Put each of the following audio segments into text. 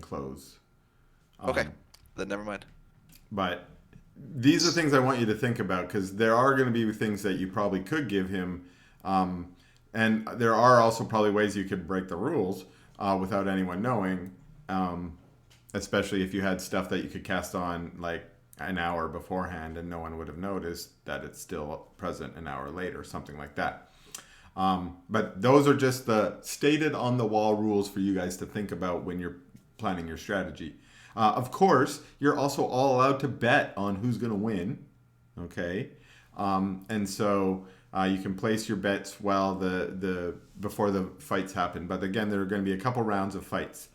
close. Okay, then never mind. But these are things I want you to think about, because there are going to be things that you probably could give him. And there are also probably ways you could break the rules without anyone knowing, especially if you had stuff that you could cast on like an hour beforehand and no one would have noticed that it's still present an hour later, something like that. But those are just the stated on the wall rules for you guys to think about when you're planning your strategy. Of course, you're also all allowed to bet on who's going to win. Okay, and so you can place your bets while the before the fights happen. But again, there are going to be a couple rounds of fights.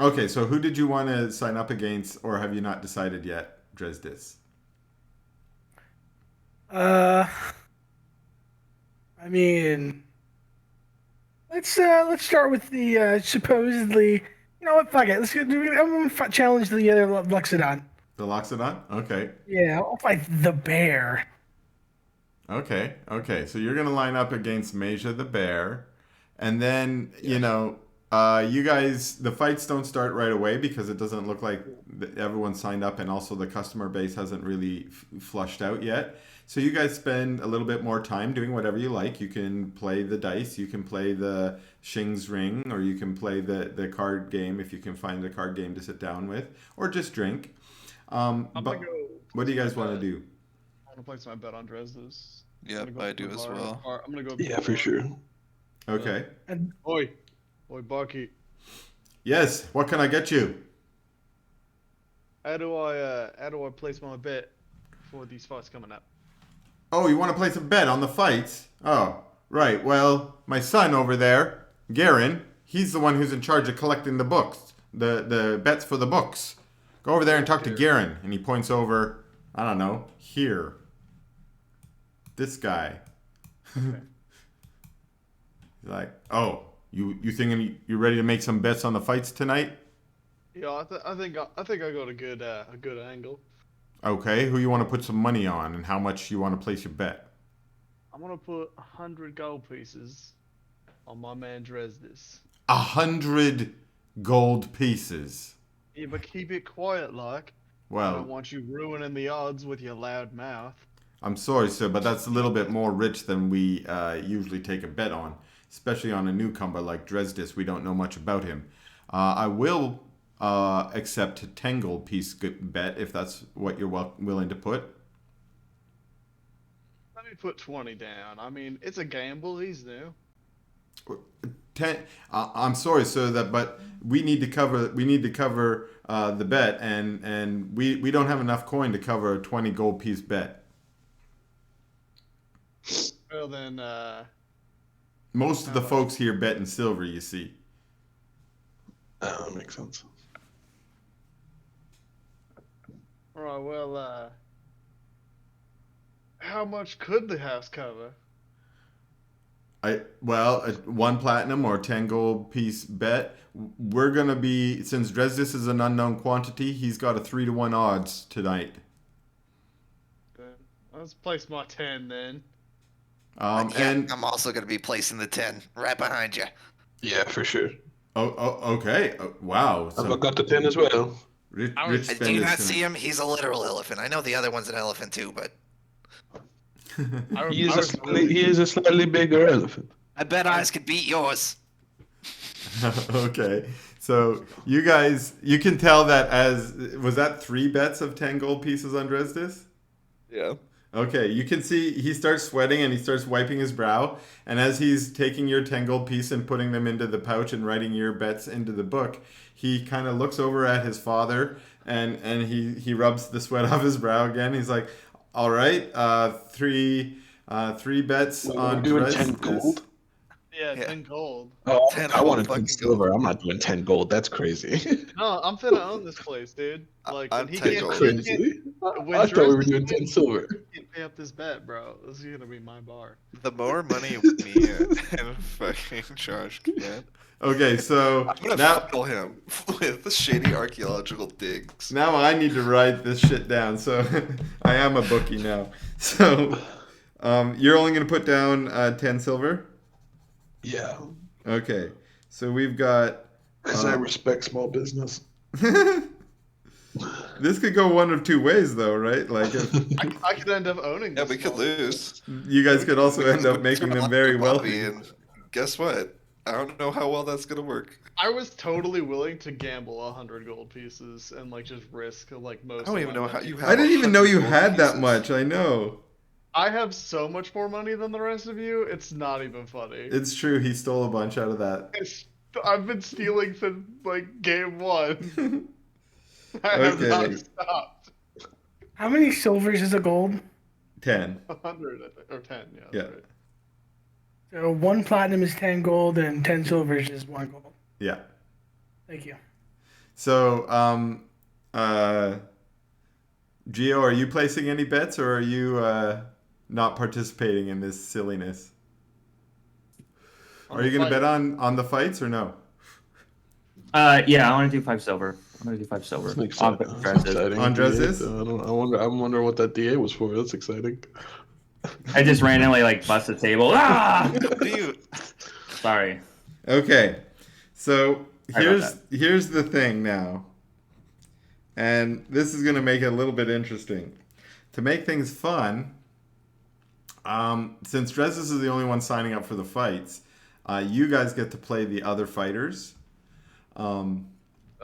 Okay, so who did you want to sign up against, or have you not decided yet, Dresdis? I mean, let's start with the supposedly. You know what? Fuck it. I'm gonna challenge the other Luxodon. The Loxodon? Okay. Yeah, I'll fight the bear. Okay. So you're going to line up against Meja the bear. And then, you guys, the fights don't start right away because it doesn't look like everyone signed up, and also the customer base hasn't really flushed out yet. So you guys spend a little bit more time doing whatever you like. You can play the dice, you can play the Shing's Ring, or you can play the card game if you can find a card game to sit down with, or just drink. But what do you guys want to do? I want to place my bet on Dresdes. Yep, I do as well. I'm gonna go. Yeah, for sure. Okay. Oi, Bucky. Yes. What can I get you? How do I place my bet for these fights coming up? Oh, you want to place a bet on the fights? Oh, right. Well, my son over there, Garen, he's the one who's in charge of collecting the books, the bets for the books. Go over there and talk to Garen. And he points over, I don't know, here. This guy. He's like, oh, you thinking you're ready to make some bets on the fights tonight? Yeah, I think I got a good angle. Okay, who you want to put some money on, and how much you want to place your bet? I'm gonna put 100 gold pieces on my man Dresdes. 100 gold pieces. Yeah, but keep it quiet, like. I Well, don't want you ruining the odds with your loud mouth. I'm sorry, sir, but that's a little bit more rich than we usually take a bet on, especially on a newcomer like Dresdis. We don't know much about him. I will accept a 10 gold piece bet if that's what you're willing to put. Let me put 20 down. I mean, it's a gamble. He's new. 10. I'm sorry, sir, but we need to cover the bet, and we don't have enough coin to cover a 20 gold piece bet. Well then, Most of the folks here bet in silver, you see. Oh, that makes sense. alright, well, how much could the house cover? Well, a 1 platinum or 10 gold piece bet. We're gonna be, since Dresdis is an unknown quantity, he's got a 3-to-1 odds tonight. Let's place my 10 then. And I'm also going to be placing the 10 right behind you. Yeah, for sure. okay. Wow. I've got the 10 as well. Rich Do you spenders not tonight. see him? He's a literal elephant. I know the other one's an elephant too, but He is a slightly bigger elephant. I bet ours could beat yours. Okay. So you guys, you can tell that was that 3 bets of 10 gold pieces on Dresdis? Yeah. Okay, you can see he starts sweating and he starts wiping his brow. And as he's taking your 10 gold piece and putting them into the pouch and writing your bets into the book, he kind of looks over at his father and he rubs the sweat off his brow again. He's like, all right, 3 bets on doing 10 Dresdis. gold? Yeah, 10 gold. Oh, 10 I wanted fucking 10 silver. I'm not doing 10 gold. That's crazy. No, I'm finna own this place, dude. Like, I'm he 10 can't, gold. he can't, Crazy. when I thought we were Dresden doing 10 wins, silver. he can't pay up this bet, bro. This is gonna be my bar. The more money me and fucking Josh can get, Okay, so I'm gonna now fill him with shady archaeological digs. now I need to write this shit down. So I am a bookie now. So you're only going to put down 10 silver? Yeah. Okay. So we've got Because I respect small business. This could go one of two ways, though, right? Like, if I could end up owning. Yeah, this we could small lose. you guys could also end up We making turn them on very Bobby, wealthy. and guess what? I don't know how well that's gonna work. I was totally willing to gamble 100 gold pieces and like just risk like most. I don't of even my know how money. you have. I didn't even know 100 you gold had that pieces. much. I know. I have so much more money than the rest of you. It's not even funny. It's true. He stole a bunch out of that. I've been stealing since like game 1. I have Okay. not stopped. How many silvers is a gold? 10. 100 I think, or 10. Yeah. Yeah. That's right. So 1 platinum is 10 gold, and 10 silvers is 1 gold. Yeah. Thank you. So, Gio, are you placing any bets, or are you not participating in this silliness? On Are the you going to fight. bet on the fights or no? Yeah, I want to do 5 silver. I'm gonna do 5 silver. That's On exciting. Dresses. That's exciting. Andres DA, is? I'm wondering what that DA was for. That's exciting. I just randomly like bust the table. Ah! Do you? Sorry. Okay. So Sorry about here's the thing now. And this is going to make it a little bit interesting. To make things fun, since Dresses is the only one signing up for the fights, you guys get to play the other fighters.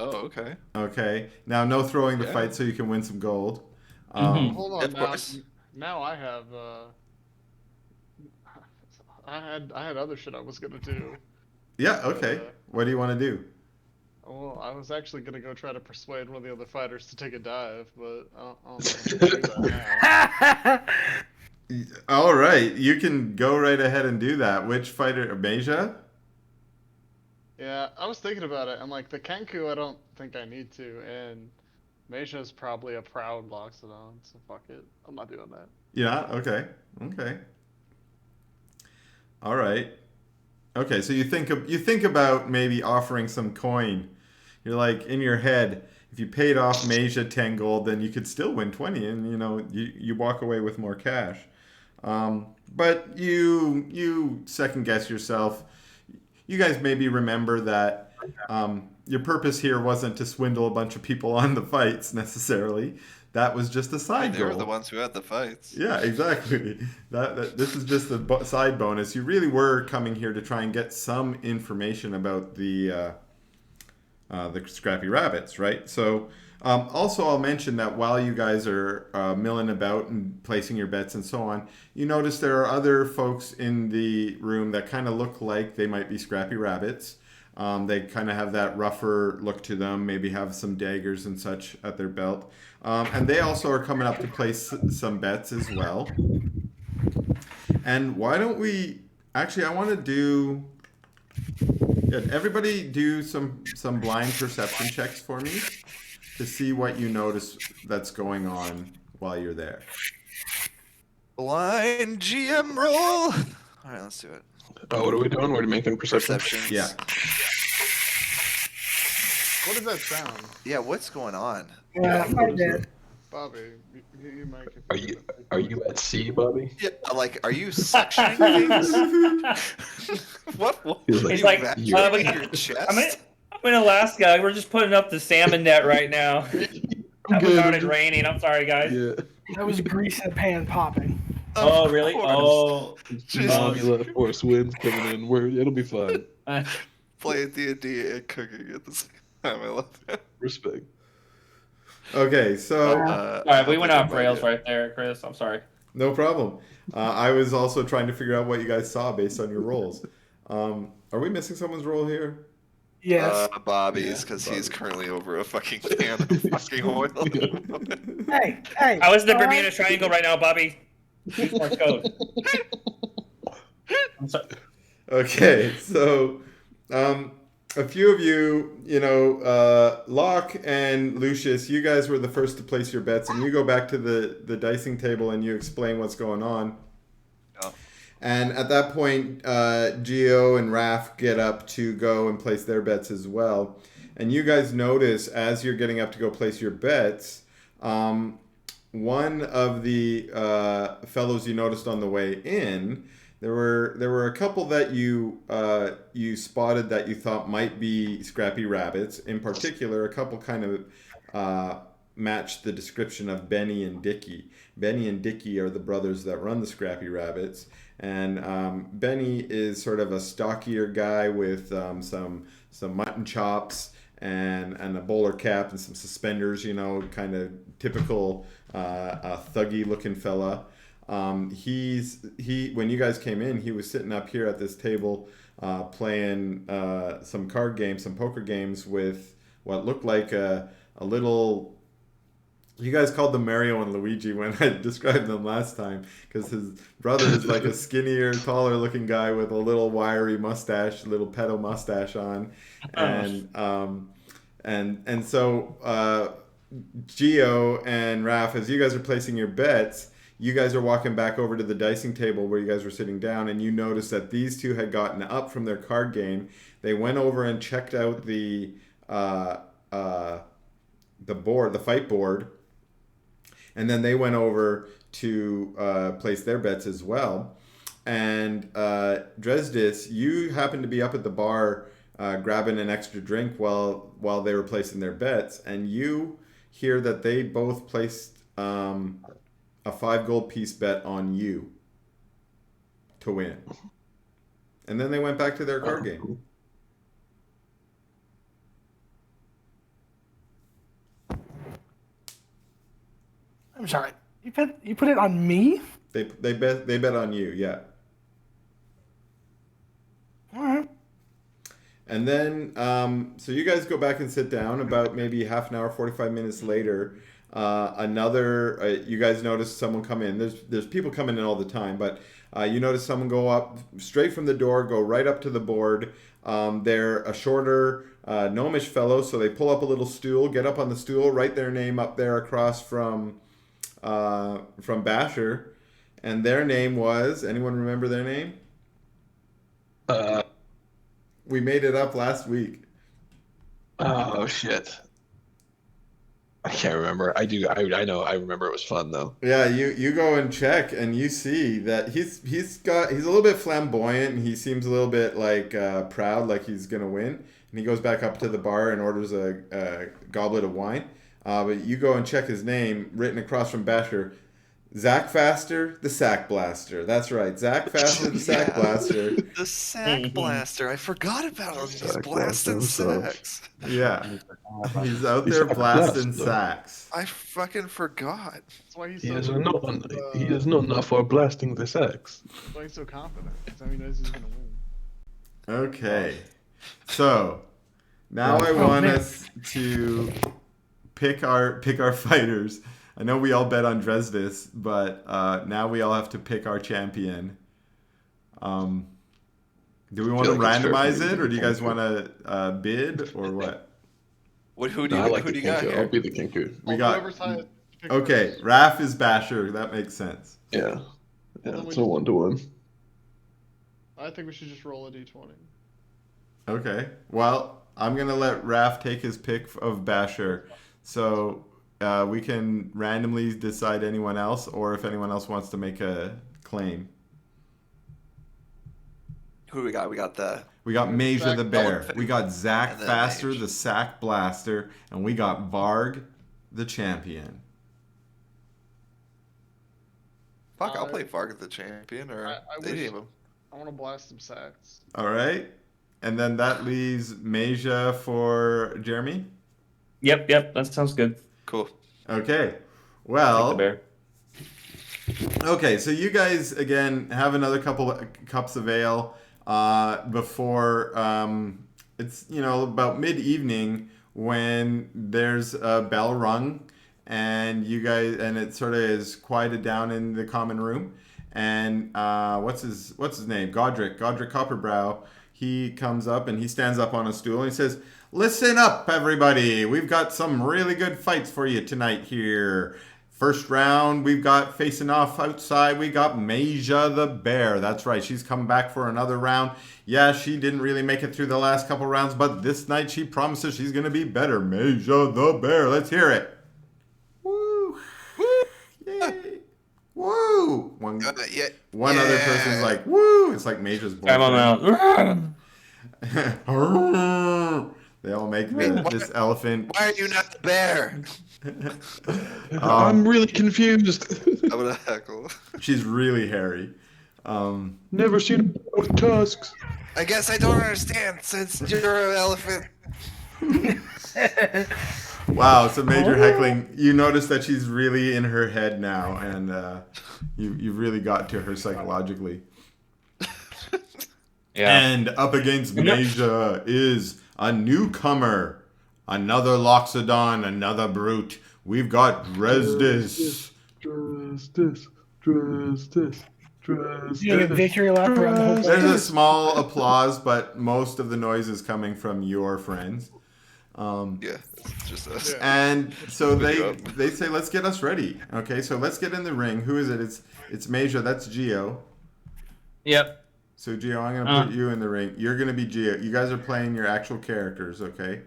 Oh, okay. Okay. Now, no throwing the Yeah. fight so you can win some gold. Mhm. Hold on Of now. course. Now I have. I had other shit I was gonna do. Yeah, okay. What do you want to do? Well, I was actually gonna go try to persuade one of the other fighters to take a dive, but I don't know if I'm gonna do that now. All right. You can go right ahead and do that. Which fighter? Meja? Yeah, I was thinking about it, and like the Kenku, I don't think I need to, and Meisha's probably a proud Loxodon, so fuck it. I'm not doing that. Yeah. Okay. Okay. All right. Okay. So you think about maybe offering some coin. You're like in your head. If you paid off Meja 10 gold, then you could still win 20, and you walk away with more cash. But you second guess yourself. You guys maybe remember that your purpose here wasn't to swindle a bunch of people on the fights necessarily. That was just a side They were goal. the ones who had the fights. Yeah, exactly. This is just a side bonus. You really were coming here to try and get some information about the Scrappy Rabbits, right? So also I'll mention that while you guys are milling about and placing your bets and so on, you notice there are other folks in the room that kind of look like they might be Scrappy Rabbits. They kind of have that rougher look to them, maybe have some daggers and such at their belt. And they also are coming up to place some bets as well. And why don't we... Actually, I want to do... Yeah, everybody do some blind perception checks for me to see what you notice that's going on while you're there. Blind GM roll. All right, let's do it. Oh, what are we doing? We're making perception. Perceptions. Yeah. What does that sound? Yeah. What's going on? I did. Bobby, you might. Are you at sea, Bobby? Yeah. Like, are you suctioning things? what? He's It's you like, vacuuming I'm your chest? in Alaska. We're just putting up the salmon net right now. That good. started raining. I'm sorry, guys. Yeah. That was grease in a pan popping. Oh, Of really? course. Oh. Bobby left force winds coming in. It'll be fine. Playing D&D and cooking at the same time. I love that. Respect. Okay, so All right, we went off rails right there, Chris. I'm sorry. no problem. I was also trying to figure out what you guys saw based on your rolls. Are we missing someone's roll here? Yes. Bobby's, because he's currently over a fucking can of fucking oil. Hey. I was in the all right? Bermuda Triangle right now, Bobby. Use Morse code. I'm sorry. Okay, so a few of you, Locke and Lucius, you guys were the first to place your bets, and you go back to the dicing table and you explain what's going on. Oh. And at that point, Geo and Raph get up to go and place their bets as well. And you guys notice as you're getting up to go place your bets, one of the fellows you noticed on the way in There were a couple that you spotted that you thought might be scrappy rabbits. In particular, a couple kind of matched the description of Benny and Dickie. Benny and Dickie are the brothers that run the Scrappy Rabbits, and Benny is sort of a stockier guy with some mutton chops and a bowler cap and some suspenders. Kind of typical thuggy looking fella. When you guys came in, he was sitting up here at this table playing some card games, some poker games with what looked like a little. You guys called them Mario and Luigi when I described them last time, because his brother is like a skinnier, taller looking guy with a little wiry mustache, little pedo mustache on, and so Gio and Raph, as you guys are placing your bets, you guys are walking back over to the dicing table where you guys were sitting down, and you noticed that these two had gotten up from their card game. They went over and checked out the board, the fight board. And then they went over to place their bets as well. And Dresdis, you happened to be up at the bar grabbing an extra drink while they were placing their bets. And you hear that they both placed a 5 gold piece bet on you to win. And then they went back to their card game. I'm sorry. You put it on me? They bet on you, yeah. All right. And then, so you guys go back and sit down. About maybe half an hour, 45 minutes later, you guys notice someone come in. There's people coming in all the time, but you notice someone go up straight from the door, go right up to the board. They're a shorter, gnomish fellow, so they pull up a little stool, get up on the stool, write their name up there across from Basher, and their name was, anyone remember their name? We made it up last week. Oh shit. I can't remember. I do. I know. I remember it was fun though. Yeah, you go and check, and you see that he's a little bit flamboyant, and he seems a little bit like proud, like he's gonna win. And he goes back up to the bar and orders a goblet of wine. But you go and check his name, written across from Basher. Zach Faster, the Sack Blaster. That's right, Zach Faster, the Sack Blaster. The Sack Blaster. I forgot about him. He's Sack blasting Blaster sacks. Yeah, he's out there blasting sacks. I fucking forgot. That's why he's He so is not for blasting the sacks. That's why he's so confident. Because he knows he's gonna win. Okay, so now I want us to pick our fighters. I know we all bet on Dresdis, but now we all have to pick our champion. Do we want to randomize it, or do you guys want to bid, or what? Who do you got I'll here? be the Kinku. We got. Whoever's highest, pick Okay, first. Raph is Basher. That makes sense. Yeah, it's a 1-to-1. I think we should just roll a d20. Okay. Well, I'm gonna let Raph take his pick of Basher, so we can randomly decide anyone else, or if anyone else wants to make a claim. Who do we got? We got We got Major the Bear. Zach- We got Zach and then Faster, Mage. the Sack Blaster, and we got Varg, the champion. Fuck, I'll play Varg the champion or I any wish- of them. I want to blast some sacks. All right. And then that leaves Major for Jeremy. Yep, that sounds good. Cool. Okay. Take the Well, bear. okay, so you guys again have another couple cups of ale before it's about mid-evening when there's a bell rung, and it sort of is quieted down in the common room, and what's his name? Godric Copperbrow. He comes up and he stands up on a stool and he says, "Listen up, everybody. We've got some really good fights for you tonight here. First round, we've got facing off outside. We got Major the Bear. That's right. She's come back for another round. Yeah, she didn't really make it through the last couple rounds, but this night she promises she's going to be better. Major the Bear. Let's hear it." Woo. Woo. Yay. Woo. woo. One other person's like, woo. It's like Mage's I'm boyfriend. on out. They all make this elephant. Why are you not the bear? I'm really confused. I'm gonna heckle. She's really hairy. Never seen a bear with tusks. I guess I don't understand since you're an elephant. Wow, so Major heckling. You notice that she's really in her head now, and you've really got to her psychologically. Yeah. And up against Major is a newcomer, another Loxodon, another brute. We've got Dresdis. You get a victory lap around the whole There's place. a small applause, but most of the noise is coming from your friends. Yeah, it's just us. And so Good job. they say, let's get us ready. Okay, so let's get in the ring. Who is it? It's Major. That's Geo. Yep. So Geo, I'm gonna put you in the ring. You're gonna be Geo. You guys are playing your actual characters, okay?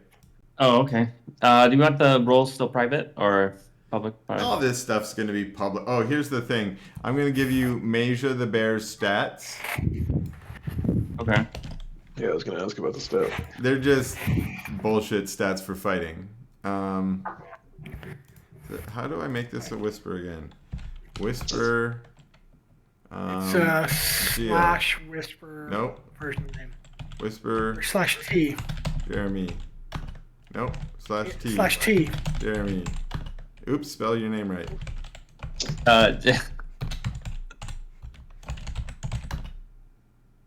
Oh, okay. Do you want the roles still private or public? Private? All this stuff's gonna be public. Oh, here's the thing. I'm gonna give you Major the Bear's stats. Okay. Yeah, I was gonna ask about the stat. They're just bullshit stats for fighting. How do I make this a whisper again? Whisper. It's slash whisper. Nope. Version name. Whisper. Or slash T. Jeremy. Nope. Slash T. Slash T. Jeremy. Oops. Spell your name right.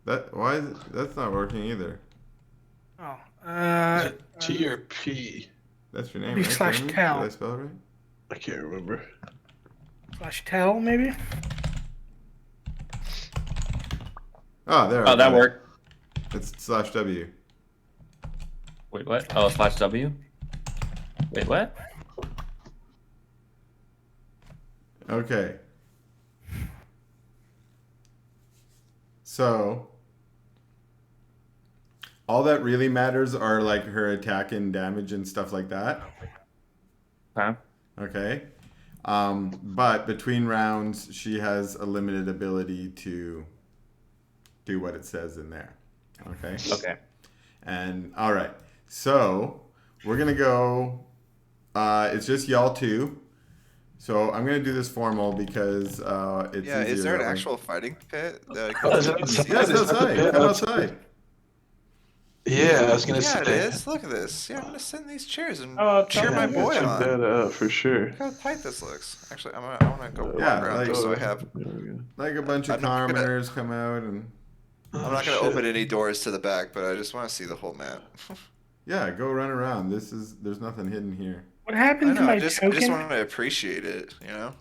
Why is it, that's not working either. Oh. T or P? That's your name, Maybe right? slash Jeremy? Tal. Did I spell it right? I can't remember. Slash tell maybe. Oh, there. I Oh, got that it. worked. It's slash W. Wait, what? Oh, slash W? Wait, what? Okay. So, all that really matters are like her attack and damage and stuff like that. Okay. Okay. But between rounds, she has a limited ability to do what it says in there. Okay. Okay. And all right. So we're gonna go. It's just y'all two. So I'm gonna do this formal because it's Yeah, easier is there an that way. actual fighting pit? Yes, outside. Come outside. Yeah, I was gonna Yeah, say. it is. Look at this. Yeah, I'm gonna sit in these chairs and Oh, cheer my boy Check on. that out for sure. Look how tight this looks. Actually, I want to go walk Yeah, around like- just so I have. There we go. Like a bunch of I'm not gonna- commoners come out and I'm not gonna open any doors to the back, but I just want to see the whole map. yeah, go run around. There's nothing hidden here. What I happened know. to my I just token? want to appreciate it. You know,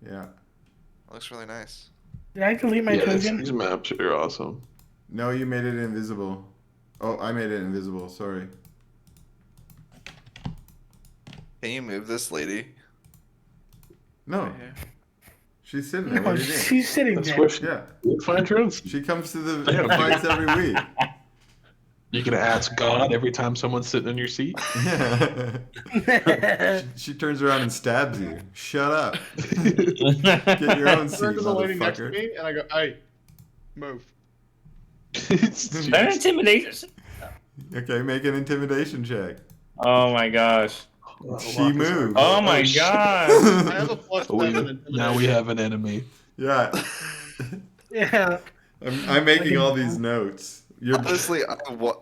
Yeah. it looks really nice. Did I delete my Yeah, token? these maps are awesome. No, you made it invisible. Oh, I made it invisible. Sorry. Can you move this lady? No, Right here? she's sitting there. No, What are you doing? she's sitting That's there. where she Yeah, find drones. she comes to the Yeah. fights every week. You can ask God every time someone's sitting in your seat. She turns around and stabs you. Shut up. Get your own seat, Turn to the lady next to motherfucker. me, and I go, "Hey, move." That intimidation. Okay, make an intimidation check. Oh my gosh. She moved. Oh my shit. god. I have a plus We- 7 intimidation. now we have an enemy. Yeah. Yeah. I'm making all these notes. You're Honestly,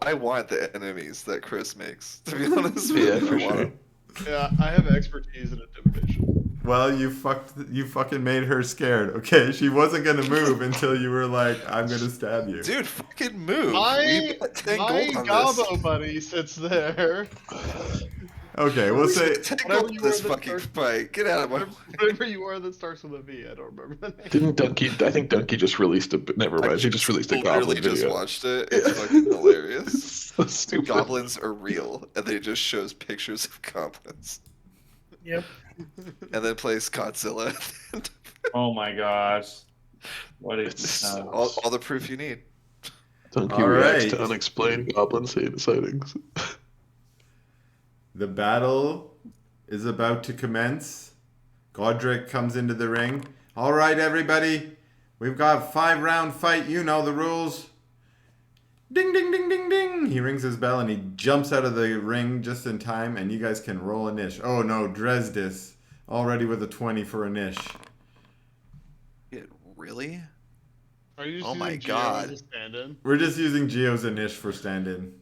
I want the enemies that Chris makes. To be honest with Yeah, you, for I want sure. 'em. Yeah, I have expertise in intimidation. well, you fucking made her scared. Okay, she wasn't gonna move until you were like, "I'm gonna stab you." Dude, fucking move. My, We bet 10 my gold on Gabo this. buddy sits there. Okay, we'll We say bet 10 Whatever gold on you this were that fucking starts- fight. Get out of my. Whatever you are that starts with a V, I don't remember the name. Didn't Dunky? I think Dunky just released a. Never mind. He just released a literally goblin just video. watched it. It's fucking hilarious. So stupid. Goblins are real, and they just shows pictures of goblins, Yep. and then plays Godzilla. Oh my gosh. What is It's this? all the proof you need. Dunky All reacts right. to unexplained goblin sightings. the battle is about to commence. Godric comes into the ring. All right, everybody. We've got 5-round fight. You know the rules. Ding, ding, ding, ding, ding. He rings his bell and he jumps out of the ring just in time, and you guys can roll a niche. Oh no, Dresdis already with a 20 for a niche. Really? Are you just Oh my using Geo God. as a stand-in? We're just using Geo's a niche for stand-in.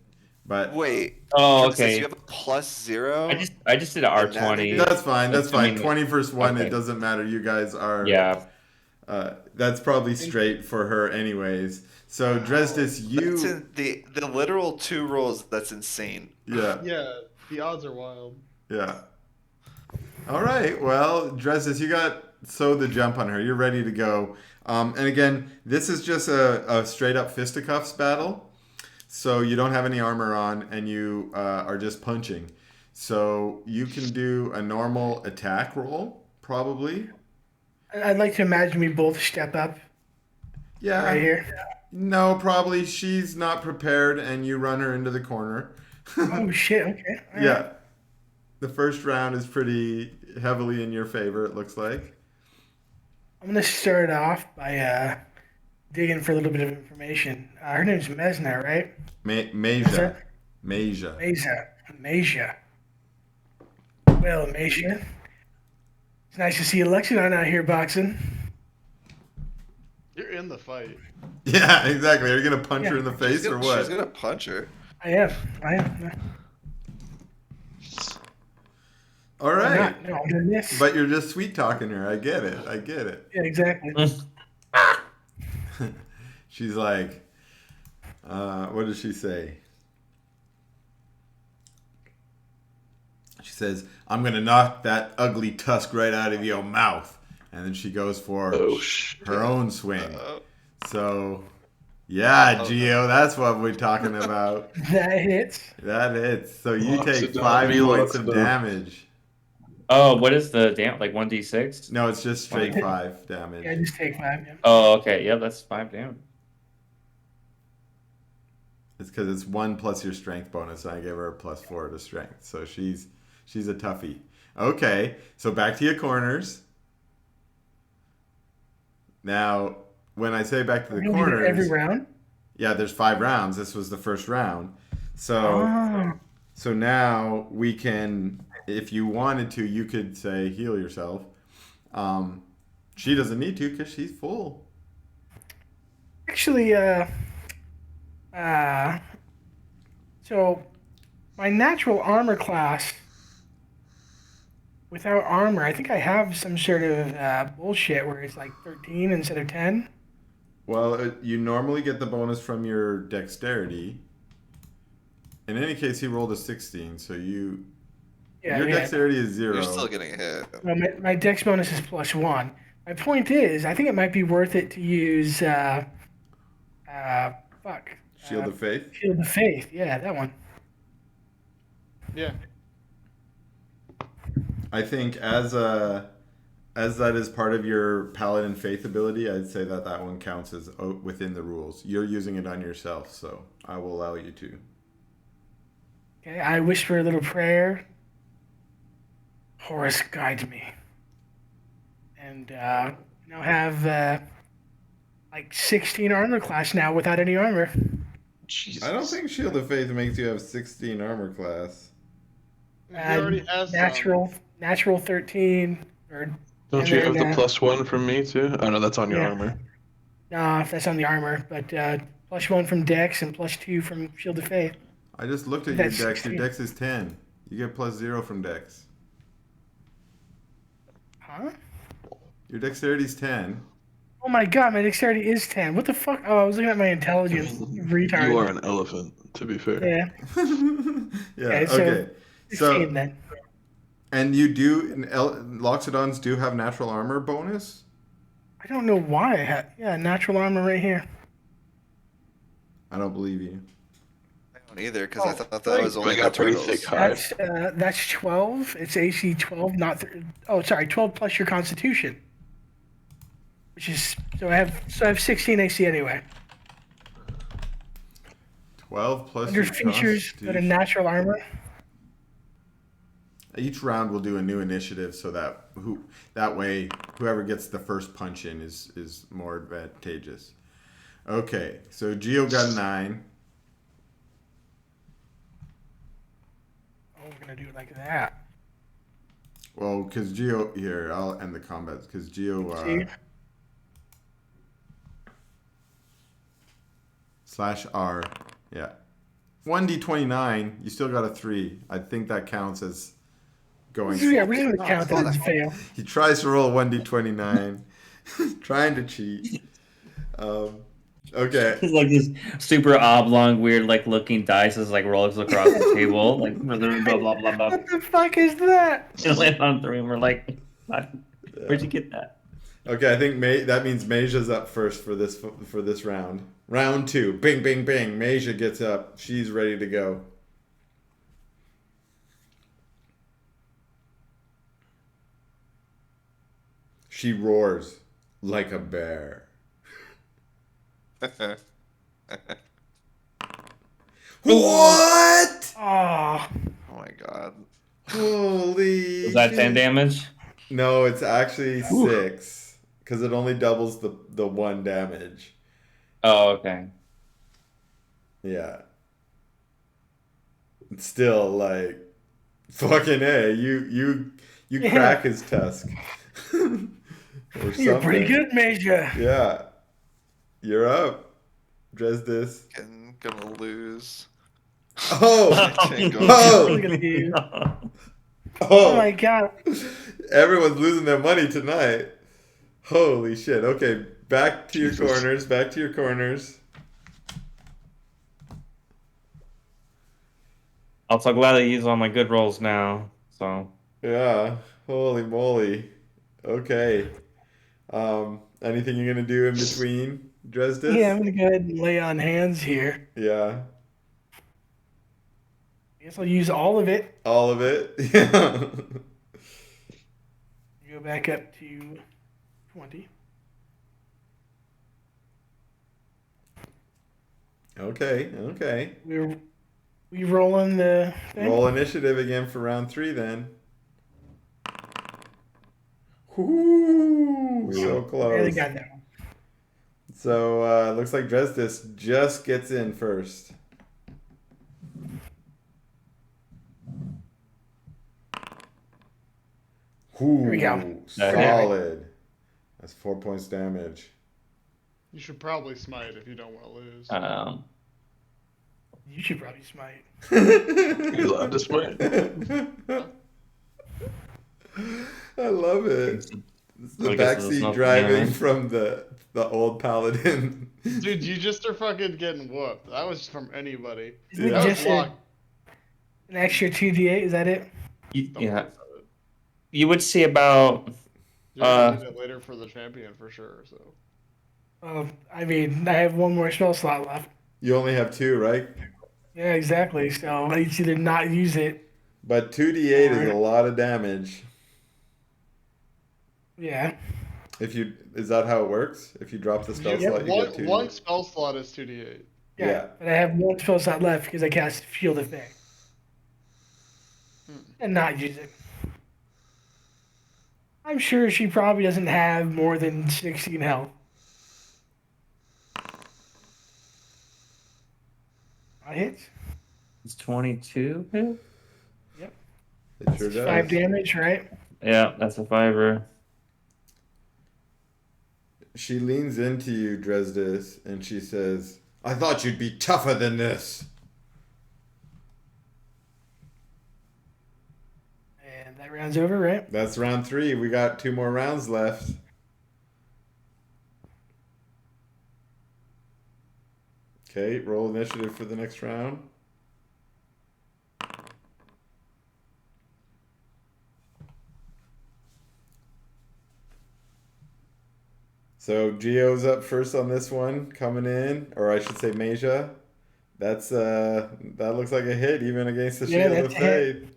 But Wait. Oh, Dresdis, okay. You have a +0? I just did an And that R20. that's fine. That's fine. Assuming- 20 versus 1, okay. it doesn't matter. You guys are... Yeah. That's probably straight for her anyways. So, Dresdis, That's you... in the literal 2 rolls. That's insane. Yeah, Yeah, the odds are wild. yeah. All right. Well, Dresdis, you got the jump on her. You're ready to go. And again, this is just a straight-up fisticuffs battle. So you don't have any armor on, and you are just punching. So you can do a normal attack roll, probably. I'd like to imagine we both step up Yeah. right here. No, probably she's not prepared, and you run her into the corner. Oh shit! Okay. All right. Yeah. The first round is pretty heavily in your favor, it looks like. I'm gonna start off by digging for a little bit of information. Her name's Mesna, right? Masia. Masia. Masia. Well, Masia, it's nice to see Alexidon out here boxing. You're in the fight. Yeah, exactly. Are you going to punch her in the face or what? She's gonna punch her. I am. All I'm right. not. No, I'm gonna miss. But you're just sweet talking her. I get it. Yeah, exactly. She's like, what does she say? She says, I'm going to knock that ugly tusk right out of your mouth. And then she goes for her own swing. So, yeah, Geo, that's what we're talking about. That hits. That hits. So you Locks take it down. 5 He points locks of it down. damage. Oh, what is the like 1d6? No, it's just straight 5 damage. Yeah, just take 5. Yeah. Oh, okay. Yeah, that's 5 damage. It's because it's 1 plus your strength bonus. And I gave her a +4 to strength. So she's a toughie. Okay, so back to your corners. Now, when I say back to the We're gonna do that corners, every round. yeah, there's 5 rounds. This was the first round. So Oh. so now we can, if you wanted to, you could say heal yourself. She doesn't need to because she's full. Actually, so my natural armor class without armor, I think I have some sort of bullshit where it's like 13 instead of 10. Well, you normally get the bonus from your dexterity. In any case, he rolled a 16, so your dexterity is 0. You're still getting hit. Well, my dex bonus is +1. My point is, I think it might be worth it to use Shield of Faith. Shield of Faith. Yeah, that one. Yeah. I think as that is part of your Paladin Faith ability, I'd say that one counts as within the rules. You're using it on yourself, so I will allow you to. Okay, I whisper a little prayer. Horus, guide me. And now have like 16 armor class now without any armor. Jesus. I don't think Shield of Faith makes you have 16 armor class. He already has Natural 13. Don't you have the then, +1 from me too? Oh no, that's on your yeah. armor. No, that's on the armor, but +1 from Dex and +2 from Shield of Faith. I just looked at That's your dex. 16. Your dex is 10. You get +0 from dex. Huh? Your dexterity is 10. Oh my god, my dexterity is 10. What the fuck? Oh, I was looking at my intelligence. Retard. You are an elephant, to be fair. Yeah, Yeah. Okay, so- Okay. 16 So then. and you do Loxodons do have natural armor bonus. I don't know why I had. Yeah, natural armor right here. I don't believe you. I don't either because I Oh, thought that was only I got the pretty turtles. thick hide. That's 12. It's AC 12, not. Oh, sorry, 12 plus your Constitution. Which is so I have 16 AC anyway. 12 plus Under your features, go to Constitution. natural armor. Each round we'll do a new initiative so that way whoever gets the first punch in is more advantageous. Okay, so Geo got 9. Oh, we're gonna do it like that. Well, because Geo here, I'll end the combats because Geo See? /R, yeah, 1d29. You still got a 3. I think that counts as going. Yeah, we're just gonna count that as a fail. He tries to roll 1d29, trying to cheat. Okay. It's like this super oblong, weird, like looking dice is like rolls across the table, like blah blah blah blah blah. What the fuck is that? It lands on 3, and we're like, where'd you get that? Okay, I think that means Maja's up first for this round. Round 2. Bing, bing, bing. Maja gets up. She's ready to go. She roars like a bear. What? Oh, Oh my god. Holy. Was that 10 shit. damage? No, it's actually 6. Because it only doubles the 1 damage. Oh, okay. Yeah. It's still like fucking A, you Yeah. crack his tusk. Or you're pretty something. good, Major. Yeah. You're up. Dresdis. Gonna lose. Oh! Tango. Oh! Look at you. Oh! Oh my god. Everyone's losing their money tonight. Holy shit. Okay, back to your Jesus. corners. Back to your corners. I'm so glad that he's on my good rolls now. So Yeah. Holy moly. Okay. Anything you're gonna do in between, Dresdis? Yeah, I'm gonna go ahead and lay on hands here. Yeah. I guess I'll use all of it. All of it. Yeah. Go back up to 20. Okay. Okay. We rolling the thing? Roll initiative again for round 3 then. Whoo! So Barely close. got that one. So looks like Dresdis just gets in first. Ooh, Here we go. solid. That's 4 points damage. You should probably smite if you don't want to lose. You should probably smite. You love to smite. I love it. It's the I guess there's backseat nothing driving behind. from the old paladin. Dude, you just are fucking getting whooped. That was from anybody. Isn't it Yeah. That was just locked. an extra 2d8? Is that it? Don't Yeah, worry about it. you would see about You're gonna need it later for the champion for sure. So I mean, I have one more spell slot left. You only have 2, right? Yeah, exactly. So I need to not use it. But 2d8 is a lot of damage. Yeah. Is that how it works? If you drop the spell slot, you get 2d8. one spell slot is 2d8. Yeah. Yeah. But I have one spell slot left because I cast Field of Fae. And not use it. I'm sure she probably doesn't have more than 16 health. That hits. it's 22 hit? It sure does. 5 damage, right? Yeah, that's a 5er. She leans into you, Dresdis, and she says, "I thought you'd be tougher than this." And that round's over, right? That's round 3. We got 2 more rounds left. Okay, roll initiative for the next round. So Geo's up first on this one, coming in, or I should say Maja. That looks like a hit even against the Yeah, Shield of that's a hit. Fate.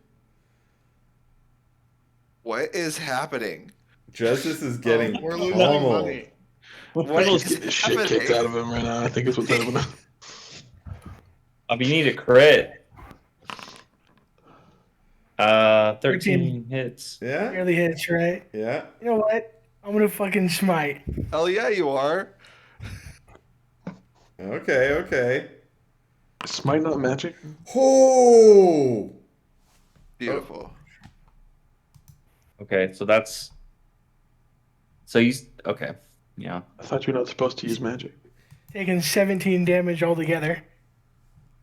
What is happening? Justice is getting We're losing pummeled. money. What He's is getting the shit happening? kicked out of him right now. I think it's what's happening. You need a crit. 13 hits. Yeah, Barely hits, right? yeah. You know what? I'm gonna fucking smite. Hell yeah, you are. Okay. Is smite not magic? Oh! Beautiful. Okay, so that's. So you. Okay. Yeah. I thought you're not supposed to use magic. Taking 17 damage altogether.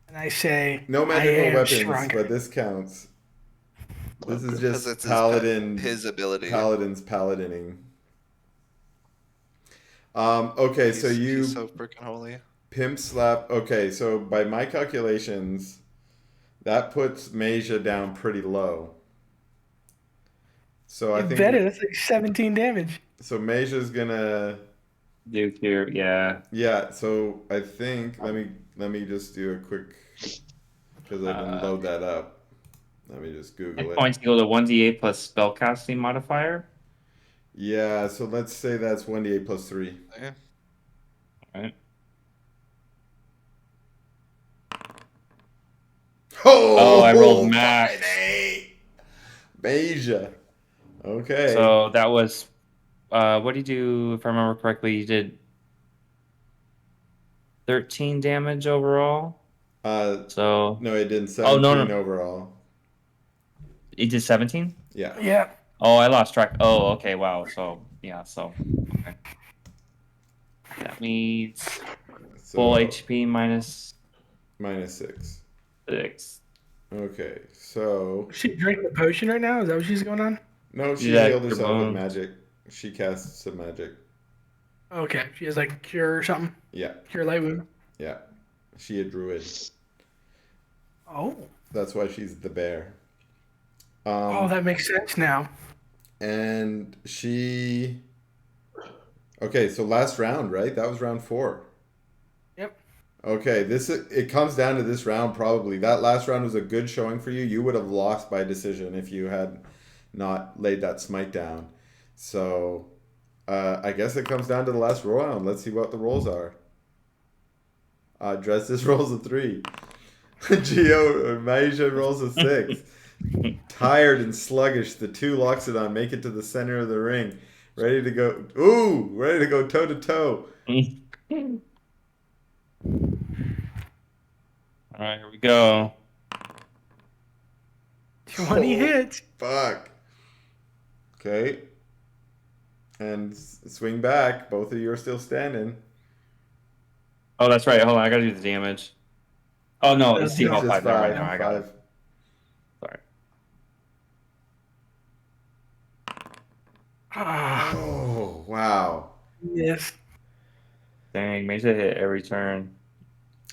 And I say, No I magical am weapons, stronger. but this counts. This is Because just it's paladin. his ability. Paladin's paladining. Okay, so He's so freaking holy. pimp slap. Okay, so by my calculations, that puts Masia down pretty low. So I You think better. That's like 17 damage. so. Masia's gonna. Duke here. Yeah. Yeah. So I think let me just do a quick because I didn't load that up. Let me just Google Hit it. points equal to 1d8 plus spellcasting modifier. Yeah. So let's say that's 1d8 plus 3. Yeah. Right. Oh, I rolled max. Masia. Okay. So that was. What did you do? If I remember correctly, you did 13 damage overall. So no, it did 17 Oh, no. overall. You did 17? Yeah. Yeah. Oh, I lost track. Oh, okay. Wow. So yeah. So okay. That means So, full HP minus minus 6. 6. Okay. So Is she drinking a potion right now? Is that what she's going on? no, she Yeah, healed herself with bones. magic. She casts some magic. Okay. She has like cure or something. Yeah. Cure light wound. Yeah. She a druid. Oh. That's why she's the bear. Oh, that makes sense now. And she. Okay, so last round, right? That was round 4. Yep. Okay, it comes down to this round probably. That last round was a good showing for you. You would have lost by decision if you had not laid that smite down. So, I guess it comes down to the last round. Let's see what the rolls are. Dresses rolls a 3. Masia rolls a 6. Tired and sluggish, the two Loxodon make it to the center of the ring. Ready to go. Ooh! Ready to go toe to toe. All right, here we go. 20 hits. Fuck. Okay. And swing back. Both of you are still standing. Oh, that's right. Hold on, I gotta do the damage. Oh no, it's That's T-Hall Just 5. Never mind. 5. No, I got it. 5. Sorry. Ah, Oh, wow. yes. Dang, Mesa hit every turn.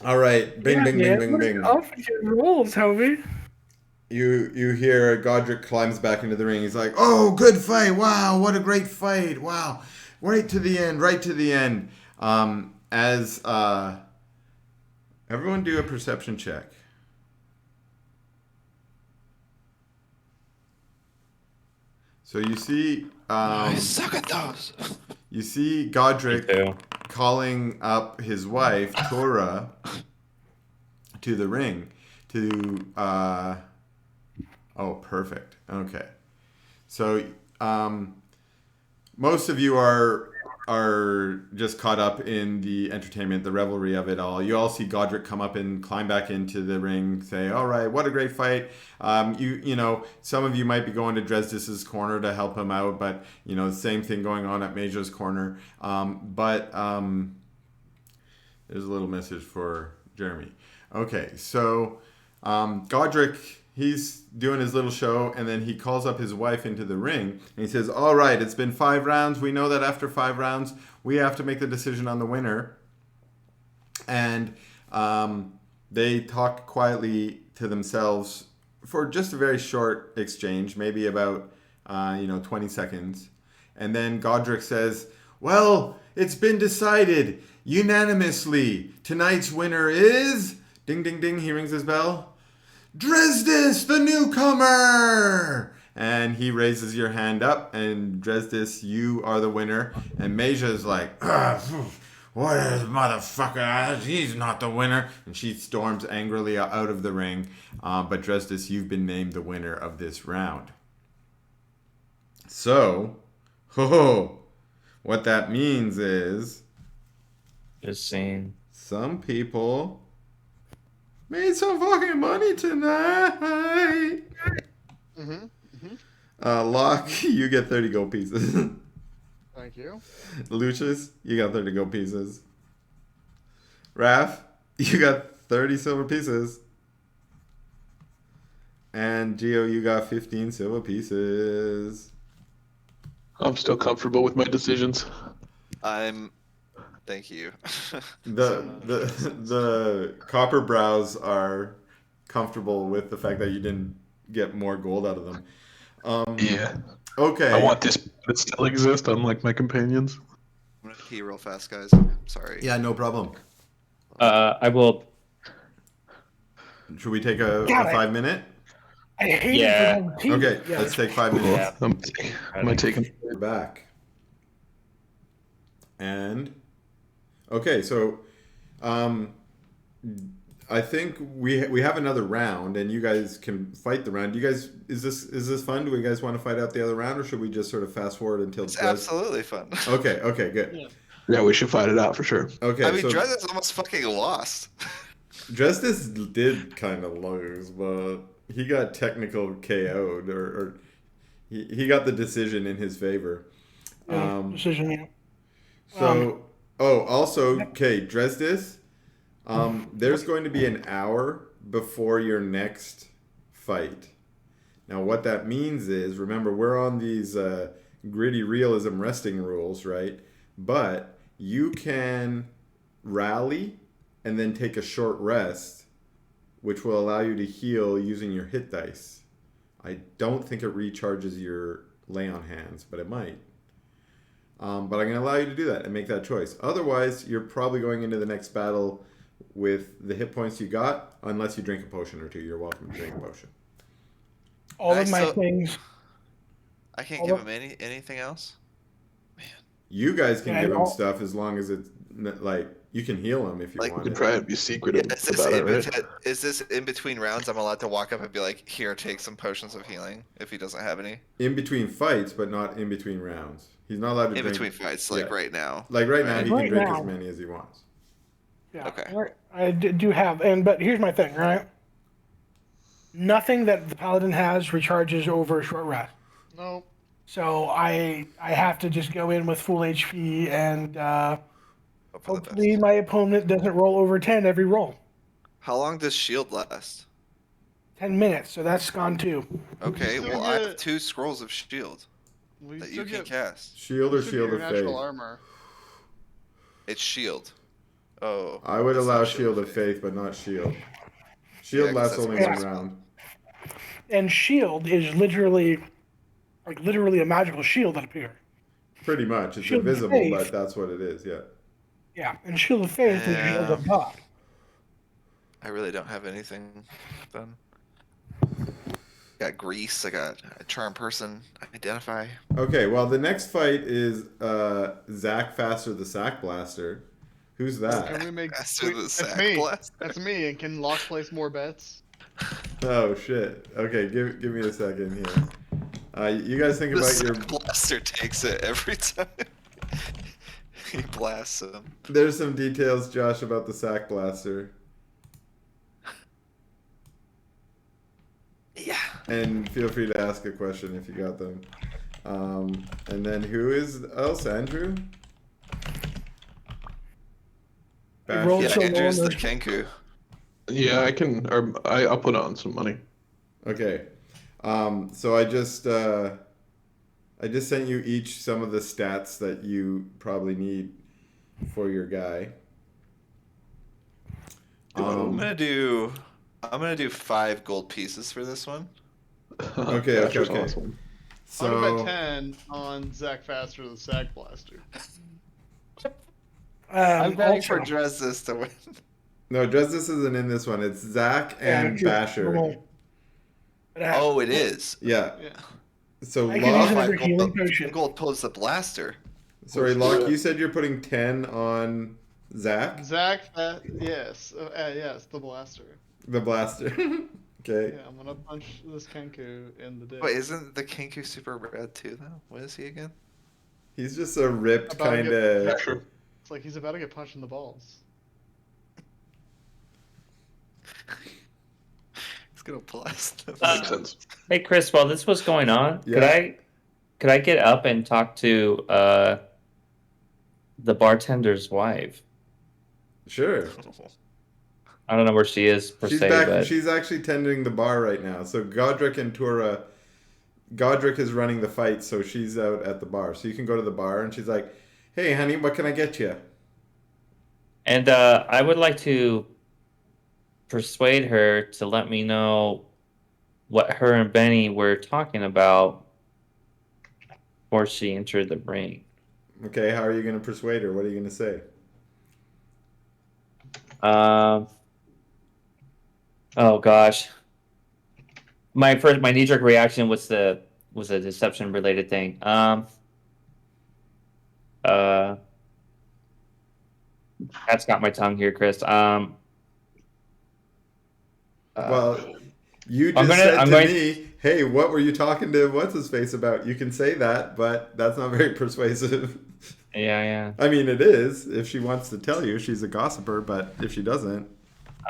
All right. Bing, Yeah, bing, man, bing, what bing, are bing. off with your rolls, Hobie? You hear Godric climbs back into the ring. He's like, "Oh, good fight! Wow, what a great fight! Wow, right to the end, right to the end." As everyone do a perception check. So you see, I suck at those. you see Me Godric too. calling up his wife Tora to the ring to. Oh, perfect. Okay, so most of you are just caught up in the entertainment, the revelry of it all. You all see Godric come up and climb back into the ring, say, "All right, what a great fight." You know, some of you might be going to Dresdis's corner to help him out, but you know, same thing going on at Major's corner. But there's a little message for Jeremy. Okay, so Godric, he's doing his little show, and then he calls up his wife into the ring, and he says, "All right, it's been 5 rounds. We know that after 5 rounds, we have to make the decision on the winner." And they talk quietly to themselves for just a very short exchange, maybe about 20 seconds. And then Godric says, "Well, it's been decided unanimously. Tonight's winner is..." Ding, ding, ding, he rings his bell. "Dresdis, the newcomer!" And he raises your hand up, and Dresdis, you are the winner. And Maja's like, "What is motherfucker? He's not the winner." And she storms angrily out of the ring. But Dresdis, you've been named the winner of this round. So, What that means is Just saying. some people made some fucking money tonight. Locke, you get 30 gold pieces. Thank you. Lucius, you got 30 gold pieces. Raph, you got 30 silver pieces. And Geo, you got 15 silver pieces. I'm still comfortable with my decisions. Thank you. The copper brows are comfortable with the fact that you didn't get more gold out of them. Yeah. Okay. I want this to still exist, unlike my companions. I'm gonna pee real fast, guys. Sorry. Yeah, no problem. I will. Should we take a God, 5-minute? I hate Yeah. it for my team. Okay, Yeah. let's take 5 minutes. Yeah. Am I taking? We're back. And okay, so I think we have another round, and you guys can fight the round. Do you guys is this fun? Do you guys want to fight out the other round, or should we just sort of fast forward until? It's absolutely fun. Okay, good. Yeah. Yeah, we should fight it out for sure. Okay, I mean, so Dredd is almost fucking lost. Justice did kind of lose, but he got technical KO'd, or he got the decision in his favor. Decision. Yeah. So, also, okay, Dresdis, there's going to be an hour before your next fight. Now, what that means is, remember, we're on these gritty realism resting rules, right? But you can rally and then take a short rest, which will allow you to heal using your hit dice. I don't think it recharges your lay on hands, but it might. But I'm going to allow you to do that and make that choice. Otherwise, you're probably going into the next battle with the hit points you got, unless you drink a potion or two. You're welcome to drink a potion. All of my still- things. I can't give him anything else. You guys can Yeah, give him I'll- stuff as long as it's like you can heal him if you Like, want. You it. can try and be secretive Is this, about it, in right? is this in between rounds? I'm allowed to walk up and be like, "Here, take some potions of healing." If he doesn't have any, In between fights, but not in between rounds. He's not allowed to in drink. between fights, like yeah. right now. Like right now, he Right can drink now. as many as he wants. Yeah. Okay. I do have, but here's my thing, right? Nothing that the paladin has recharges over a short rest. No. So I have to just go in with full HP, and Hope for the hopefully best. my opponent doesn't roll over 10 every roll. How long does shield last? 10 minutes, so that's gone too. Okay, still well I have get- 2 scrolls of shield We that still you can get cast. Shield or still get shield your of natural faith. armor. It's shield. Oh. I would it's allow not shield of faith, but not shield. Shield Yeah, 'cause lasts that's only what one it's- round. And shield is literally a magical shield that appears. Pretty much. It's Shield of invisible, faith. but that's what it is. Yeah. Yeah, and shield of faith is shield of God. I really don't have anything done. Got grease. I got a charm person. Identify. Okay. Well, the next fight is Zach Faster the Sack Blaster. Who's Can that? we make? Faster the That's sack me. blast. That's me. And can Locke place more bets? Oh shit. Okay. Give me a second here. You guys think The about your. sack blaster takes it every time. He blasts him. There's some details, Josh, about the Sack Blaster. Yeah. And feel free to ask a question if you got them. And then who is else? Andrew? I rolled Yeah, so low Andrew's on the those- Kenku. Yeah, I can. Or I'll put on some money. Okay. So I just sent you each some of the stats that you probably need for your guy. I'm gonna do 5 gold pieces for this one. Okay, That's okay. awesome. I'm gonna bet So 10 on Zach Faster the Sack Blaster. I'm betting for also, Dresdis to win. no, Justice isn't in this one. It's Zach and true. Basher. But, Oh, it is. Yeah. Yeah. So I can use Locke, another 5 healing gold, potion. gold towards the blaster. sorry, Locke, you said you're putting 10 on Zach, Zach, yes, yes, the blaster. the blaster. Okay. Yeah, I'm gonna punch this Kenku in the dick. Wait, isn't the Kenku super red too, though? What is he again? He's just a ripped About to kind get- of. Yeah, true. It's like he's about to get punched in the balls. He's gonna blast them. Makes sense. Hey Chris, while this was going on, Yeah. could I get up and talk to the bartender's wife? Sure. I don't know where she is per She's se, back. but She's actually tending the bar right now. So Godric and Tura. Godric is running the fight, so she's out at the bar. So you can go to the bar, and she's like, "Hey, honey, what can I get you?" and I would like to persuade her to let me know what her and Benny were talking about before she entered the ring. Okay, how are you going to persuade her? What are you going to say? Oh gosh. My knee-jerk reaction was a deception related thing. That's got my tongue here, Chris. Well, you I'm just gonna- said I'm to going- me, "Hey, what were you talking to what's his face about?" You can say that, but that's not very persuasive. yeah. I mean, it is if she wants to tell you she's a gossiper, but if she doesn't,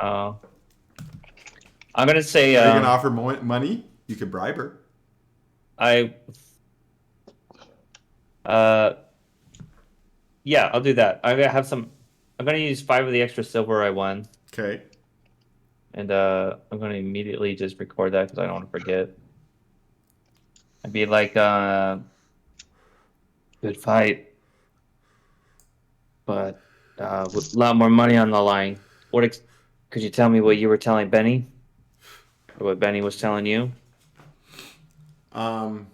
I'm gonna say are you going to offer money? You could bribe her. Yeah, I'll do that. I'm gonna have some. I'm gonna use 5 of the extra silver I won, Okay. and I'm gonna immediately just record that because I don't want to forget. I'd be like, good fight, but with a lot more money on the line. Could you tell me what you were telling Benny, or what Benny was telling you, Um,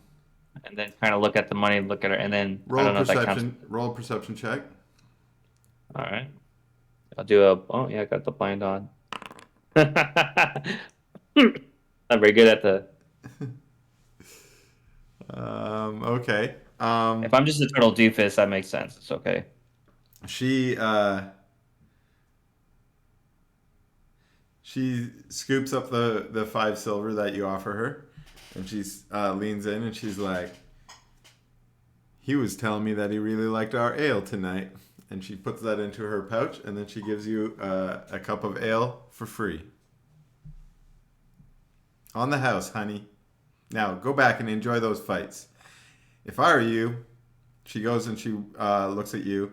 and then kind of look at the money, look at her, and then I roll don't a know if that counts. perception. Roll a perception check. All right. I'll do a. Oh yeah, I got the blind on. I'm very good at the. Okay. If I'm just a total doofus, that makes sense. It's okay. She scoops up the 5 silver that you offer her, and she leans in and she's like, "He was telling me that he really liked our ale tonight." And she puts that into her pouch, and then she gives you a cup of ale for free. On the house, honey. Now go back and enjoy those fights. If I were you, she goes and she looks at you.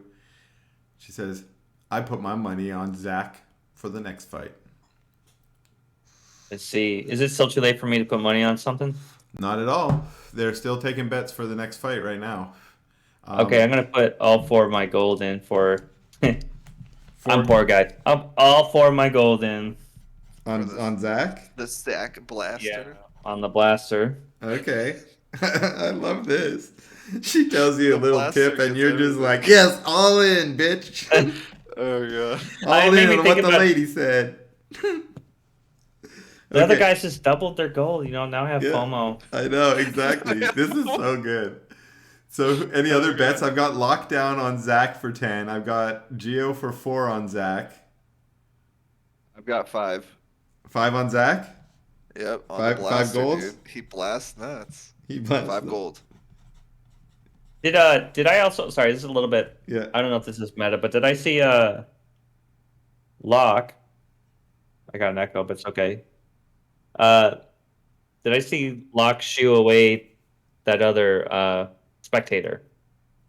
She says, "I put my money on Zach for the next fight." Let's see. Is it still too late for me to put money on something? Not at all. They're still taking bets for the next fight right now. Okay, I'm gonna put all 4 of my gold in for. I'm For- poor guy. All 4 of my gold in. on Zach. The Stack Blaster. On the blaster. Okay, I love this. She tells you a The little blaster tip, and gets you're just everything. like, "Yes, all in, bitch." Oh god. I All made in me on think what the about- lady said. The other Okay. guys just doubled their gold. Now I have Yeah. FOMO. I know, exactly. This is so good. So, any other bets? I've got lockdown on Zach for 10. I've got Geo for 4 on Zach. I've got 5. 5 on Zach. Yep. On Five- the five blaster, golds? dude. He blasts nuts. He blessed 5 them. gold. Did I also? Sorry, this is a little bit. Yeah. I don't know if this is meta, but did I see Locke? I got an echo, but it's okay. Did I see Locke shoo away that other spectator?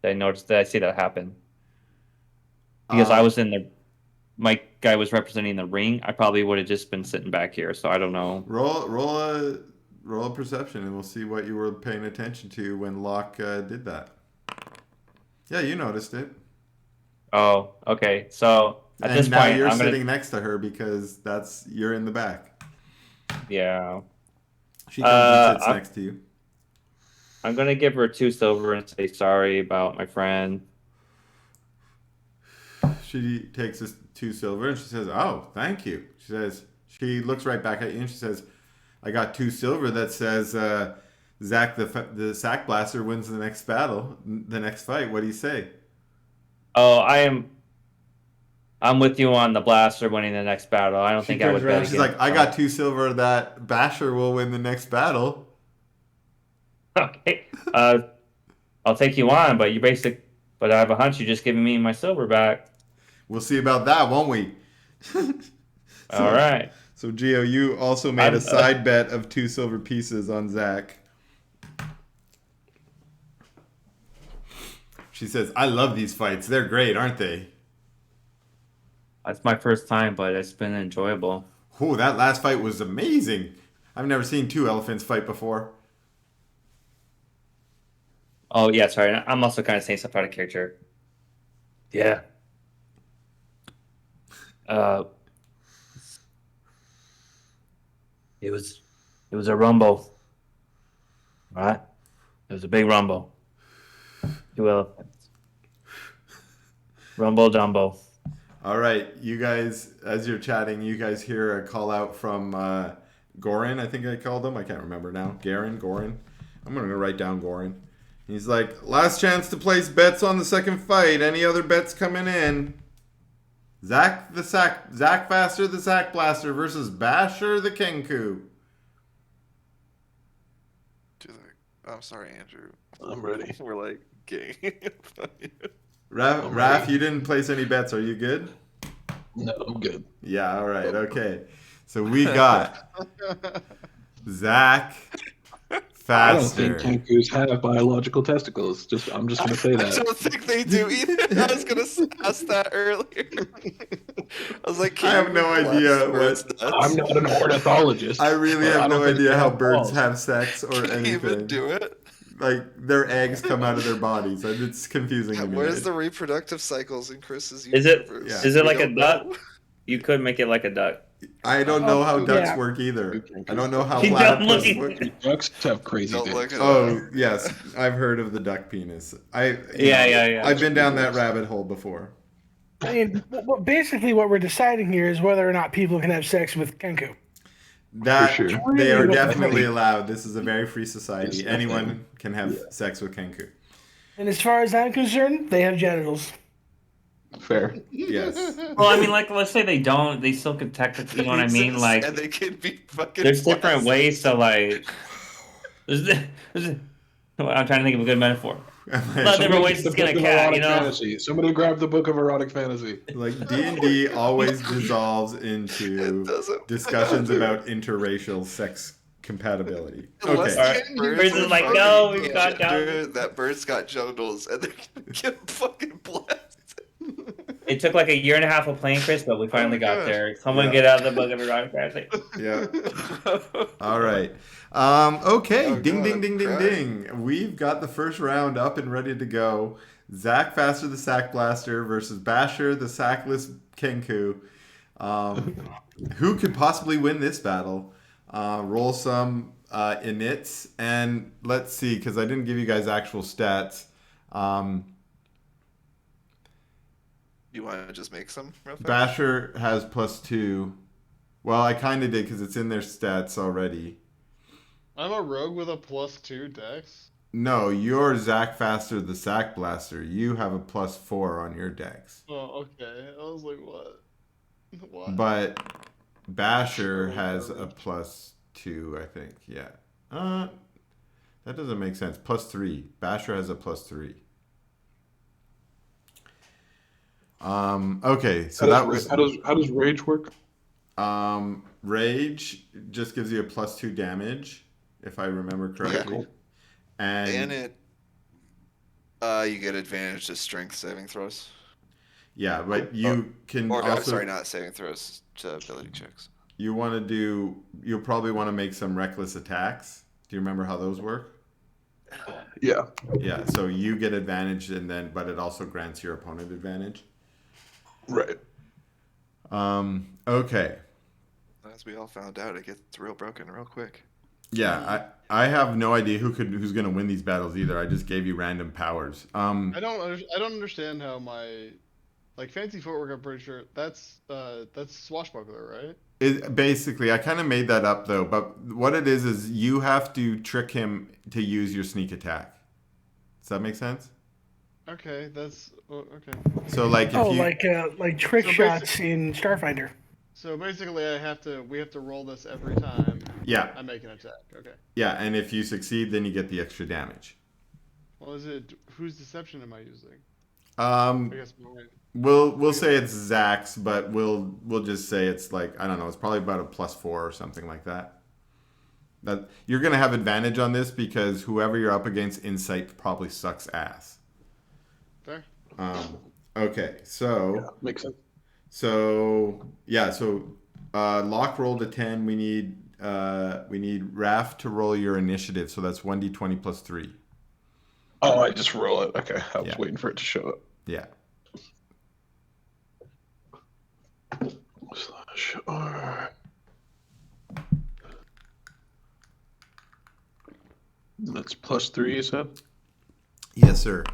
Did I notice? Did I see that happen? Because I was in the. My guy was representing the ring. I probably would have just been sitting back here, so I don't know. Roll a perception, and we'll see what you were paying attention to when Locke did that. Yeah, you noticed it. Oh, okay. So at And this now point, you're I'm sitting gonna. next to her because you're in the back. Yeah, She comes and sits I'm- next to you. I'm gonna give her 2 silver and say sorry about my friend. She takes this 2 silver and she says, "Oh, thank you." She looks right back at you and she says, "I got 2 silver that says Zach the sack blaster wins the next battle, the next fight. What do you say?" Oh, I'm with you on the blaster winning the next battle. I don't She think I turns would around. bet She's like, against "I got 2 silver that Basher will win the next battle." Okay. I'll take you on, but but I have a hunch you're just giving me my silver back. We'll see about that, won't we? All right. So, Gio, you also made a side bet of 2 silver pieces on Zach. She says, I love these fights. They're great, aren't they? That's my first time, but it's been enjoyable. Oh, that last fight was amazing. I've never seen 2 elephants fight before. Oh, yeah, sorry. I'm also kind of saying stuff out of character. Yeah. It was a rumble. Right? It was a big rumble. 2 elephants. Rumble Jumbo. All right, you guys, as you're chatting, you guys hear a call out from Gorin, I think I called him. I can't remember now. Gorin. I'm going to write down Gorin. He's like, last chance to place bets on the second fight. Any other bets coming in? Zach Faster the Sack Blaster versus Basher the Kenku. I'm sorry, Andrew. I'm ready. We're like gay. Raph, you didn't place any bets. Are you good? No, I'm good. Yeah, all right, okay. So we got Zach Faster. I don't think Kenkus have biological testicles. I'm just gonna say I that. don't think they do either. I was gonna ask that earlier. I was like, I have no idea I'm not an ornithologist. I really but have no don't think idea they how have birds balls. have sex or Can you anything. even do it? Like their eggs come out of their bodies. It's confusing to me. Where's the reproductive cycles in Chris's Is it- universe? Yeah. Is it We like a don't duck? know. You could make it like a duck. I don't know how ducks yeah. work either. I don't know how He platypus don't work. Ducks have crazy Don't dicks. look at Oh yes, I've heard of the duck penis. Yeah. I've been down that rabbit hole before. I mean, basically, what we're deciding here is whether or not people can have sex with Kenku. That For sure. they are Really? definitely allowed. This is a very free society. Anyone can have sex with Kenku. And as far as I'm concerned, they have genitals. Fair. Yes. Well, I mean, like, let's say they don't. They still could technically, you know what I mean? Exist, Like, and they can be fucking. there's different plastic. ways to, like. I'm trying to think of a good metaphor. Not different ways to The skin a book of cat, erotic you know? fantasy. Somebody grab the book of erotic fantasy. Like D&D always dissolves into It doesn't discussions matter. about interracial sex compatibility. Unless Okay. the Alright. birds Birds is are like, fucking no, we've got transgender, that bird's got genitals and they're gonna get fucking blasted. It took like a year and a half of playing, Chris, but we finally got gosh. there. Someone Yeah. get out of the book of erotic fantasy. Yeah. All right. Okay. Oh, ding, God, ding, ding, ding, crap. ding. We've got the first round up and ready to go. Zach Faster the Sack Blaster versus Basher the Sackless Kenku. Who could possibly win this battle? Roll some inits and let's see, because I didn't give you guys actual stats. You want to just make some real fast? Basher has +2. Well, I kind of did because it's in their stats already. I'm a rogue with a +2 dex. No, you're Zach Faster the Sack Blaster. You have a +4 on your dex. Oh, okay. I was like, what? What? But Basher has a +2, I think. Yeah. That doesn't make sense. +3. Basher has a +3. Okay, so that was how does rage work? Rage just gives you a +2 damage, if I remember correctly. And it, you get advantage to strength saving throws. Yeah, but you can Or, also I'm sorry, not saving throws, to ability checks. you'll probably want to make some reckless attacks. Do you remember how those work? Yeah. Yeah, so you get advantage but it also grants your opponent advantage. Right. Okay. As we all found out, it gets real broken real quick. Yeah, I have no idea who's going to win these battles either. I just gave you random powers. I don't understand how my fancy footwork. I'm pretty sure that's swashbuckler, right? Basically, I kind of made that up though, but what it is you have to trick him to use your sneak attack. Does that make sense? Okay, that's okay. So like if like trick So shots in Starfinder. So basically, we have to roll this every time yeah, I make an attack. Okay. yeah, and if you succeed, then you get the extra damage. Well, is it whose deception am I using? Um, I guess mine. we'll say it's Zach's, but we'll just say it's like, I don't know, it's probably about a +4 or something like that. That you're gonna have advantage on this because whoever you're up against, insight probably sucks ass. Fair. Okay, so Makes sense. Locke rolled a 10. We need Raph to roll your initiative, so that's 1d20 plus 3. Oh, I just roll it. Okay, I was Yeah. waiting for it to show up. Yeah. /R. That's +3, you said? Yes, sir.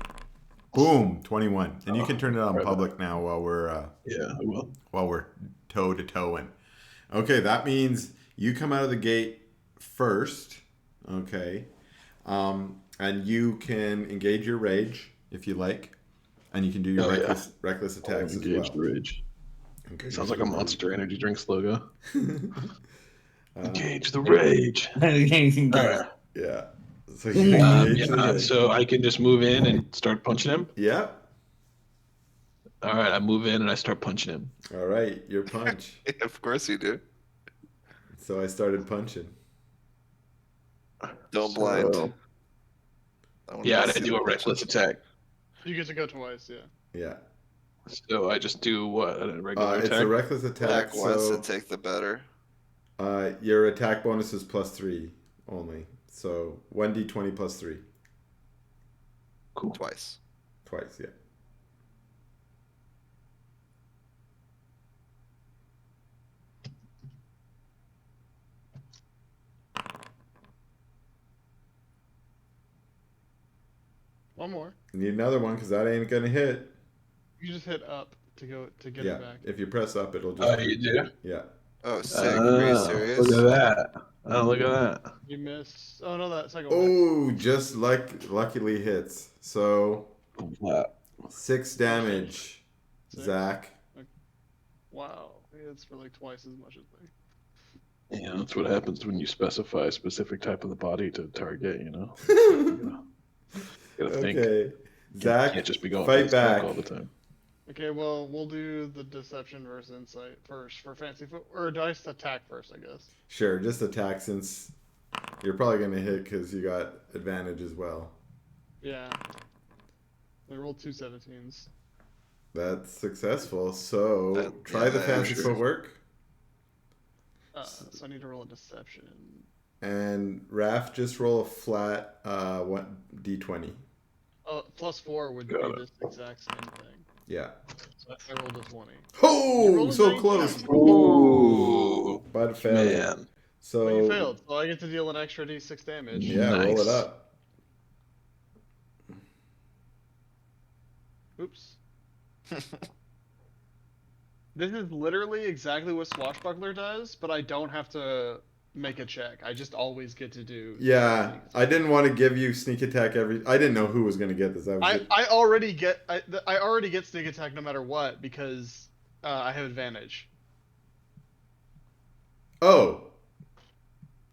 Boom, 21. And you can turn it on public now while we're Yeah, I will. toe to toeing. Okay, that means you come out of the gate first. Okay. And you can engage your rage if you like. And you can do your reckless attacks as well. Engage the rage. Sounds like a Monster Energy drinks logo. Engage the rage. Yeah. So you engage the rage. So I can just move in and start punching him? Yeah. All right, I move in and I start punching him. All right, your punch. Of course you do. So I started punching. Don't blind. Yeah, and I do a reckless attack. You get to go twice, yeah. Yeah. So I just do what? A regular It's attack? a reckless attack. Attack once So and take the better. your attack bonus is +3 only. So 1d20 plus 3. Cool. Twice. Twice, yeah. One more. You need another one because that ain't gonna hit. You just hit up to get Yeah. it back. If you press up, it'll just. Oh, you do? Yeah. Oh, sick. Are you serious? Look at that. Oh, look at that. You missed. Oh no, that second one. Oh, just luckily hits. So Wow. 6 damage, 6? Zach. Wow, it's for like twice as much as me. Yeah, that's what happens when you specify a specific type of the body to target, you know? Gotta think. Okay, Zach, Can't just be going fight for the smoke back. all the time. Okay, well we'll do the deception versus insight first for fancy foot, or dice attack first, I guess. Sure, just attack since you're probably gonna hit because you got advantage as well. Yeah. I rolled 2 17s. That's successful. So try the yeah, fancy sure. footwork. So I need to roll a deception. And Raph, just roll a flat d20. +4 would Got be it. this exact same thing. Yeah. So I rolled a 20. You Oh, rolled a so 19. close. Ooh, But failed. man. So But you failed, so I get to deal an extra d6 damage. yeah, roll Nice. it up. Oops. This is literally exactly what Swashbuckler does, but I don't have to make a check. I just always get to do. Yeah, I didn't want to give you sneak attack every. I didn't know who was gonna get this. I already get sneak attack no matter what because I have advantage. Oh.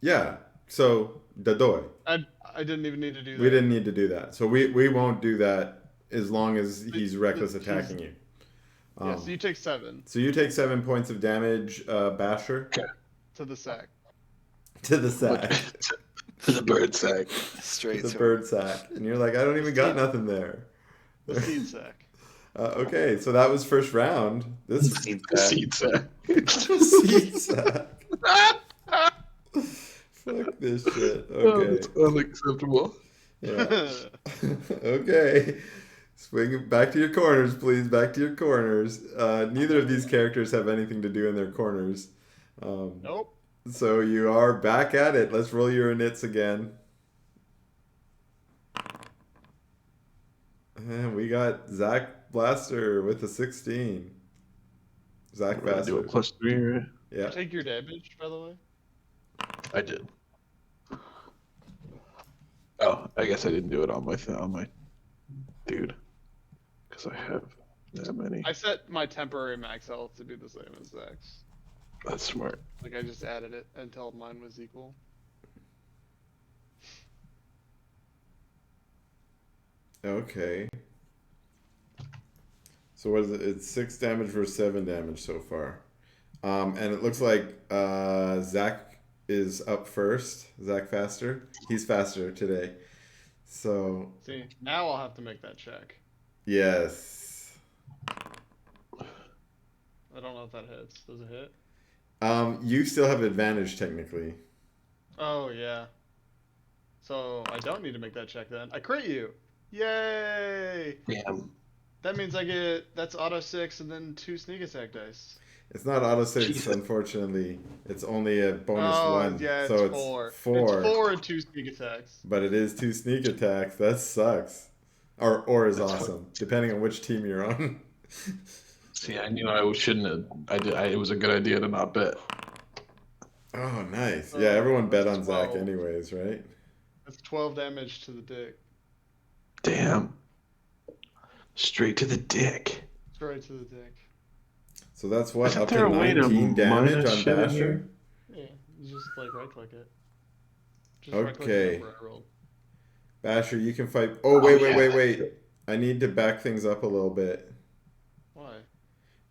Yeah. So Dadoy. I didn't even need to do that. We didn't need to do that. So we won't do that as long as he's reckless attacking you. Yeah, so you take 7 So you take 7 points of damage, Basher, to the sack. to the sack, To the bird sack. Straight the to bird sack, and you're like, I don't even got nothing there. The seed sack. Okay, so that was first round. This The seed sack. seed sack. Fuck this shit. Oh, Okay. that's unacceptable. Yeah. Okay. Swing back to your corners, please. Back to your corners. Neither of these characters have anything to do in their corners. Nope. So you are back at it. Let's roll your inits again. And we got Zach Blaster with a 16. Zach We're gonna do a Blaster. +3, right? Yeah. Take your damage, by the way. I did. Oh, I guess I didn't do it on my dude, because I have that many. I set my temporary max health to be the same as Zach's. That's smart. Like I just added it until mine was equal. Okay. So what is it? It's 6 damage versus 7 damage so far. And it looks like Zach is up first. Zach faster. He's faster today. So See, now I'll have to make that check. yes. I don't know if that hits. Does it hit? You still have advantage technically. Oh, yeah. So I don't need to make that check then. I crit you! Yay! Damn. That means I get, that's auto 6 and then 2 sneak attack dice. It's not auto 6, Jesus. unfortunately. It's only a bonus Oh, 1. yeah, it's so 4. it's 4. It's 4 and 2 sneak attacks. But it is 2 sneak attacks. That sucks. Or is That's awesome, depending on which team you're on. See, I knew I shouldn't have. It was a good idea to not bet. Oh, nice. Yeah, everyone bet on that's Zach 12. anyways, right? That's 12 damage to the dick. Damn. Straight to the dick. Straight to the dick. So that's what, Isn't up there to a way to 19 damage minus on shit in Basher? here? Yeah, you just like right click it. Just right-click Okay. the number I rolled. Basher, you can fight. Oh, wait. I need to back things up a little bit. Why?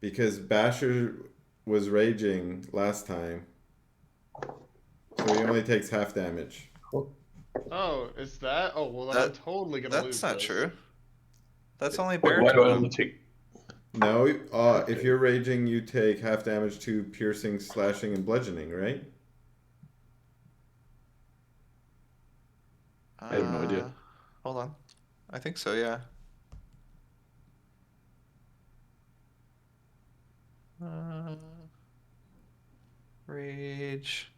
Because Basher was raging last time. So he only takes half damage. Oh, it's that? Oh, well, then I'm totally gonna lose. That's not this. true. That's only Why do I baritone. only take? No, if you're raging, you take half damage to piercing, slashing, and bludgeoning, right? I have no idea. Hold on. I think so, yeah. Rage.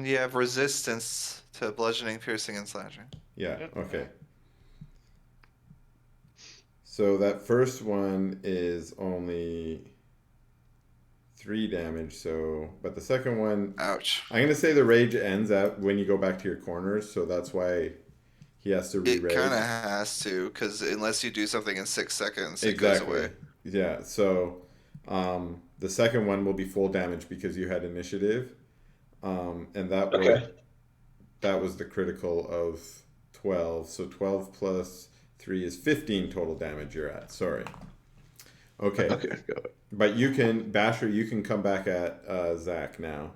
You have resistance to bludgeoning, piercing, and slashing. Yeah, Yep. okay. So that first one is only 3 damage, so but the second one, Ouch. I'm gonna say the rage ends at when you go back to your corners, so that's why he has to It re-rage. kind of has to, because unless you do something in 6 seconds, it Exactly. goes away. Yeah, so the second one will be full damage because you had initiative. And that was the critical of 12. So 12 plus 3 is 15 total damage you're at. Sorry. Okay. Okay, got it. But you can, Basher, you can come back at Zach now.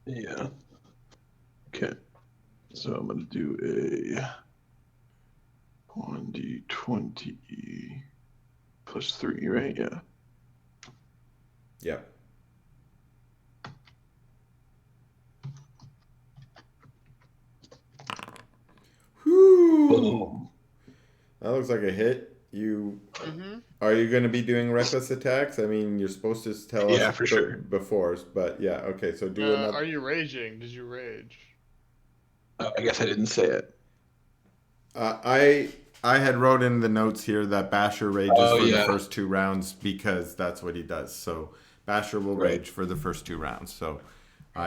Yeah. Okay. So I'm gonna do a 1d20 plus 3, right? Yeah. Yep. Whew. Boom. That looks like a hit. Mm-hmm. Are you going to be doing reckless attacks? I mean, you're supposed to tell us Yeah, for sure. before, but yeah, okay. So do another. Are you raging? Did you rage? I guess I didn't say it. I had wrote in the notes here that Basher rages Oh, for the yeah. first 2 rounds because that's what he does. So Basher will Right. rage for the first 2 rounds. So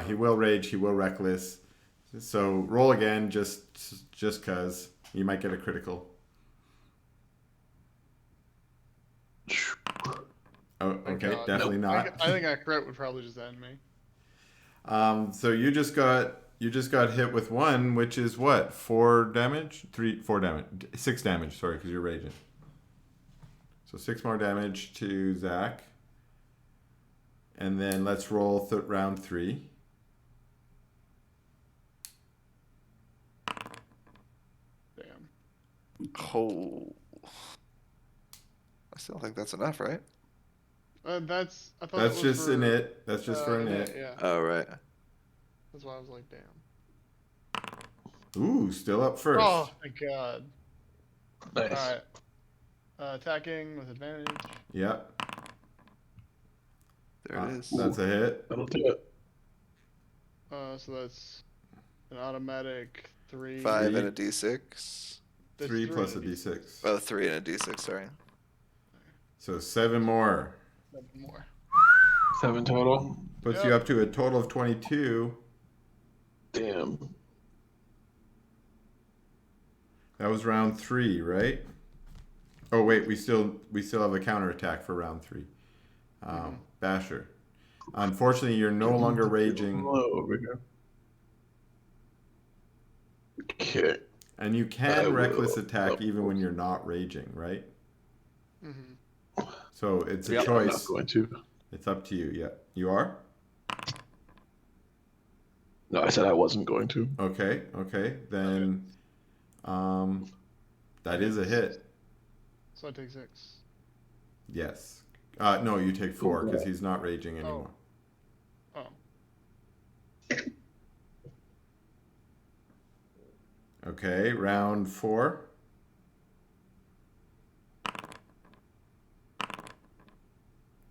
he will rage. He will reckless. So roll again, just cause you might get a critical. Oh, okay, God. definitely not. I think a crit would probably just end me. So you just got hit with 1, which is what? 4 damage? 4 damage. 6 damage, sorry, because you're raging. So 6 more damage to Zach. And then let's roll round 3. Damn. Oh. I still think that's enough, right? I thought That's it was just for, an it. That's just for an yeah, it. yeah. Oh, right. That's why I was like, damn. Ooh, still up first. Oh, thank God. Nice. Alright. Attacking with advantage. Yep. There it is. That's a hit. That'll do it. So that's an automatic 3. 5 and a d6. That's 3 plus a and d6. Oh, 3 and a d6, sorry. So 7 more. 7 more. 7 total. Puts you up to a total of 22. Damn. That was round 3, right? Oh wait, we still have a counterattack for round 3. Basher. Unfortunately, you're no longer raging. Low over here. Okay. And you I can reckless will. attack even when you're not raging, right? Mm-hmm. So it's a Yep. I'm not choice. going to. It's up to you. Yeah, you are. No, I said I wasn't going to. Okay. Then, that is a hit. So I take 6. Yes. No, you take 4 because he's not raging anymore. Oh. Okay, round 4.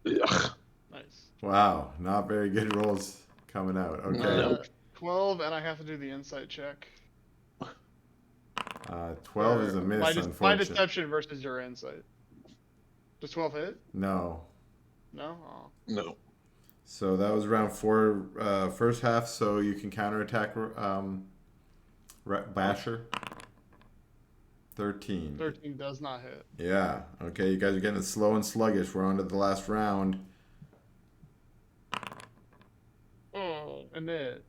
Ugh. Nice. Wow, not very good rolls coming out. Okay. No. 12, and I have to do the insight check. 12 is a miss, my unfortunately. deception versus your insight. Does 12 hit? No. No? Oh. No. So that was round 4, first half, so you can counterattack Basher. 13. 13 does not hit. Yeah. Okay, you guys are getting slow and sluggish. We're on to the last round. Oh, and it.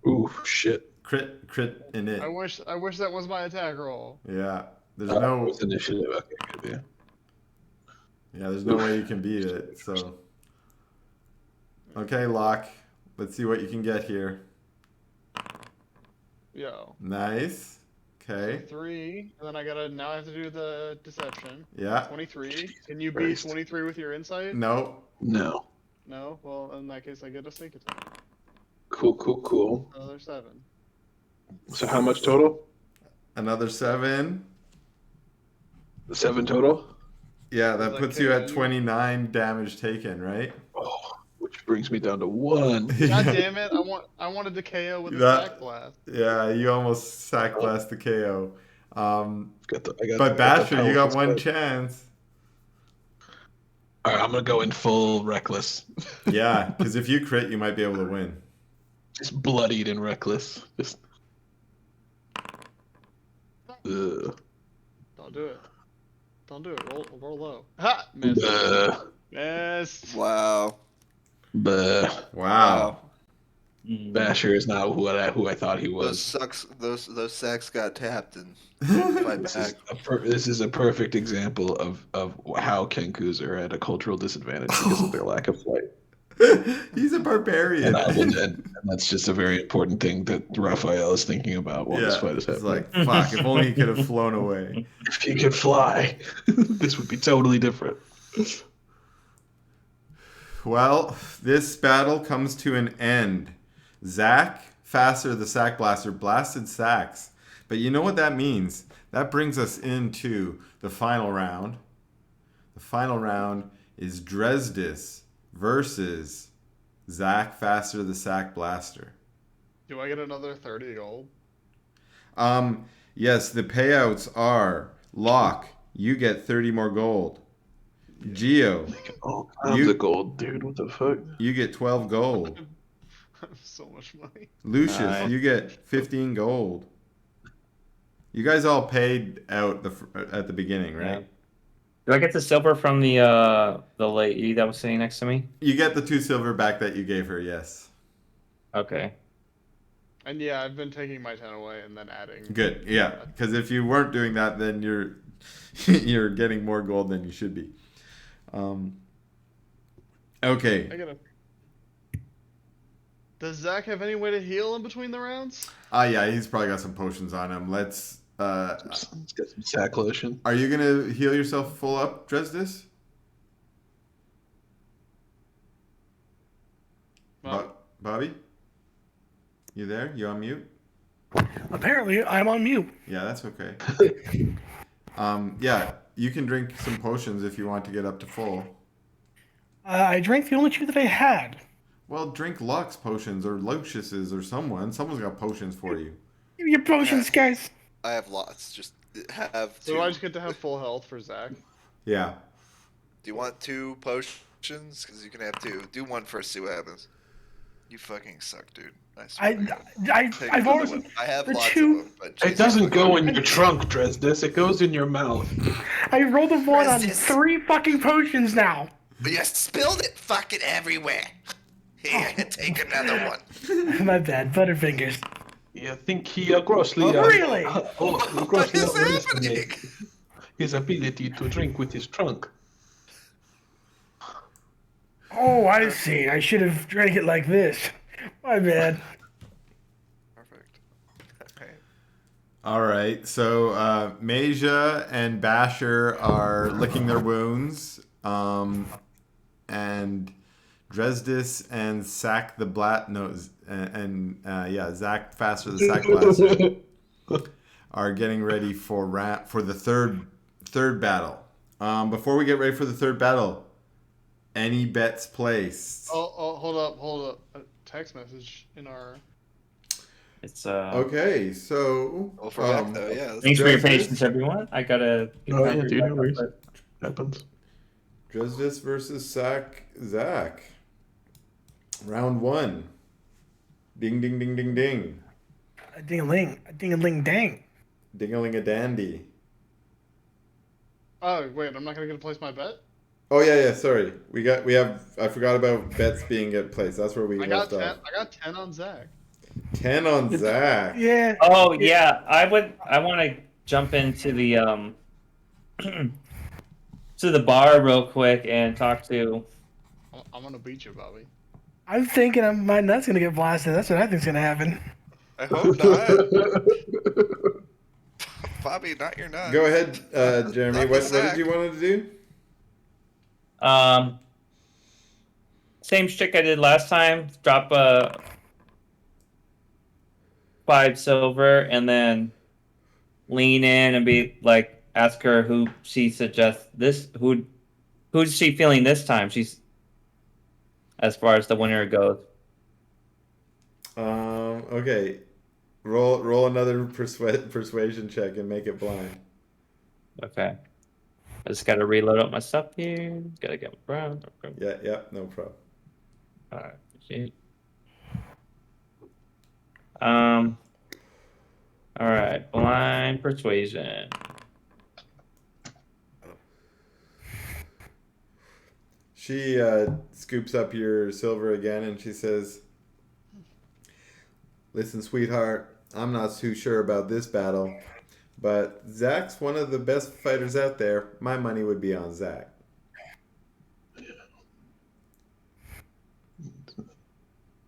Ooh, shit. Crit in it. I wish that was my attack roll. Yeah. There's It no was initiative. Okay, good, yeah, there's no way you can beat it. So okay, Locke. Let's see what you can get here. Yo. Nice. Okay. 3, and then now I have to do the deception. Yeah. 23. Can you beat Christ. 23 with your insight? No. No. No? Well, in that case, I get a sneak attack. Cool. Another 7. So how much total? Another 7. 7 total? Yeah, that Like, puts you at you- 29 damage taken, right? Oh, which brings me down to 1. God damn it! I wanted to KO with a That- sack blast. Yeah, you almost sack blast the KO. But got Basher, the you got powerful one spell. chance. All right, I'm gonna go in full reckless. Yeah, because if you crit, you might be able to win. Just bloodied and reckless. Just. Ugh. Don't do it. Don't do it. Roll low. Ha! Missed. Missed. Wow. Bleh. Wow. Basher is not who I thought he Those was. those sacks got tapped and fight back. This is a perfect example of how Kenkus are at a cultural disadvantage because of their lack of flight. He's a barbarian. And that's just a very important thing that Raphael is thinking about while this fight is it's happening. like, fuck, if only he could have flown away. If he could fly, this would be totally different. Well, this battle comes to an end. Zach Faster, the Sack Blaster, blasted sacks. But you know what that means? That brings us into the final round. The final round is Dresdis versus Zach Faster, the Sack Blaster. Do I get another 30 gold? Yes, the payouts are Locke, you get 30 more gold. Geo, Oh, I'm You- the gold, dude. What the fuck? you get 12 gold. I have so much money. Lucius, Nice. you get 15 gold. You guys all paid out at the beginning, right? Yeah. Do I get the silver from the lady that was sitting next to me? You get the 2 silver back that you gave her, yes. Okay. And yeah, I've been taking my 10 away and then adding. Good, yeah. Because if you weren't doing that, then you're getting more gold than you should be. Okay. I gotta. Does Zach have any way to heal in between the rounds? Yeah, he's probably got some potions on him. Let's. Let's get some sack lotion. Are you gonna heal yourself full up, Dresdis? Bobby? You there? You on mute? Apparently, I'm on mute. Yeah, that's okay. Yeah, you can drink some potions if you want to get up to full. I drank the only 2 that I had. Well, drink Lux potions or Lucius's or someone. Someone's got potions for you. Give me your potions, guys. I have lots. Just have So two. I just get to have full health for Zach. Yeah. Do you want 2 potions? Because you can have 2. Do one first, see what happens. You fucking suck, dude. I swear. Take I've another already. one. I have the lots 2 of them, but It Jesus doesn't go fucking- in your trunk, Dresdis. It goes in your mouth. I rolled a 1 on Resist. 3 fucking potions now. But you spilled it fucking everywhere. Here, take another one. My bad, Butterfingers. Yeah, I think he grossly. Really? What Grossly is underestimated happening? his ability to drink with his trunk. Oh, I see. I should have drank it like this. My bad. Perfect. Okay. All right. So Maja and Basher are licking their wounds, and Dresdis and Sack the Blat Zach Faster the Sack Blaster are getting ready for the third battle. Before we get ready for the third battle, any bets placed? Hold up. A text message in our. It's Okay, so Well, for back though, yeah. That's Thanks for your Dresdis? patience, everyone. I gotta. Oh, yeah, dude, no worries. Happens. Dresdis versus Zach. Round 1. Ding, ding, ding, ding, ding. A ding-a-ling, dang. Ding-a-ling-a-dandy. Oh wait, I'm not gonna get to place my bet. Oh yeah, sorry. We have. I forgot about bets being at place. That's where we I got left 10. off. I got 10 on Zach. 10 on Zach. Yeah. Oh yeah, I want to jump into the to the bar real quick and talk to. I'm gonna beat you, Bobby. I'm thinking my nut's gonna get blasted. That's what I think's gonna happen. I hope not. Bobby, not your nuts. Go ahead, Jeremy. Not What Zach. did you want to do? Same shtick I did last time. Drop 5 silver and then lean in and be like, ask her who she suggests this. Who's she feeling this time? She's as far as the winner goes. Okay. Roll another persuasion check and make it blind. Okay. I just gotta reload up my stuff here. Gotta get my brown. Okay. Yeah, no problem. Alright. Shit. Alright. Blind persuasion. She scoops up your silver again and she says, "Listen, sweetheart, I'm not too sure about this battle, but Zach's one of the best fighters out there. My money would be on Zach."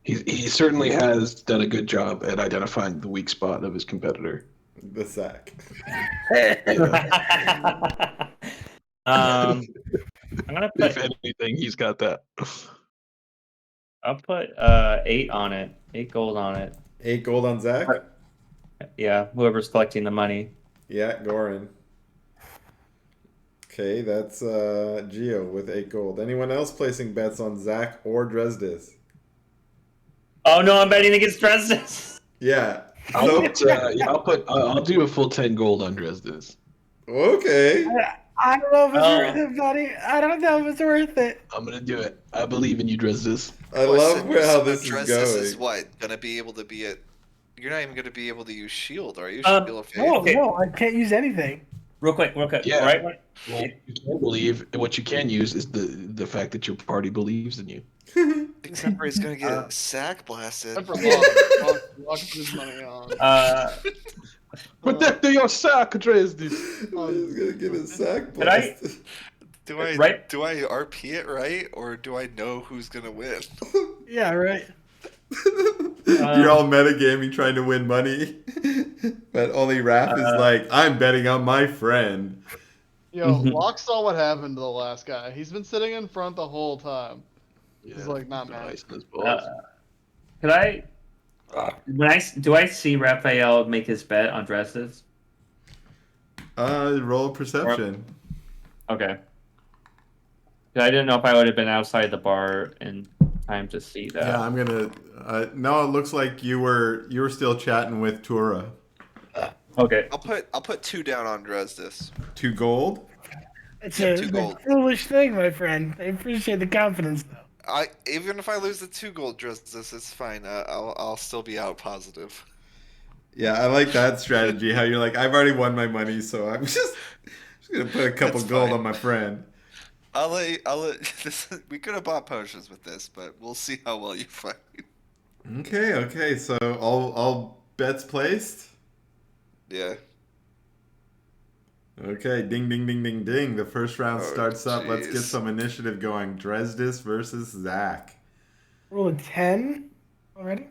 He certainly has done a good job at identifying the weak spot of his competitor. The Zach. I'm gonna put. If anything, he's got that. I'll put 8 on it. 8 gold on it. 8 gold on Zach? Yeah, whoever's collecting the money. Yeah, Goran. Okay, that's Geo with 8 gold. Anyone else placing bets on Zach or Dresdis? Oh no, I'm betting against Dresden. Yeah. I'll do a full 10 gold on Dresdis. Okay. I don't know if it's worth it, buddy. I don't know if it's worth it. I'm gonna do it. I believe in you, Dresdis. I love how this is Dresdis going. is what? Gonna be able to be at. You're not even gonna be able to use shield, are you? Shield of Faith? No, Okay. no, I can't use anything. Real quick. Yeah. Right? Well, you can believe. What you can use is the fact that your party believes in you. Except for he's gonna get sack blasted. Except for Locke put his money on. Protect your sack, Dresdis. He's gonna get his sack Did I- blasted. Do I Right? do I RP it right, or do I know who's gonna win? Yeah, right. You're all metagaming trying to win money. But only Raph is like, I'm betting on my friend. Yo, Locke saw what happened to the last guy. He's been sitting in front the whole time. He's like, nah, man. Nice in his balls. Could I? Do I see Raphael make his bet on dresses? Roll perception. Okay. 'Cause I didn't know if I would have been outside the bar in time to see that. Yeah, I'm gonna. No, it looks like you were still chatting with Tura. Okay. I'll put 2 down on Dresdis. 2 gold. It's Yeah, a 2 gold. foolish thing, my friend. I appreciate the confidence, though. Even if I lose the 2 gold Dresdis, it's fine. I'll still be out positive. Yeah, I like that strategy. How you're like, I've already won my money, so I'm just gonna put a couple That's gold fine. on my friend. I'll let we could have bought potions with this, but we'll see how well you fight. Okay. So Bets placed. Yeah. Okay, ding, ding, ding, ding, ding. The first round Oh, starts up. Let's get jeez. some initiative going. Dresdis versus Zach. Roll a 10 already.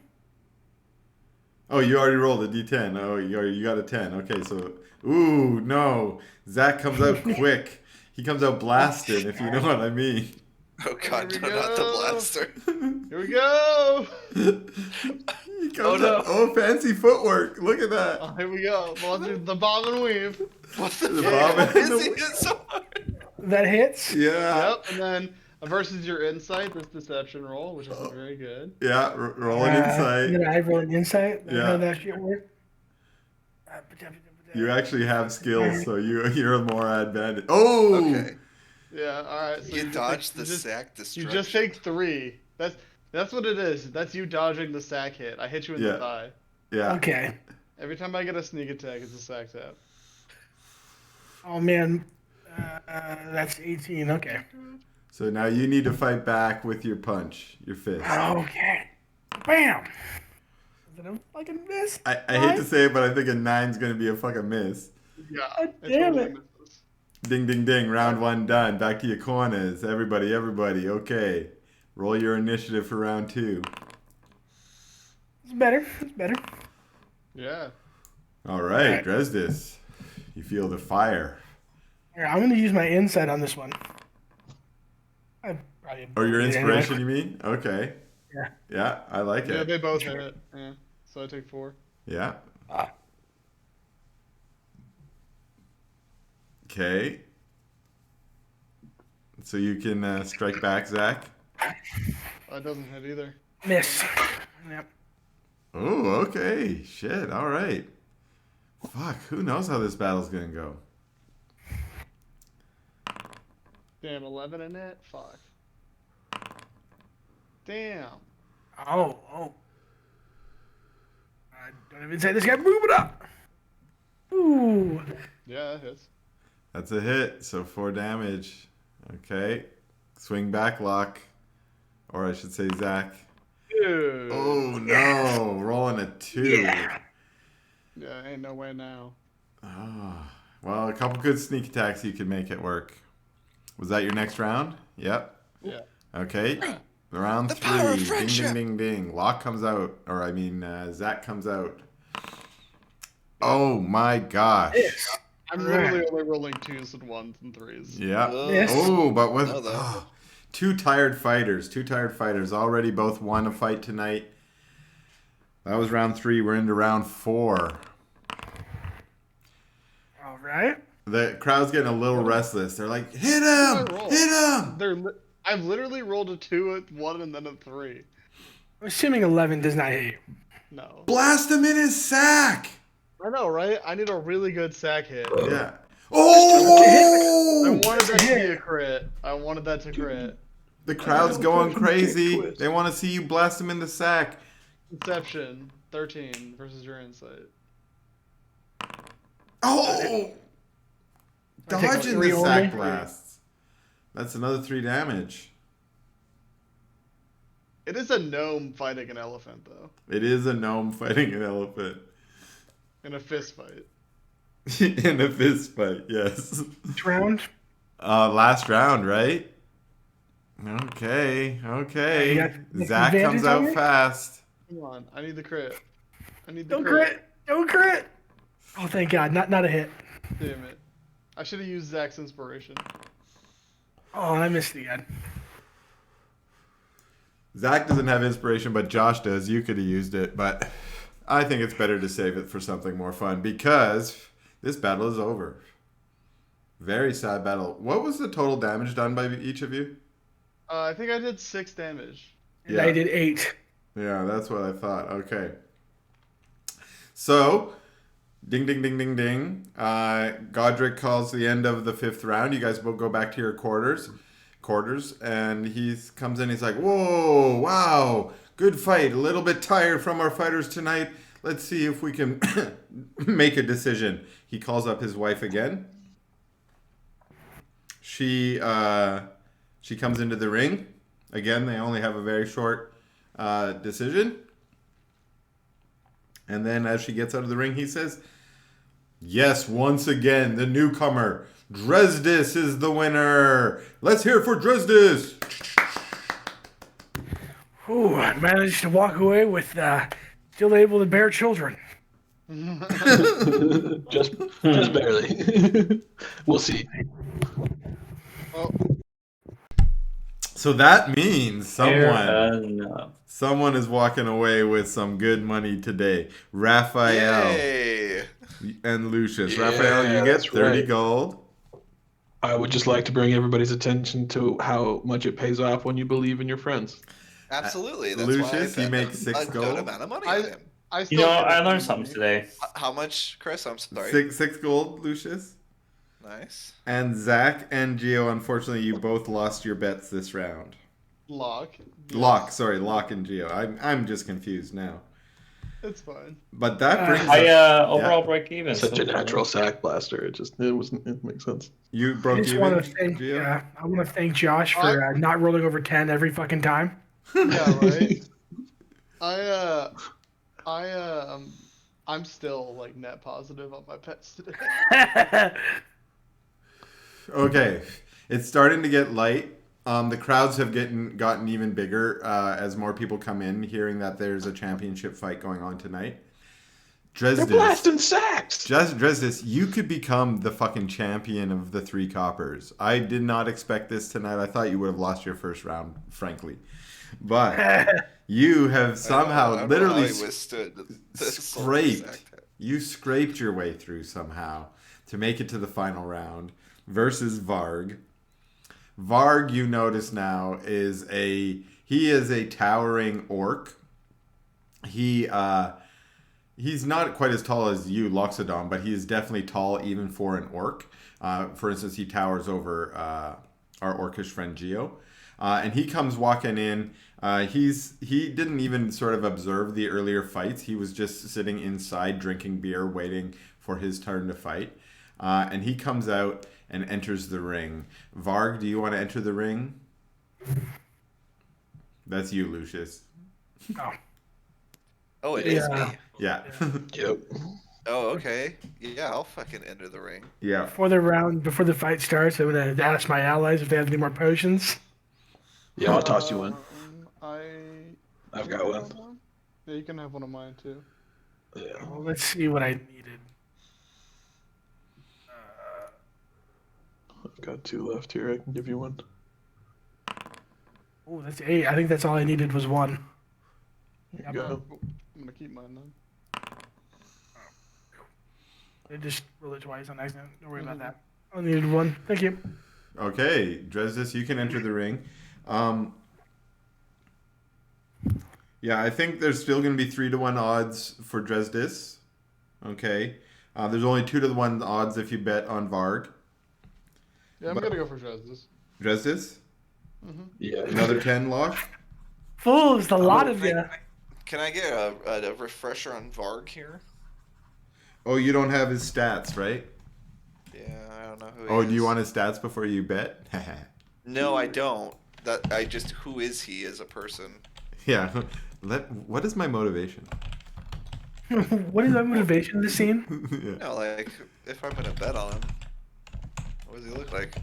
Oh, you already rolled a d10. Oh, you got a 10. Okay, so ooh, no. Zach comes out quick. He comes out blasting, if you know what I mean. Oh god, Here we no, not the go. blaster. Here we go. He comes Oh, no. out. Oh, fancy footwork. Look at that. Oh, here we go. Well, let's do the bob and weave. What the The fuck? bob Why and is the he weave. hit so hard? That hits. Yeah. Yep, and then versus your insight, this deception roll, which is very good. Yeah, roll an insight. Then I roll an insight. I Yeah. know that shit work. You actually have skills, so you're more advantage. Oh! Okay. Yeah, alright. So You just dodged take- the sack You destruction. just take 3. That's what it is. That's you dodging the sack hit. I hit you in Yeah. the thigh. Yeah. Okay. Every time I get a sneak attack, it's a sack tap. Oh man, that's 18. Okay. So now you need to fight back with your punch, your fist. Okay. Bam. Is it a fucking miss? I hate to say it, but I think a 9's going to be a fucking miss. Yeah. God it damn totally it. misses. Ding, ding, ding. Round 1 done. Back to your corners. Everybody. Okay. Roll your initiative for round 2. It's better. It's better. Yeah. All right, Alright. Dresdis. You feel the fire. Here, I'm gonna use my insight on this one. I probably Or your anyway. inspiration, you mean? Okay. Yeah. Yeah, I like Yeah, it. they both hit it. Yeah. So I take 4. Yeah. Ah. Okay. So you can strike back, Zach. That doesn't hit either. Miss. Yep. Oh, okay. Shit. All right. Fuck. Who knows how this battle's gonna go? Damn, 11 in it? Fuck. Damn. Oh. I don't even say this guy. Move it up. Ooh. Yeah, that hits. That's a hit. So 4 damage. Okay. Swing back lock. Or I should say Zach. Dude. Oh no. Rolling a 2. Yeah. Yeah, ain't no way now. Ah. Well, a couple good sneak attacks, you could make it work. Was that your next round? Yep. Yeah. Okay. Round The 3. power of Ding, friendship. ding, ding, ding. Lock comes out. Or, I mean, Zach comes out. Oh, my gosh. Miss. I'm Alright. literally only rolling 2s and 1s and 3s. Yeah. Miss. Oh, but with No, though. two tired fighters. Already both won a fight tonight. That was round 3. We're into round 4. All right. The crowd's getting a little restless. They're like, hit him! roll? Hit him! I've literally rolled a 2, a 1, and then a 3. I'm assuming 11 does not hit you. No. Blast him in his sack! I know, right? I need a really good sack hit. Yeah. Oh! I wanted that to be a crit. I wanted that to crit. The crowd's going crazy. They want to see you blast him in the sack. Deception, 13 versus your insight. Oh! I take Dodging 3 the only? sack blasts. That's another 3 damage. It is a gnome fighting an elephant, though. It is a gnome fighting an elephant. In a fist fight. In a fist fight, yes. Which round? Last round, right? Okay. You got Zach advantage comes on out me? fast. Come on, I need the crit. I need the Don't crit. Don't crit. Oh, thank God. Not a hit. Damn it. I should have used Zach's inspiration. Oh, I missed it again. Zach doesn't have inspiration, but Josh does. You could have used it, but I think it's better to save it for something more fun because this battle is over. Very sad battle. What was the total damage done by each of you? I think I did 6 damage. And I did 8. Yeah, that's what I thought. Okay. So, ding, ding, ding, ding, ding. Godric calls the end of the 5th round. You guys will go back to your quarters, and he comes in. He's like, "Whoa, wow, good fight. A little bit tired from our fighters tonight. Let's see if we can make a decision." He calls up his wife again. She comes into the ring. Again, they only have a very short decision. And then as she gets out of the ring, he says, "Yes, once again, the newcomer, Dresdis is the winner. Let's hear it for Dresdis." Ooh, I managed to walk away with still able to bear children. just barely. We'll see. Oh, So that means Fair enough. someone is walking away with some good money today. Raphael Yay! and Lucius. Yeah, Raphael, you get that's 30 right. gold. I would just like to bring everybody's attention to how much it pays off when you believe in your friends. Absolutely. That's Lucius, why I you make bet 6 a good gold. amount of money on him. I You still know, get a I ton learned of something money. today. How much, Chris? I'm sorry. 6 gold, Lucius. Nice. And Zach and Gio, unfortunately, you both lost your bets this round. Lock. Locke and Gio. I'm just confused now. It's fine. But that brings I us. overall break even. Such a natural sack blaster. It makes sense. You I broke just even, want to thank Gio? I want to thank Josh for not rolling over 10 every fucking time. Yeah, right. I'm still like net positive on my pets today. Okay, it's starting to get light. The crowds have gotten even bigger as more people come in, hearing that there's a championship fight going on tonight. They're Dresdis, blasting sacks. Dresdis, you could become the fucking champion of the 3 coppers. I did not expect this tonight. I thought you would have lost your first round, frankly. But you have somehow I don't know literally how he withstood this scraped. You scraped your way through somehow to make it to the final round versus Varg. Varg, you notice now, is a towering orc. He's not quite as tall as you, Loxodon, but he is definitely tall even for an orc. For instance, he towers over our orcish friend Geo. And he comes walking in. He didn't even sort of observe the earlier fights. He was just sitting inside drinking beer, waiting for his turn to fight. And he comes out and enters the ring. Varg, do you want to enter the ring? That's you, Lucius. Oh. Oh, it is Yeah. me. Yeah. Yep. Oh, okay. Yeah, I'll fucking enter the ring. Yeah. Before the fight starts, I'm gonna ask my allies if they have any more potions. Yeah, I'll toss you one. I've got one. Yeah, you can have one of mine too. Yeah. Well, let's see what I needed. I've got 2 left here. I can give you one. Oh, that's 8. I think that's all I needed was 1. Here you go. I'm gonna keep mine then. I just rolled it twice on accident. Don't worry about that. I only needed 1. Thank you. Okay, Dresdis, you can enter the ring. Yeah, I think there's still going to be 3-1 odds for Dresdis. Okay. There's only 2-1 odds if you bet on Varg. Yeah, I'm gonna go for Dresdis. Dresdis? Yeah. Another 10 lock? Fools, a lot of you. Can I get a refresher on Varg here? Oh, you don't have his stats, right? Yeah, I don't know who. Oh, he do you is. want his stats before you bet? No, I don't. Who is he as a person? Yeah. What is my motivation? What is my motivation in this scene? Yeah. No, like if I'm gonna bet on him, what does he look like?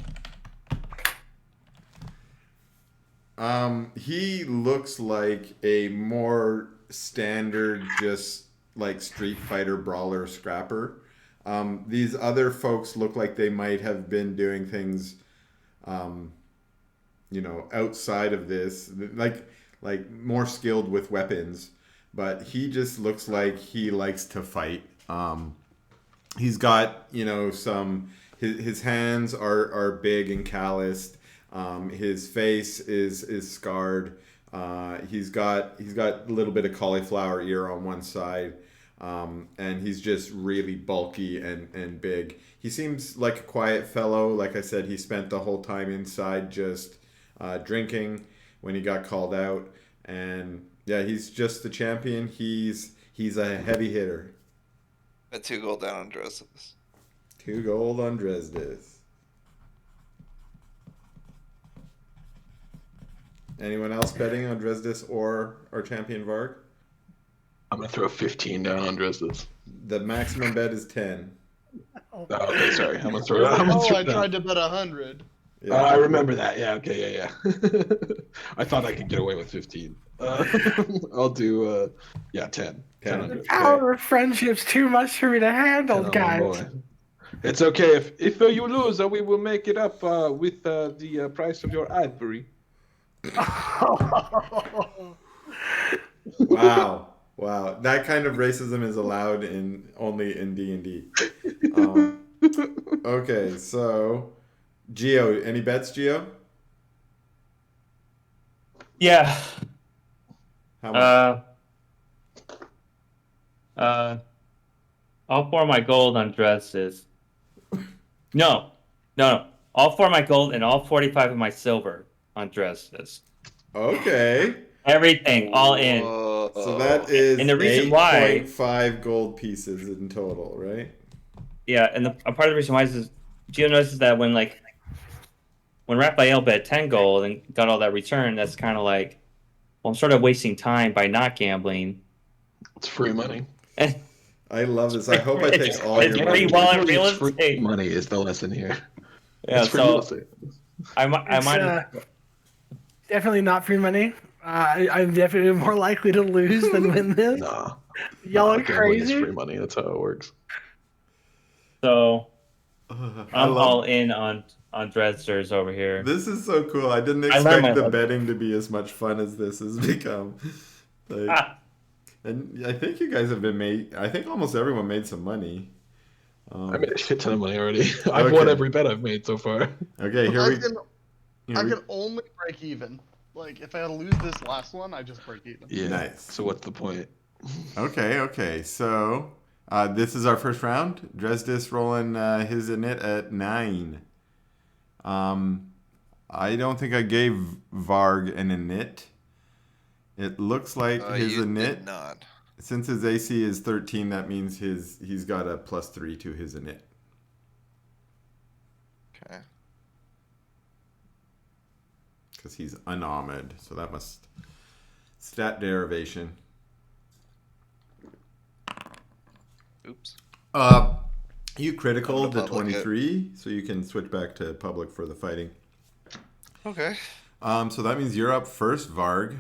He looks like a more standard, just like Street Fighter brawler scrapper. These other folks look like they might have been doing things, outside of this, like more skilled with weapons. But he just looks like he likes to fight. He's got his hands are big and calloused. His face is scarred. He's got a little bit of cauliflower ear on one side, and he's just really bulky and big. He seems like a quiet fellow. Like I said, he spent the whole time inside just drinking when he got called out, and yeah, he's just the champion. He's a heavy hitter. Bet 2 gold down on Dresdis. 2 gold on Dresdis. Anyone else betting on Dresdis or our champion Varg? I'm gonna throw 15 down on Dresdes. The maximum bet is 10. Oh, okay, sorry. I'm gonna throw. I'm gonna Oh, throw I down. tried to bet 100. Yeah. I remember that. Yeah. Okay. Yeah. I thought I could get away with 15. I'll do. 10. 10 10. on The Dresdes. power of friendship's too much for me to handle, 10 on guys. boy. It's okay if you lose, we will make it up with the price of your ivory. Wow. Wow. That kind of racism is allowed only in D&D. Okay, so Geo, any bets, Geo? Yeah. How much? All 4 of my gold on dresses. No. All 4 of my gold and all 45 of my silver on dresses. Okay. Everything, all in. So that is And the reason why- 8.5 gold pieces in total, right? Yeah, and a part of the reason why is Gio notices that when Raphael bet 10 gold and got all that return, that's kind of like, well, I'm sort of wasting time by not gambling. It's free money. I love this. I hope I take all it's your free money. while in real It's free estate. money is the lesson here. Yeah, It's free real so estate. I might. Definitely not free money. I'm definitely more likely to lose than win this. Nah. Y'all are Gambling is crazy. free money. That's how it works. So I I'm love- all in on Dreadsters over here. This is so cool. I didn't I learned expect my the lesson. betting to be as much fun as this has become. And I think you guys have been I think almost everyone made some money. I made a shit ton of money already. I've won every bet I've made so far. Okay, I can only break even. Like, if I lose this last one, I just break even. Yeah. Nice. So what's the point? Okay. So this is our first round. Dresdes rolling his init at 9. I don't think I gave Varg an init. It looks like his you init. did not. Since his AC is 13, that means he's got a +3 to his init. Okay. Because he's unarmored, so that must stat derivation. Oops. You critical I'm to gonna public it. 23, so you can switch back to public for the fighting. Okay. So that means you're up first, Varg.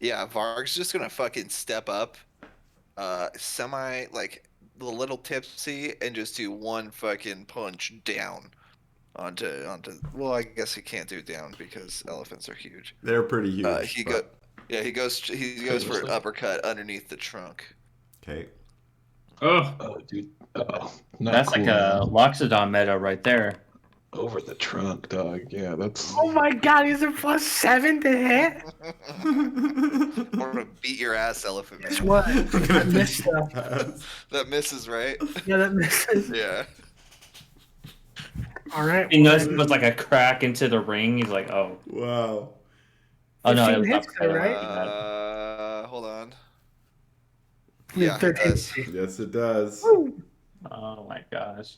Yeah, Varg's just gonna fucking step up, semi like a little tipsy, and just do one fucking punch down onto. Well, I guess he can't do down because elephants are huge. They're pretty huge. He but- goes for an uppercut underneath the trunk. Okay. Oh, Oh, dude. Oh, not that's cool, like a man. Loxodon meta right there. Over the trunk, dog. Yeah, that's. Oh my god, he's a +7 to hit? I'm gonna beat your ass, elephant Guess man. what? That missed though. That misses, right? Yeah, that misses. Yeah. Alright. He noticed it was like a crack into the ring. He's like, oh. Wow. Oh no, 15 it was hits uppercut. though, right? Hold on. With Yeah, it 13 does. Yes, it does. Woo. Oh my gosh.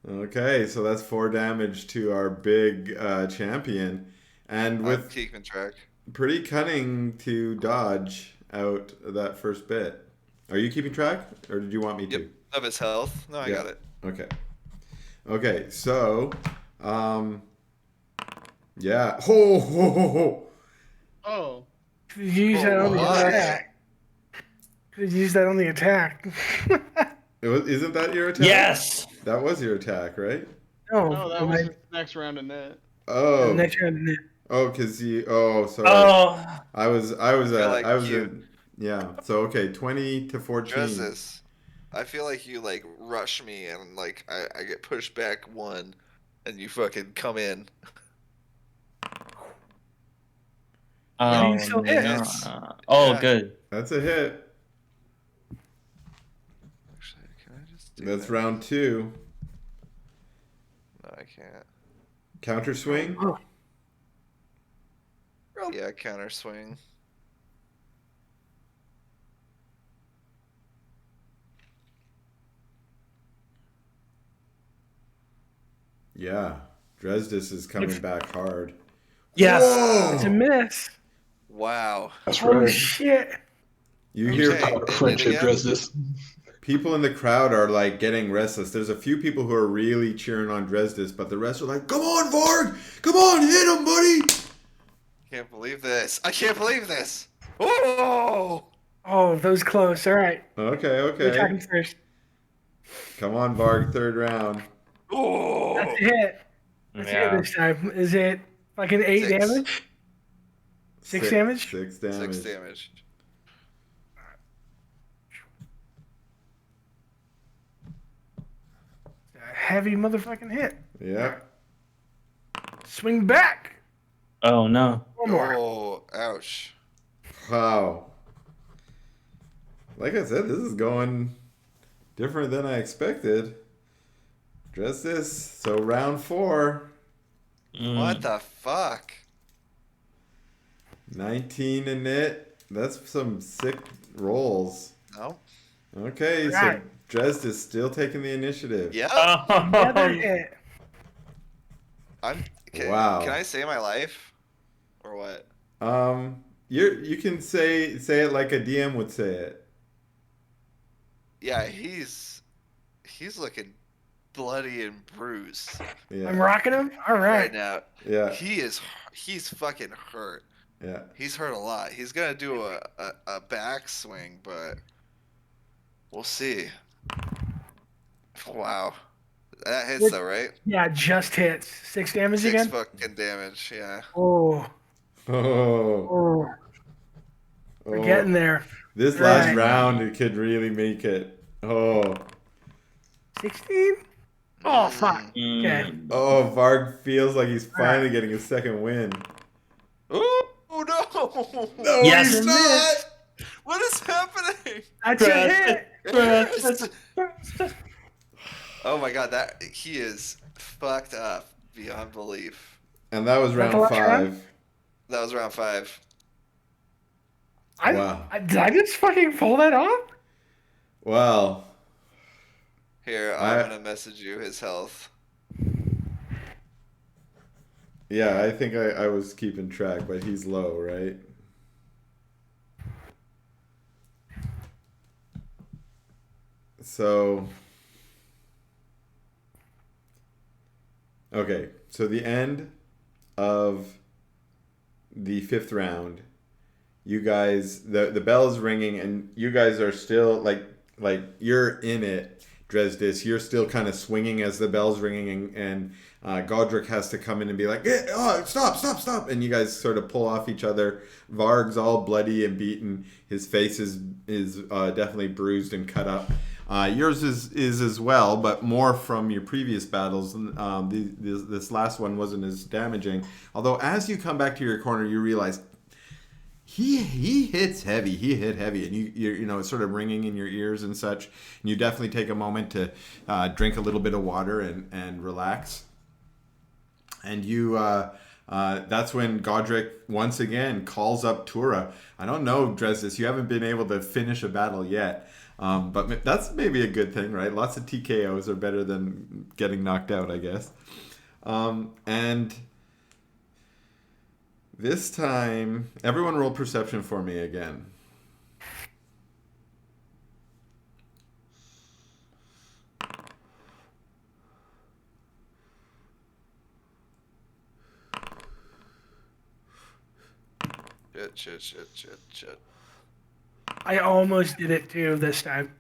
Okay, so that's 4 damage to our big champion. And I'm with keeping track. pretty cunning to dodge out that first bit. Are you keeping track? Or did you want me to? Yep. Of his health. No, I Yeah. got it. Okay, so, yeah. Ho, ho, ho, ho. Oh. Could you use that on the What? attack? Could you use that on the attack? Isn't that your attack? Yes. That was your attack, right? No, that was the next round in it. Oh. Next round. Oh, because you. Oh, sorry. Oh. I was like in. Yeah. So okay, 20 to 14. Justice. I feel like you like rush me and like I get pushed back one, and you fucking come in. Oh, you still hit. no. Oh, Yeah. good. That's a hit. Actually, can I just do That's that? round 2. No, I can't. Counter swing. Oh. Yeah, counter swing. Yeah. Dresdes is coming back hard. Yes. Whoa! It's a miss. Wow. That's Oh right. shit. You hear Okay. Our and friendship again? Dresdes. people in the crowd are like getting restless. There's a few people who are really cheering on Dresdes, but the rest are like, "Come on, Varg! Come on, hit him, buddy!" Can't believe this. I can't believe this. Oh! Oh, those close. All right. Okay, We're okay. attacking first. Come on, Varg, third round. Oh! That's a hit. That's a hit Yeah. this time. Is it fucking 8 6. damage? 6 damage? 6 damage. 6 damage. A heavy motherfucking hit. Yep. Swing back. Oh no. One more. Oh, ouch. Wow. Like I said, this is going different than I expected. Dresdes. So round 4. What the fuck? 19 in it. That's some sick rolls. No. Okay, Right. so Dresdes is still taking the initiative. Yep. Another hit. Wow. Can I say my life? Or what? You can say it like a DM would say it. Yeah, he's looking bloody and bruised I'm Yeah. rocking him. All right right. now. Yeah. He's fucking hurt. Yeah. He's hurt a lot. He's gonna do a backswing, but we'll see. Wow. That hits though, right? Yeah, just hits. 6 damage 6 again. fucking damage, yeah. Oh, Oh. oh, we're Oh. getting there. This last Right. round, it could really make it. Oh. 16. Oh fuck. Mm. Okay. Oh, Varg feels like he's finally getting his second win. Oh no! No, Yes. he's not. What is happening? That's a hit. Oh my god, he is fucked up beyond belief. And that was that the round last 5. round? That was round 5. Wow. Did I just fucking pull that off? Well, Here, I'm gonna message you his health. yeah, I think I was keeping track, but he's low, right? So, okay, so the end of the 5th round, you guys, the bell's ringing, and you guys are still like you're in it, Dresdes. You're still kind of swinging as the bell's ringing, and Godric has to come in and be like, stop, and you guys sort of pull off each other. Varg's all bloody and beaten. His face is definitely bruised and cut up. Yours is as well, but more from your previous battles. This last one wasn't as damaging. Although as you come back to your corner, you realize he hits heavy. He hit heavy, and you know it's sort of ringing in your ears and such. And you definitely take a moment to drink a little bit of water and relax. And you that's when Godric once again calls up Tura. I don't know, Dresdes, you haven't been able to finish a battle yet. But that's maybe a good thing, right? Lots of TKOs are better than getting knocked out, I guess. And this time, everyone roll perception for me again. Shit. I almost did it too this time.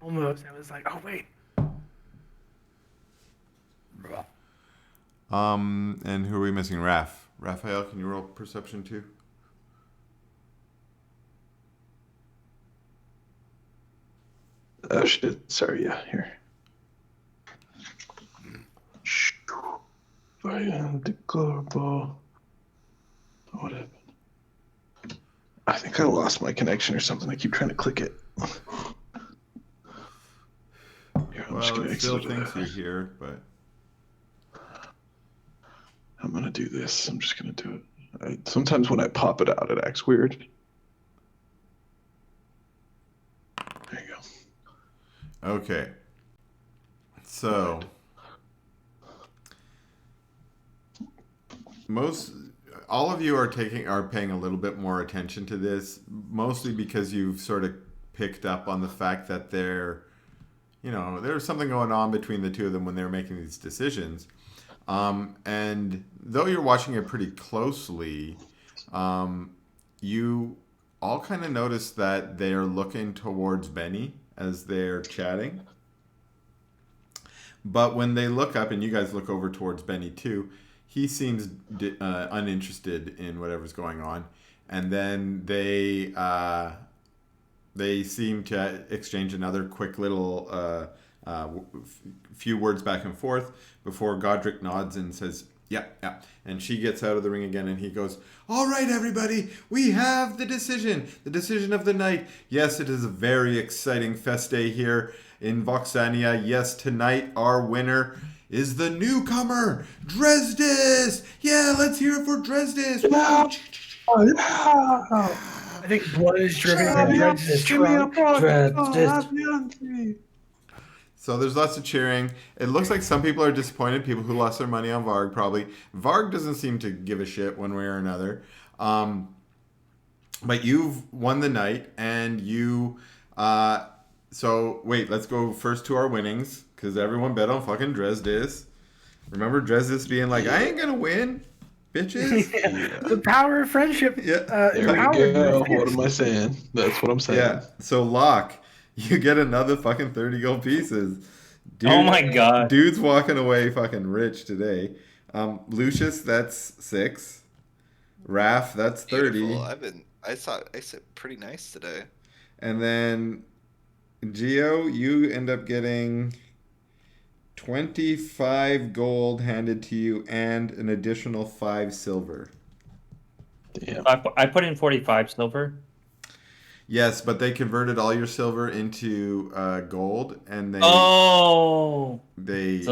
Almost. I was like, oh wait. And who are we missing? Raphael, can you roll perception too? Oh shit! Sorry, yeah, here. I am deplorable. What happened? I think I lost my connection or something. I keep trying to click it. Here, I'm just Well, gonna it still exit thinks it. you're here, but I'm gonna do this. I'm just gonna do it. Sometimes when I pop it out, it acts weird. There you go. okay. So all of you are paying a little bit more attention to this, mostly because you've sort of picked up on the fact that there's something going on between the two of them when they're making these decisions. And though you're watching it pretty closely, you all kind of notice that they're looking towards Benny as they're chatting. But when they look up, and you guys look over towards Benny too, he seems uninterested in whatever's going on. And then they seem to exchange another quick little few words back and forth before Godric nods and says, yeah. And she gets out of the ring again, and he goes, all right, everybody, we have the decision of the night. Yes, it is a very exciting fest day here in Voxania. Yes, tonight our winner is the newcomer, Dresdis. Yeah, let's hear it for Dresdis. I think blood is dripping from Dresdis' trunk. So there's lots of cheering. It looks like some people are disappointed, people who lost their money on Varg probably. Varg doesn't seem to give a shit one way or another. But you've won the night, and you... so, wait, let's go first to our winnings, because everyone bet on fucking Dresdis. Remember Dresdis being like, I ain't gonna win, bitches? Yeah. The power of friendship. Yeah. There we go. What am I saying? That's what I'm saying. Yeah. So, Locke, you get another fucking 30 gold pieces. Dude, Oh my god. Dude's walking away fucking rich today. Lucius, that's 6. Raph, that's 30. Beautiful. I said pretty nice today. And then Geo, you end up getting 25 gold handed to you and an additional 5 silver. Damn. I put in 45 silver. Yes, but they converted all your silver into gold, and they So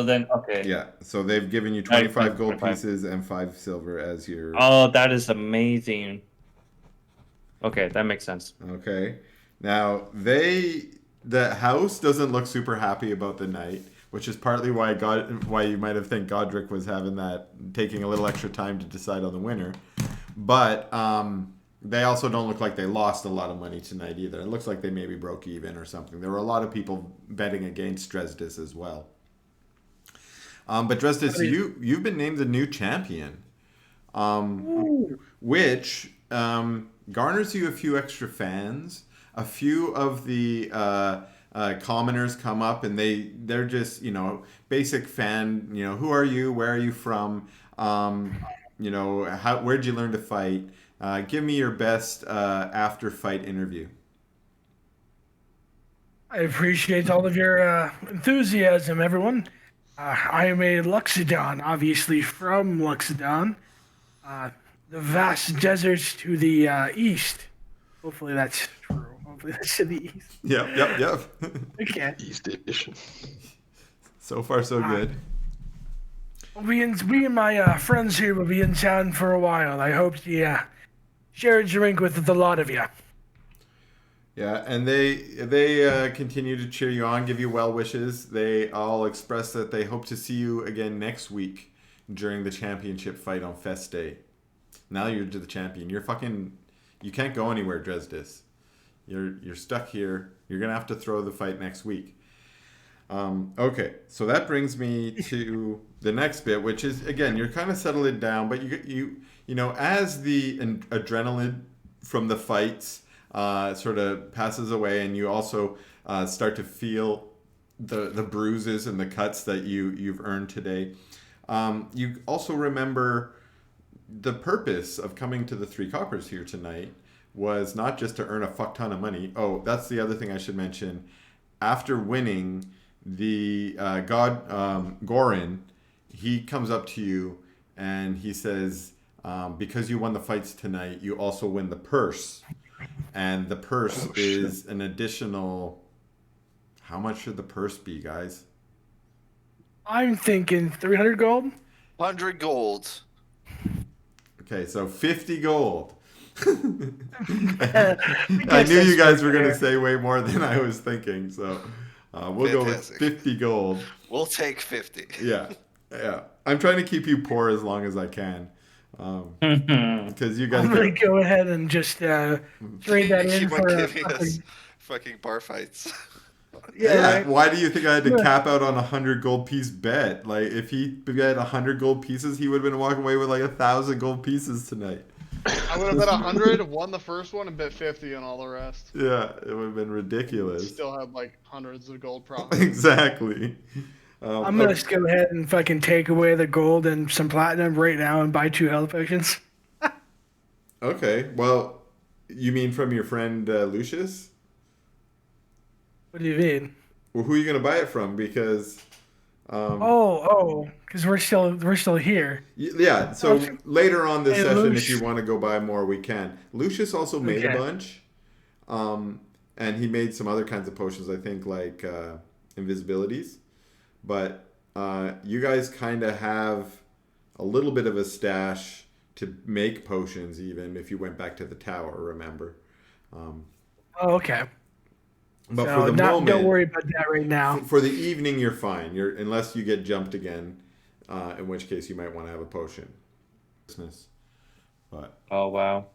then, okay. yeah. So they've given you 25 gold 25. pieces and 5 silver as your Oh, that is amazing. Okay, that makes sense. Okay. Now the house doesn't look super happy about the night, which is partly why you might have think Godric was taking a little extra time to decide on the winner. But they also don't look like they lost a lot of money tonight either. It looks like they maybe broke even or something. There were a lot of people betting against Dresdis as well. But Dresdis, you've been named the new champion, which garners you a few extra fans. A few of the commoners come up, and they're just basic fan. Who are you? Where are you from? Where'd you learn to fight? Give me your best after fight interview. I appreciate all of your enthusiasm, everyone. I am a Luxodon, obviously from Luxodon, the vast deserts to the east. Hopefully that's true. Hopefully that's to the east. Yep. Okay. East Edition. So far, so good. Me and my friends here will be in town for a while. I hope to share a drink with the lot of you. Yeah, and they continue to cheer you on, give you well wishes. They all express that they hope to see you again next week during the championship fight on Fest Day. Now you're the champion. You can't go anywhere, Dresdis. You're stuck here. You're gonna have to throw the fight next week. Okay, so that brings me to the next bit, which is, again, you're kind of settling down, but you as the adrenaline from the fights sort of passes away, and you also start to feel the bruises and the cuts that you've earned today. You also remember the purpose of coming to the Three Coppers here tonight was not just to earn a fuck ton of money. Oh, that's the other thing I should mention. After winning the Gorin, he comes up to you and he says, because you won the fights tonight, you also win the purse. And the purse is an additional... How much should the purse be, guys? I'm thinking 300 gold. 100 gold. Okay, so 50 gold. I knew you guys were going to say way more than I was thinking, so we'll go with 50 gold. We'll take 50. Yeah. I'm trying to keep you poor as long as I can. Because you guys I'm gonna go ahead and just trade that in Keep on for a giving us fucking bar fights. Yeah, right. why do you think I had to Yeah. cap out on 100 gold piece bet? Like, if he bet 100 gold pieces, he would have been walking away with like 1,000 gold pieces tonight. I would have bet 100, won the first one, and bet 50 on all the rest. Yeah, it would have been ridiculous. Still had like hundreds of gold profit. Exactly. I'm gonna just go ahead and fucking take away the gold and some platinum right now and buy 2 health potions. Okay, well, you mean from your friend Lucius? What do you mean? Well, who are you going to buy it from? Because... Because we're still here. Yeah, so later on this Hey, session, Luce. if you want to go buy more, we can. Lucius also made a Okay. bunch. And he made some other kinds of potions, I think, like invisibilities. But you guys kind of have a little bit of a stash to make potions, even if you went back to the tower, remember? Oh, okay. But So for the don't moment, worry about that right now. for the evening, you're fine. Unless you get jumped again, in which case you might want to have a potion. But Oh wow.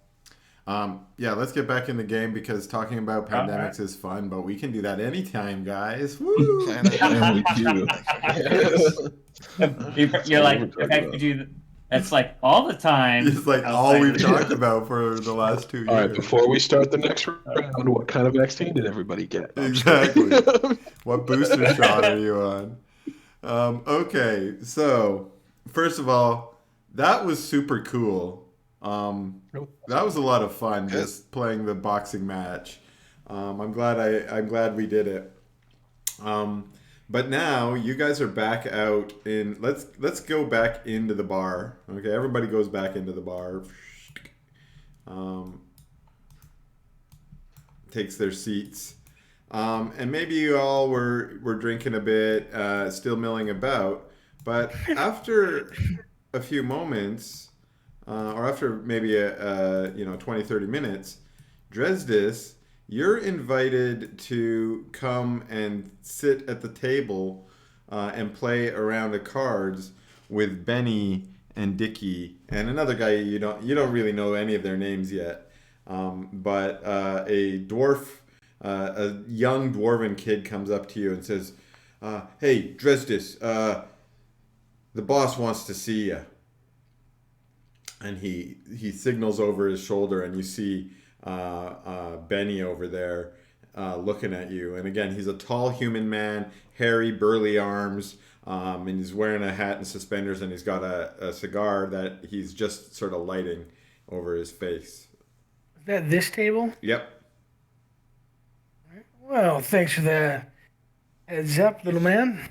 yeah, let's get back in the game because talking about pandemics is fun, but we can do that anytime, guys. Woo! Yeah, we do. You're like, if I could do, it's like all the time. It's like all we've talked about for the last 2 years. All right, before we start the next round, what kind of vaccine did everybody get? No, I'm just Exactly. kidding. What booster shot are you on? Okay, so first of all, that was super cool. That was a lot of fun just playing the boxing match. I'm glad we did it. But now you guys are back out in. Let's go back into the bar. Okay, everybody goes back into the bar. Takes their seats. And maybe you all were drinking a bit, still milling about. But after a few moments, or after maybe 20, 30 minutes, Dresdis, you're invited to come and sit at the table and play a round of cards with Benny and Dickie and another guy you don't really know any of their names yet, but a young dwarven kid comes up to you and says, "Hey, Dresdis, the boss wants to see you." And he signals over his shoulder, and you see Benny over there looking at you. And again, he's a tall human man, hairy, burly arms, and he's wearing a hat and suspenders, and he's got a cigar that he's just sort of lighting over his face. Is that this table? Yep. Well, thanks for the heads up, little man.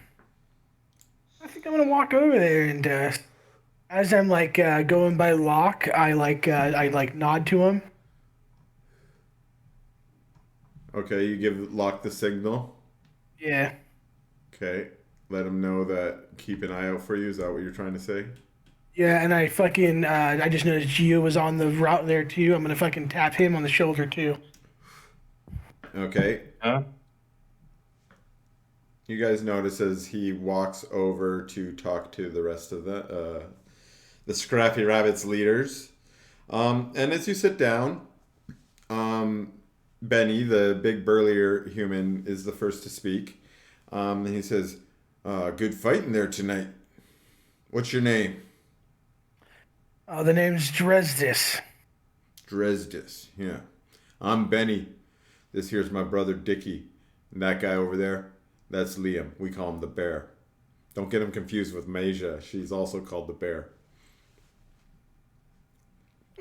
I think I'm gonna walk over there and as I'm like going by Locke, I nod to him. Okay, you give Locke the signal. Yeah. Okay. Let him know that keep an eye out for you. Is that what you're trying to say? Yeah, and I fucking I just noticed Gio was on the route there too. I'm gonna fucking tap him on the shoulder too. Okay. Huh? You guys notice as he walks over to talk to the rest of the Scrappy Rabbits leaders. And as you sit down, Benny, the big burlier human, is the first to speak. And he says, "Good fighting there tonight. What's your name?" The name's Dresdis. Dresdis. Yeah. I'm Benny. This here's my brother Dickie. And that guy over there, that's Liam. We call him the Bear. Don't get him confused with Maja. She's also called the Bear.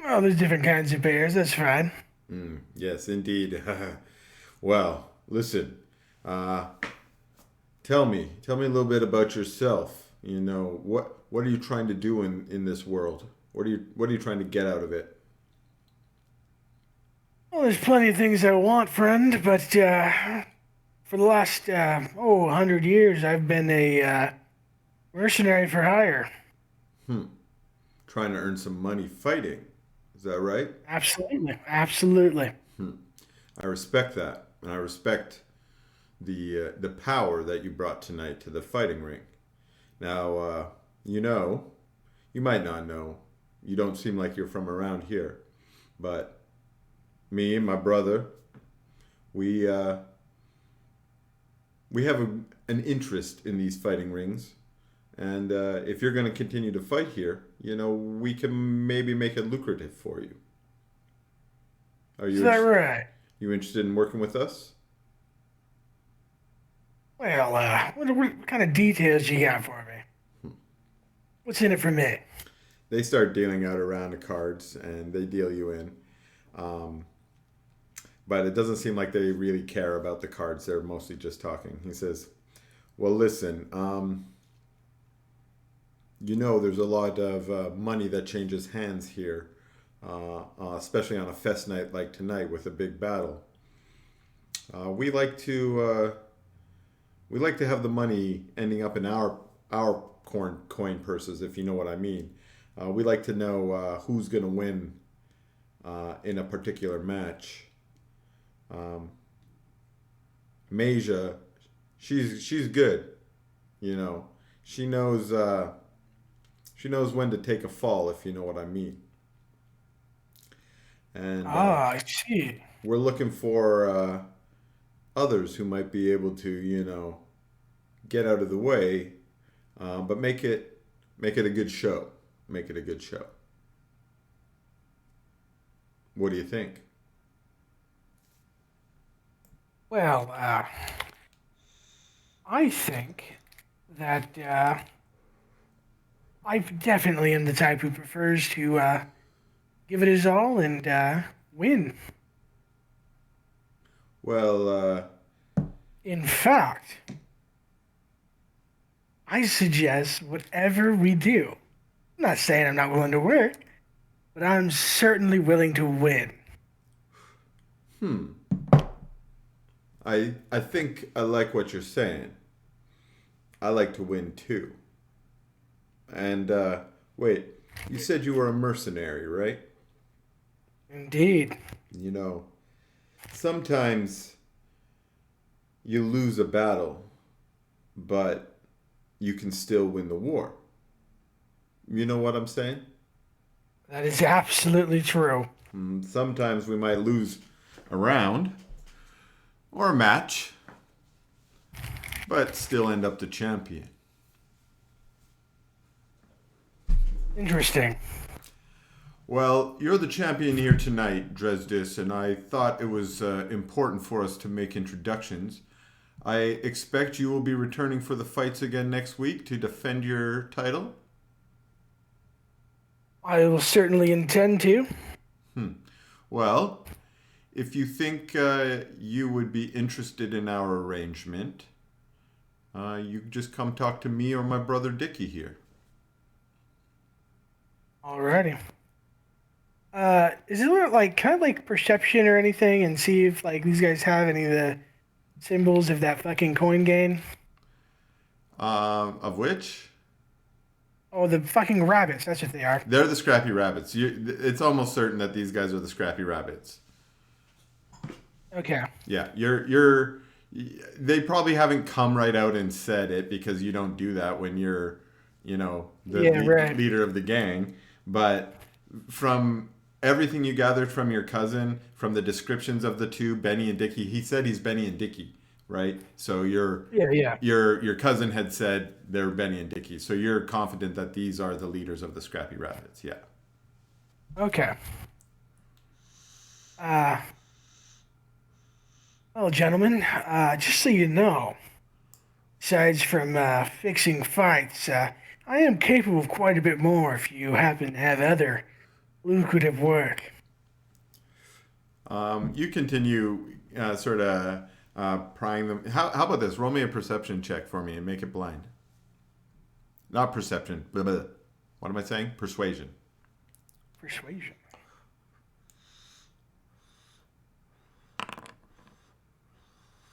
Oh, there's different kinds of bears. That's fine. Yes, indeed. Well, listen. Tell me a little bit about yourself. You know, what are you trying to do in this world? What are you trying to get out of it? Well, there's plenty of things I want, friend, but for the last 100 years, I've been a mercenary for hire. Trying to earn some money fighting. Is that right? Absolutely, absolutely. I respect that, and I respect the power that you brought tonight to the fighting ring. Now, you might not know, you don't seem like you're from around here. But me and my brother, we have an interest in these fighting rings. And if you're going to continue to fight here, we can maybe make it lucrative for you. Is that right? You interested in working with us? Well, what kind of details you got for me? What's in it for me? They start dealing out a round of cards, and they deal you in. But it doesn't seem like they really care about the cards. They're mostly just talking. He says, well, listen, there's a lot of money that changes hands here, especially on a fest night like tonight with a big battle. We like to have the money ending up in our coin purses, if you know what I mean. We like to know who's going to win in a particular match. Maja, she's good. She knows when to take a fall, if you know what I mean. And I see. we're looking for others who might be able to, get out of the way, but make it a good show. Make it a good show. What do you think? Well, I think that I definitely am the type who prefers to give it his all and win. Well, In fact, I suggest whatever we do. I'm not saying I'm not willing to work, but I'm certainly willing to win. I think I like what you're saying. I like to win too. And wait, you said you were a mercenary, right? Indeed. Sometimes you lose a battle, but you can still win the war. You know what I'm saying? That is absolutely true. Sometimes we might lose a round or a match, but still end up the champion. Interesting. Well, you're the champion here tonight, Dresdis, and I thought it was important for us to make introductions. I expect you will be returning for the fights again next week to defend your title. I will certainly intend to. Well, if you think you would be interested in our arrangement, you just come talk to me or my brother Dickie here. Alrighty. Is it kind of like perception or anything, and see if these guys have any of the symbols of that fucking coin game? Of which? Oh, the fucking rabbits. That's what they are. They're the Scrappy Rabbits. It's almost certain that these guys are the Scrappy Rabbits. Okay. Yeah, they probably haven't come right out and said it because you don't do that when you're, the leader of the gang. But from everything you gathered from your cousin, from the descriptions of the two, Benny and Dickie, he said he's Benny and Dickie, right? So your cousin had said they're Benny and Dickie. So you're confident that these are the leaders of the Scrappy Rabbits, yeah. Okay. Well, gentlemen, just so you know, besides from fixing fights, I am capable of quite a bit more if you happen to have other lucrative work. You continue sort of prying them. How about this? Roll me a perception check for me and make it blind. Not perception. Blah, blah. What am I saying? Persuasion. Persuasion.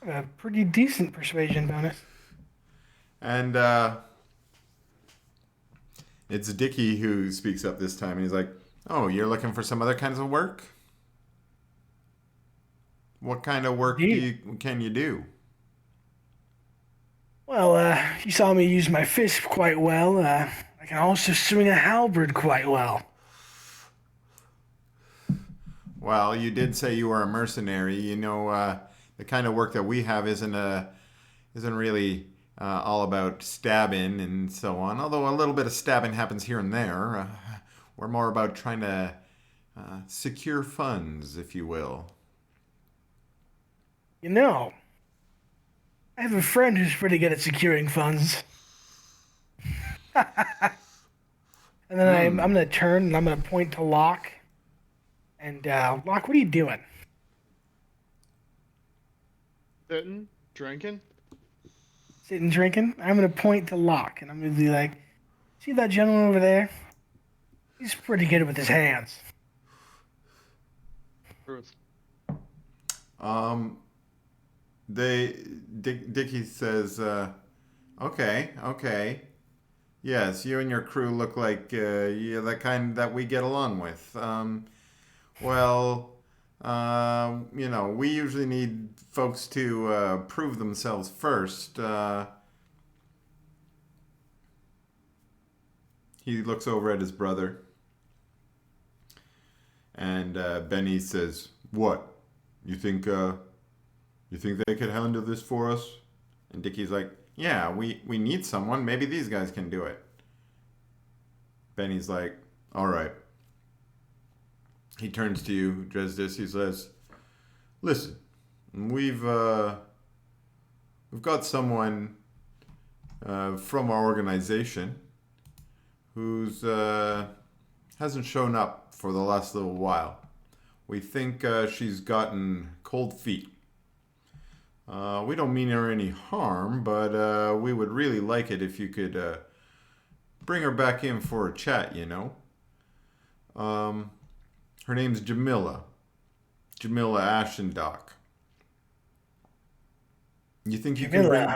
A pretty decent persuasion bonus. And it's Dickie who speaks up this time, and he's like, "Oh, you're looking for some other kinds of work? What kind of work can you do?" Well, you saw me use my fist quite well. I can also swing a halberd quite well. Well, you did say you were a mercenary. You know, the kind of work that we have isn't really all about stabbing and so on. Although a little bit of stabbing happens here and there. We're more about trying to secure funds, if you will. You know, I have a friend who's pretty good at securing funds. And then I'm going to turn and I'm going to point to Locke. And, Locke, what are you doing? Sitting, drinking. Sitting drinking? I'm going to point to Locke and I'm going to be like, see that gentleman over there? He's pretty good with his hands. Truth. Dickie says, okay. Yes, you and your crew look like you're the kind that we get along with. You know, we usually need folks to prove themselves first. He looks over at his brother. And Benny says, "What? You think they could handle this for us?" And Dickie's like, "Yeah, we need someone. Maybe these guys can do it." Benny's like, "All right." He turns to you, Dresdis. He says, "Listen, we've got someone from our organization who's hasn't shown up for the last little while. We think she's gotten cold feet. We don't mean her any harm, but we would really like it if you could bring her back in for a chat, you know. Her name's Jamila Ashendock. You think you can bring?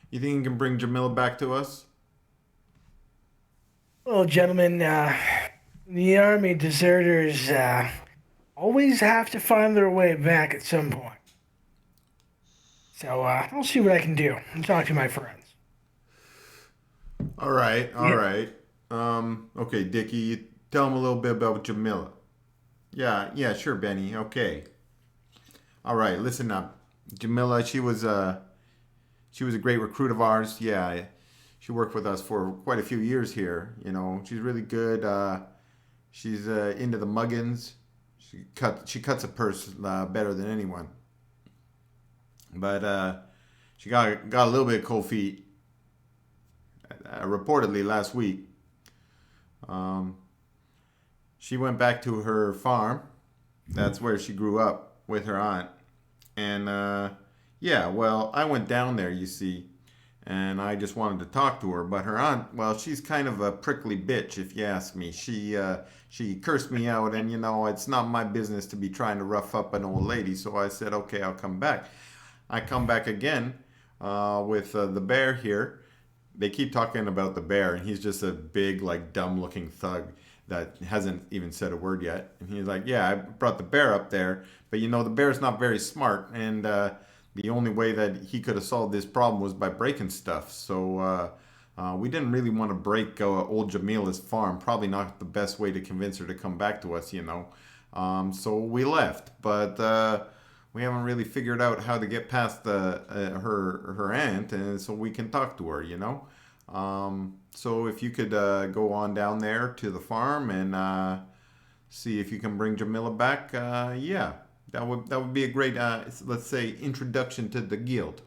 You think you can bring Jamila back to us?" Well, gentlemen, the army deserters always have to find their way back at some point. So I'll see what I can do and talk to my friends. All right. Okay, Dickie, you tell him a little bit about Jamila. Yeah, sure, Benny. Okay. All right, listen up. Jamila, she was a great recruit of ours. Yeah, she worked with us for quite a few years here. You know, she's really good. She's into the muggins. She cuts a purse better than anyone. But she got a little bit of cold feet. Reportedly last week. She went back to her farm. That's where she grew up with her aunt. And I went down there, you see, and I just wanted to talk to her. But her aunt, well, she's kind of a prickly bitch, if you ask me. She cursed me out, and, you know, it's not my business to be trying to rough up an old lady. So I said, okay, I'll come back. I come back again with the bear here. They keep talking about the bear, and he's just a big, like, dumb-looking thug that hasn't even said a word yet. And he's like, yeah, I brought the bear up there, but, you know, the bear's not very smart, and the only way that he could have solved this problem was by breaking stuff. So we didn't really want to break old Jamila's farm. Probably not the best way to convince her to come back to us, you know. So we left, but we haven't really figured out how to get past her aunt, and so we can talk to her, you know. So if you could go on down there to the farm and see if you can bring Jamila back, yeah, that would be a great, let's say, introduction to the guild.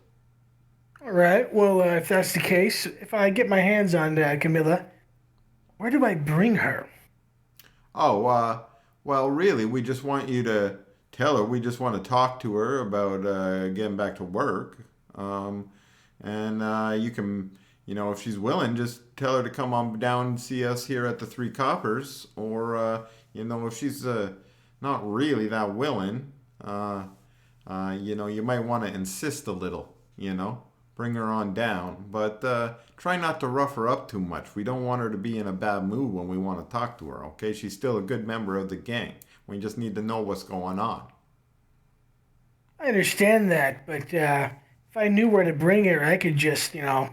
All right. Well, if that's the case, if I get my hands on Camilla, where do I bring her? Oh, well, really, we just want you to tell her. We just want to talk to her about getting back to work. And you can, you know, if she's willing, just tell her to come on down and see us here at the Three Coppers. Or, you know, if she's not really that willing, you know, you might want to insist a little, you know. Bring her on down. But try not to rough her up too much. We don't want her to be in a bad mood when we want to talk to her, okay? She's still a good member of the gang. We just need to know what's going on. I understand that, but if I knew where to bring her, I could just, you know,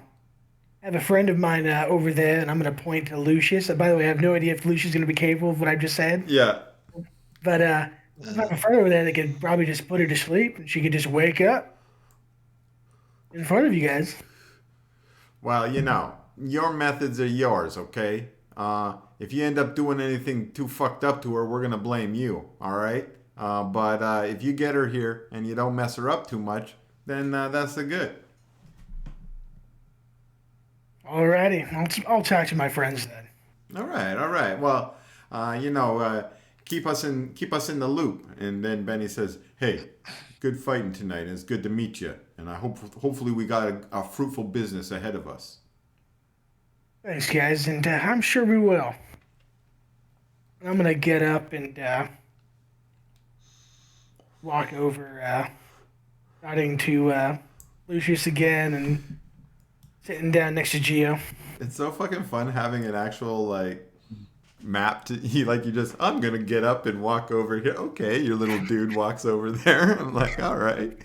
have a friend of mine over there, and I'm going to point to Lucius. By the way, I have no idea if Lucius is going to be capable of what I've just said. Yeah. But If I have a friend over there that could probably just put her to sleep and she could just wake up in front of you guys. Well, your methods are yours, okay? If you end up doing anything too fucked up to her, we're gonna blame you, all right? But if you get her here and you don't mess her up too much, then that's the good. Alrighty, I'll talk to my friends then. All right. Well, keep us in the loop. And then Benny says, "Hey, good fighting tonight. And it's good to meet you. And I hopefully we got a fruitful business ahead of us." Thanks, guys, and I'm sure we will. I'm gonna get up and walk over, nodding to Lucius again and sitting down next to Geo. It's so fucking fun having an actual map to you just I'm gonna get up and walk over here. Okay, your little dude walks over there. I'm like, all right,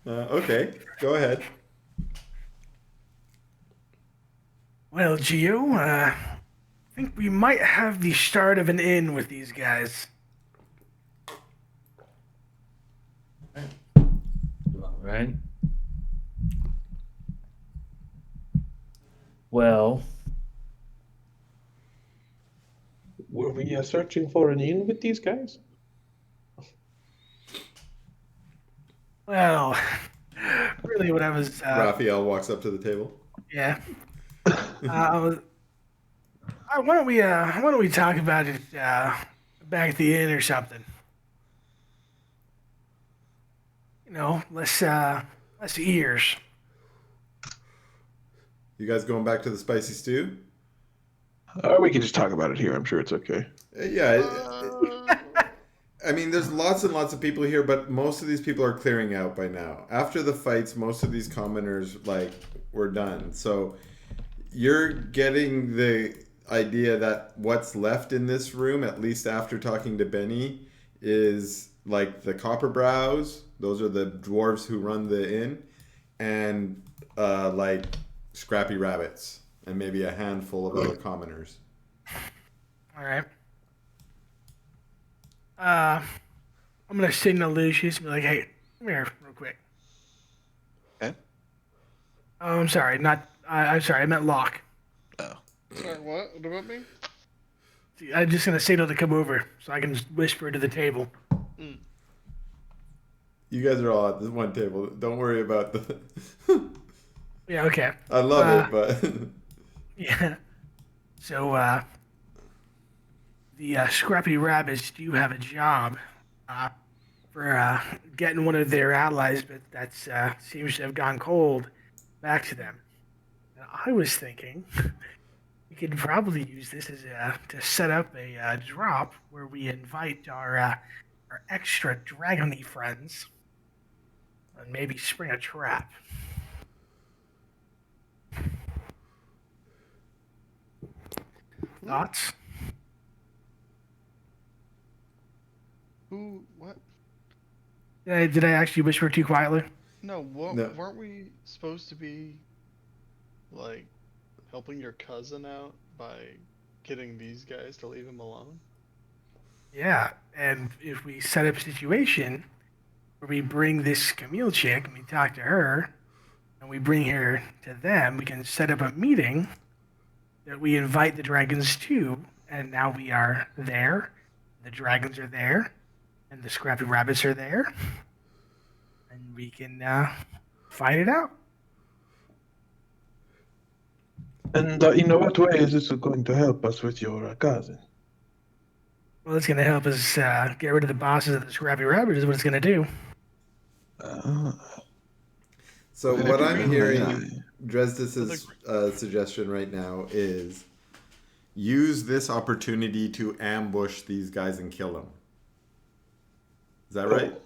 okay, go ahead. Well, Geo, I think we might have the start of an inn with these guys. All right. Well, Were we searching for an inn with these guys? Well, really, what I was Raphael walks up to the table. yeah. Why don't we talk about it back at the inn or something? Less ears. You guys going back to the spicy stew? We can just talk about it here. I'm sure it's okay. Yeah. I mean, there's lots and lots of people here, but most of these people are clearing out by now. After the fights, most of these commoners were done. So you're getting the idea that what's left in this room, at least after talking to Benny, is the Copper Brows. Those are the dwarves who run the inn, and Scrappy Rabbits, and maybe a handful of other commoners. All right. I'm gonna signal Lucius and be like, "Hey, come here, real quick." Okay. Oh, I'm sorry. I'm sorry. I meant Locke. Oh. Sorry, what? What about me? I'm just gonna signal to come over so I can just whisper to the table. You guys are all at this one table. Don't worry about the. Yeah. Okay. I love it, but. Yeah. So, the Scrappy Rabbits do have a job for getting one of their allies, but that seems to have gone cold back to them. Now, I was thinking we could probably use this as to set up a drop where we invite our extra dragony friends and maybe spring a trap. Thoughts? Who? What? Did I actually whisper too quietly? No, No. weren't we supposed to be, helping your cousin out by getting these guys to leave him alone? Yeah, and if we set up a situation where we bring this Camille chick and we talk to her, and we bring her to them, we can set up a meeting that we invite the dragons to, and now we are there, the dragons are there, and the Scrappy Rabbits are there, and we can fight it out. And in what way is this going to help us with your cousin? Well, it's going to help us get rid of the bosses of the Scrappy Rabbits is what it's going to do. So Well, what if I'm you hearing, really- Dresdis's suggestion right now is use this opportunity to ambush these guys and kill them. Is that right?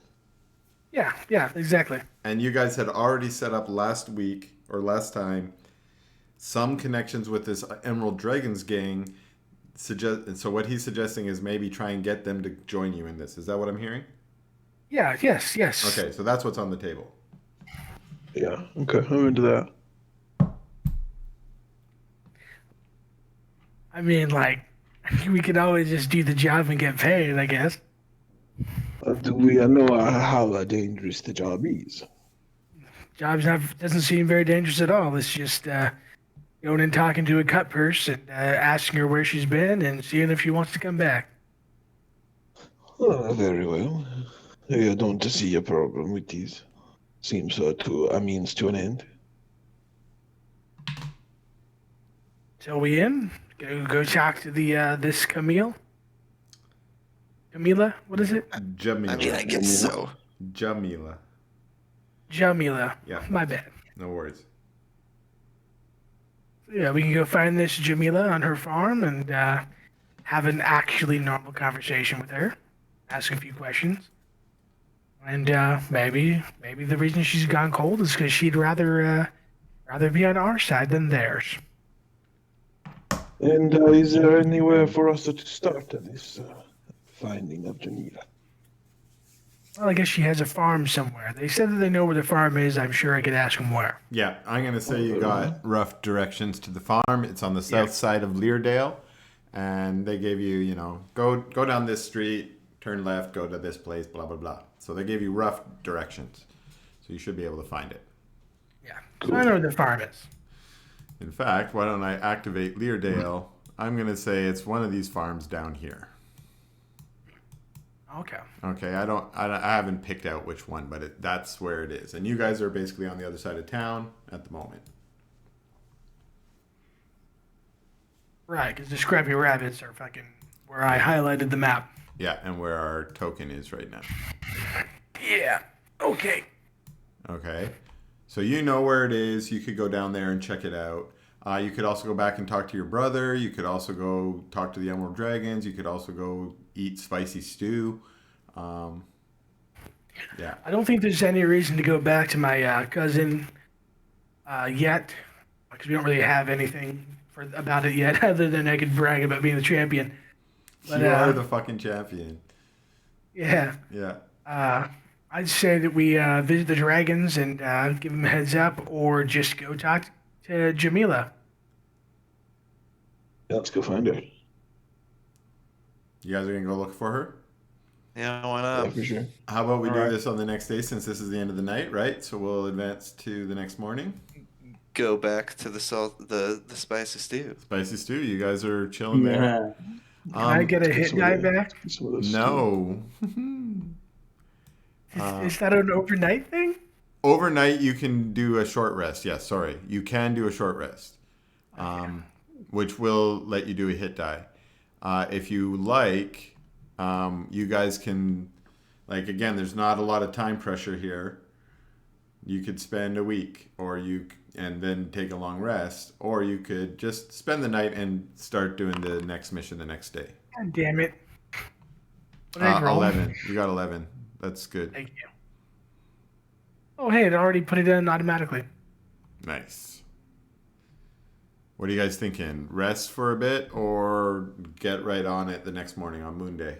Yeah, exactly. And you guys had already set up last week or last time some connections with this Emerald Dragons gang. So what he's suggesting is maybe try and get them to join you in this. Is that what I'm hearing? Yeah, yes. Okay, so that's what's on the table. Yeah, okay, I'm into that. I mean, we could always just do the job and get paid, I guess. Do we know how dangerous the job is? Doesn't seem very dangerous at all. It's just going and talking to a cut purse and asking her where she's been and seeing if she wants to come back. Very well. I don't see a problem with this. Seems to a means to an end. So we in? Go talk to the this Camille. Camila, what is it? Jamila. I mean, I guess so. Jamila. Jamila. Yeah. My bad. No worries. Yeah, we can go find this Jamila on her farm and have an actually normal conversation with her, ask a few questions, and maybe the reason she's gone cold is because she'd rather be on our side than theirs. And is there anywhere for us to start this finding of Jamila? Well, I guess she has a farm somewhere. They said that they know where the farm is. I'm sure I could ask them where. Yeah, I'm going to say you got rough directions to the farm. It's on the south side of Lirdale. And they gave you, go down this street, turn left, go to this place, blah, blah, blah. So they gave you rough directions. So you should be able to find it. Yeah, so I know where the farm is. In fact, why don't I activate Lirdale? I'm going to say it's one of these farms down here. Okay. Okay, I haven't picked out which one, but that's where it is. And you guys are basically on the other side of town at the moment. Right, because the Scrappy Rabbits are fucking where I highlighted the map. Yeah, and where our token is right now. Yeah. Okay. Okay. So you know where it is. You could go down there and check it out. You could also go back and talk to your brother. You could also go talk to the Emerald Dragons. You could also go eat spicy stew. Yeah. I don't think there's any reason to go back to my cousin yet, because we don't really have anything about it yet, other than I could brag about being the champion. But, you are the fucking champion. Yeah. Yeah. I'd say that we visit the dragons and give them a heads up, or just go talk to Jamila. Yeah, let's go find her. You guys are going to go look for her? Yeah, why Yeah, not? for sure. How about we All do right. this on the next day, since this is the end of the night, right? So we'll advance to the next morning. Go back to the spicy stew. Spicy stew, you guys are chilling there. Can I get a hit die back? Some of those No. Is that an overnight thing? Overnight, you can do a short rest. Yes, sorry. You can do a short rest, which will let you do a hit die. If you like, you guys can, again, there's not a lot of time pressure here. You could spend a week, and then take a long rest, or you could just spend the night and start doing the next mission the next day. God damn it. What did I roll? 11. You got 11. That's good. Thank you. Oh, hey, it already put it in automatically. Nice. What are you guys thinking? Rest for a bit or get right on it the next morning on Moon Day?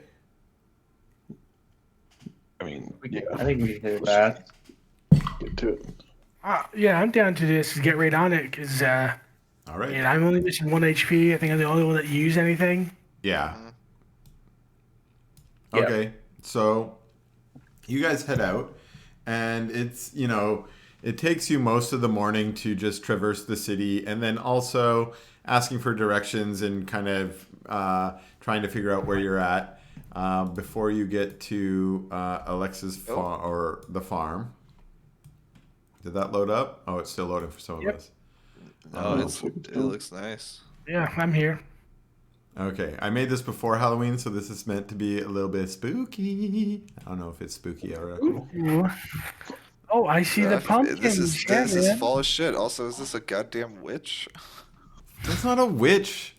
I mean, I think we did that. get to it. Yeah, I'm down to this. Get right on it, because All right. I'm only missing 1 HP. I think I'm the only one that used anything. Yeah. Yeah. Okay. So you guys head out, and it's, it takes you most of the morning to just traverse the city, and then also asking for directions and kind of trying to figure out where you're at before you get to Alexa's farm, or the farm. Did that load up? Oh, it's still loading for some of us. No, it looks nice. Yeah, I'm here. Okay, I made this before Halloween, so this is meant to be a little bit spooky. I don't know if it's spooky or... Ooh. Oh, I see the pumpkins. This is man. fall as shit. Also, is this a goddamn witch? That's not a witch.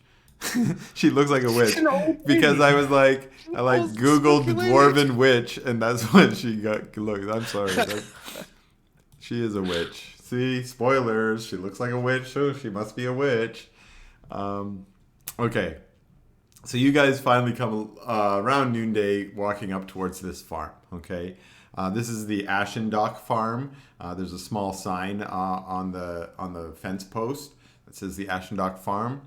She looks like a witch. an old Because lady. I was like, Googled dwarven witch, and that's what she got. Look, I'm sorry. She is a witch. See, spoilers. She looks like a witch, so she must be a witch. Okay. So you guys finally come around noonday walking up towards this farm, okay? This is the Ashendock Farm. There's a small sign on the fence post that says the Ashendock Farm.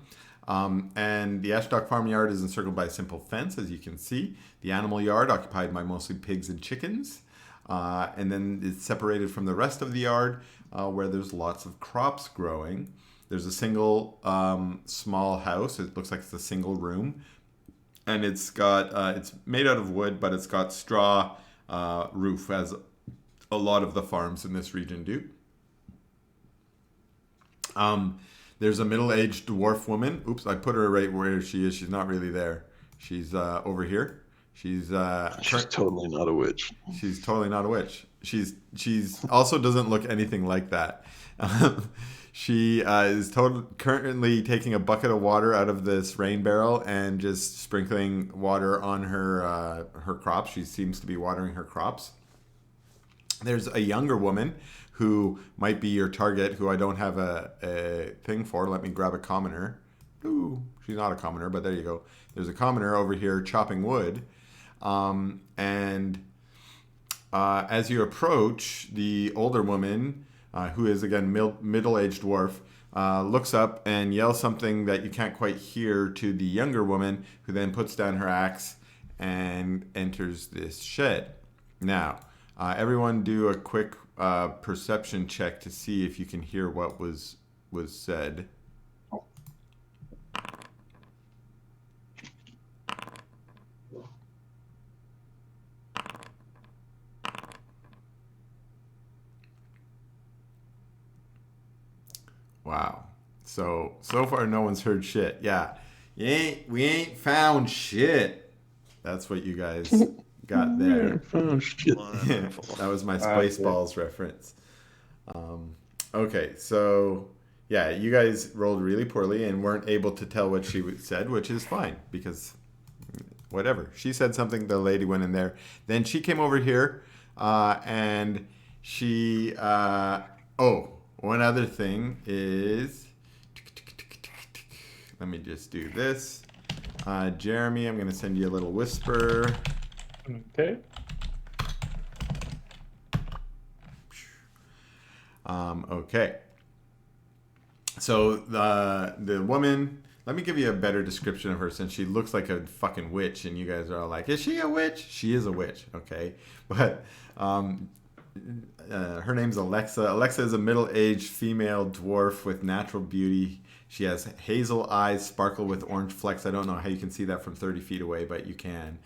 And the Ashendock Farm yard is encircled by a simple fence, as you can see. The animal yard occupied by mostly pigs and chickens. And then it's separated from the rest of the yard where there's lots of crops growing. There's a single small house. It looks like it's a single room. And it's got it's made out of wood, but it's got straw roof, as a lot of the farms in this region do. There's a middle-aged dwarf woman. Oops, I put her right where she is. She's not really there. She's over here. She's totally not a witch. She's totally not a witch. She's also doesn't look anything like that. She is currently taking a bucket of water out of this rain barrel and just sprinkling water on her crops. She seems to be watering her crops. There's a younger woman who might be your target, who I don't have a thing for. Let me grab a commoner. Ooh, she's not a commoner, but there you go. There's a commoner over here chopping wood. As you approach, the older woman, who is again middle-aged dwarf, looks up and yells something that you can't quite hear to the younger woman, who then puts down her axe and enters this shed. Now, everyone do a quick perception check to see if you can hear what was said. Wow. So far no one's heard shit. Yeah. We ain't found shit. That's what you guys got there. That was my Spaceballs reference. Okay, so yeah, you guys rolled really poorly and weren't able to tell what she said, which is fine because whatever. She said something, the lady went in there. Then she came over here and she one other thing is, let me just do this. Jeremy, I'm going to send you a little whisper. Okay. Okay. So the woman, let me give you a better description of her, since she looks like a fucking witch and you guys are all like, is she a witch? She is a witch, okay? But her name's Alexa. Alexa is a middle-aged female dwarf with natural beauty. She has hazel eyes, sparkle with orange flecks. I don't know how you can see that from 30 feet away, but you can.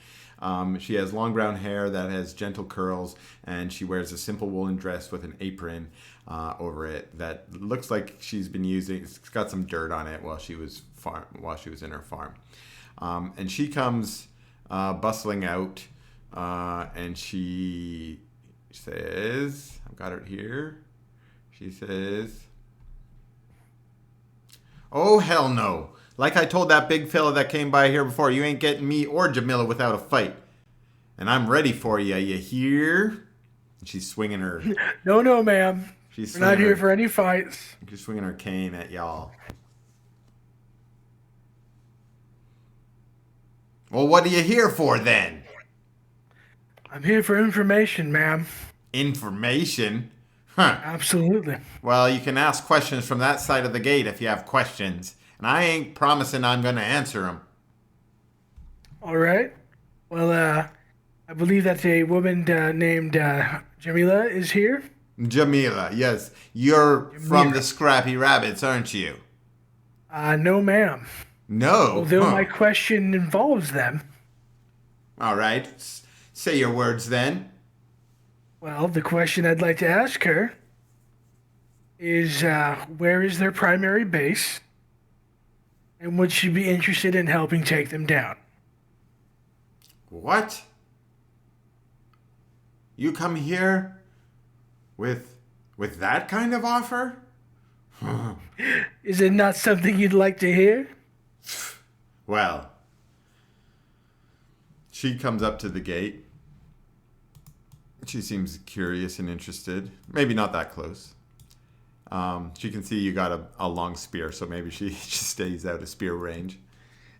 She has long brown hair that has gentle curls, and she wears a simple woolen dress with an apron over it that looks like she's been using. It's got some dirt on it while she was in her farm. And she comes bustling out, and she says, I've got it here. She says, "Oh, hell no. Like I told that big fella that came by here before, you ain't getting me or Jamila without a fight. And I'm ready for you hear?" And she's swinging her... No, ma'am. We're not here for any fights. She's swinging her cane at y'all. Well, what are you here for then? I'm here for information, ma'am. Information? Huh. Absolutely. Well, you can ask questions from that side of the gate if you have questions. And I ain't promising I'm going to answer them. All right. Well, I believe that a woman named Jamila is here. Jamila, yes. You're from the Scrappy Rabbits, aren't you? No, ma'am. No? Although my question involves them. All right. Say your words then. Well, the question I'd like to ask her is, where is their primary base? And would she be interested in helping take them down? What? You come here with that kind of offer? Is it not something you'd like to hear? Well, she comes up to the gate. She seems curious and interested. Maybe not that close. She can see you got a long spear, so maybe she just stays out of spear range.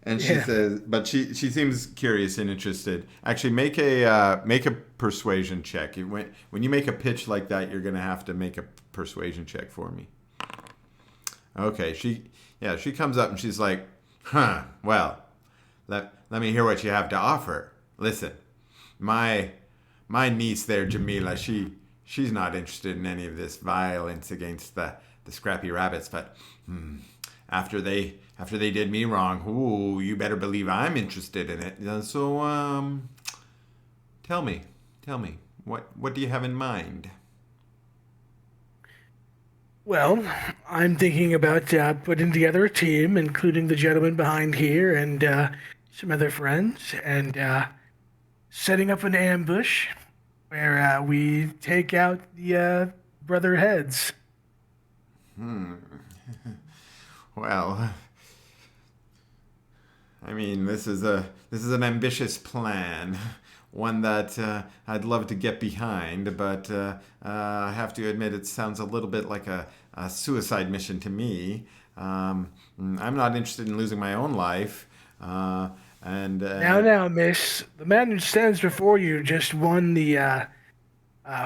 And she says, but she seems curious and interested. Actually, make a persuasion check. When you make a pitch like that, you're gonna have to make a persuasion check for me. Okay, she comes up and she's like, Huh. Well, let me hear what you have to offer. Listen, my niece there, Jamila, she's not interested in any of this violence against the scrappy rabbits, but after they did me wrong, ooh, you better believe I'm interested in it. So tell me, what do you have in mind? Well, I'm thinking about putting together a team, including the gentleman behind here and some other friends, and setting up an ambush where we take out the brother heads. Well, I mean, this is an ambitious plan, one that I'd love to get behind, but I have to admit it sounds a little bit like a suicide mission to me. I'm not interested in losing my own life, Now, miss, the man who stands before you just won the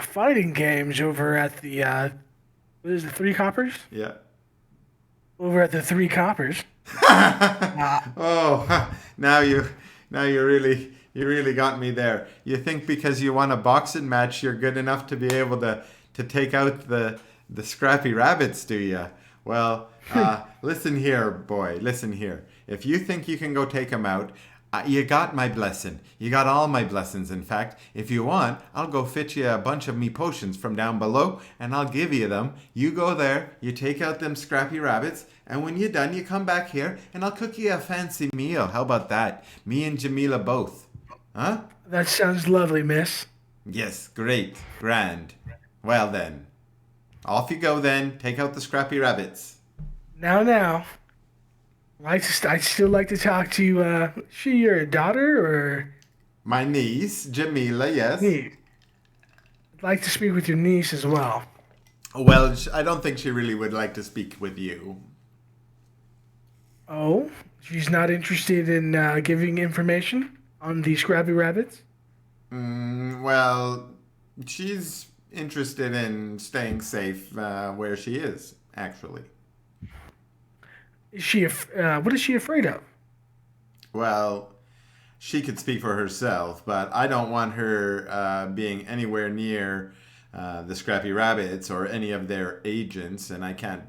fighting games over at the what is it, Three Coppers? yeah. Over at the Three Coppers. Oh, now you really got me there. You think because you won a boxing match, you're good enough to be able to take out the scrappy rabbits, do you? Well, listen here, boy. Listen here. If you think you can go take them out, you got my blessing. You got all my blessings, in fact. If you want, I'll go fit you a bunch of me potions from down below, and I'll give you them. You go there, you take out them scrappy rabbits, and when you're done, you come back here, and I'll cook you a fancy meal. How about that? Me and Jamila both. Huh? That sounds lovely, miss. Yes, great. Grand. Well then. Off you go then. Take out the scrappy rabbits. Now. I'd still like to talk to, is she your daughter or? My niece, Jamila, yes. Niece. I'd like to speak with your niece as well. Well, I don't think she really would like to speak with you. Oh, she's not interested in giving information on the scrappy rabbits? Well, she's interested in staying safe where she is, actually. Is she, what is she afraid of? Well, she could speak for herself, but I don't want her being anywhere near the Scrappy Rabbits or any of their agents, and I can't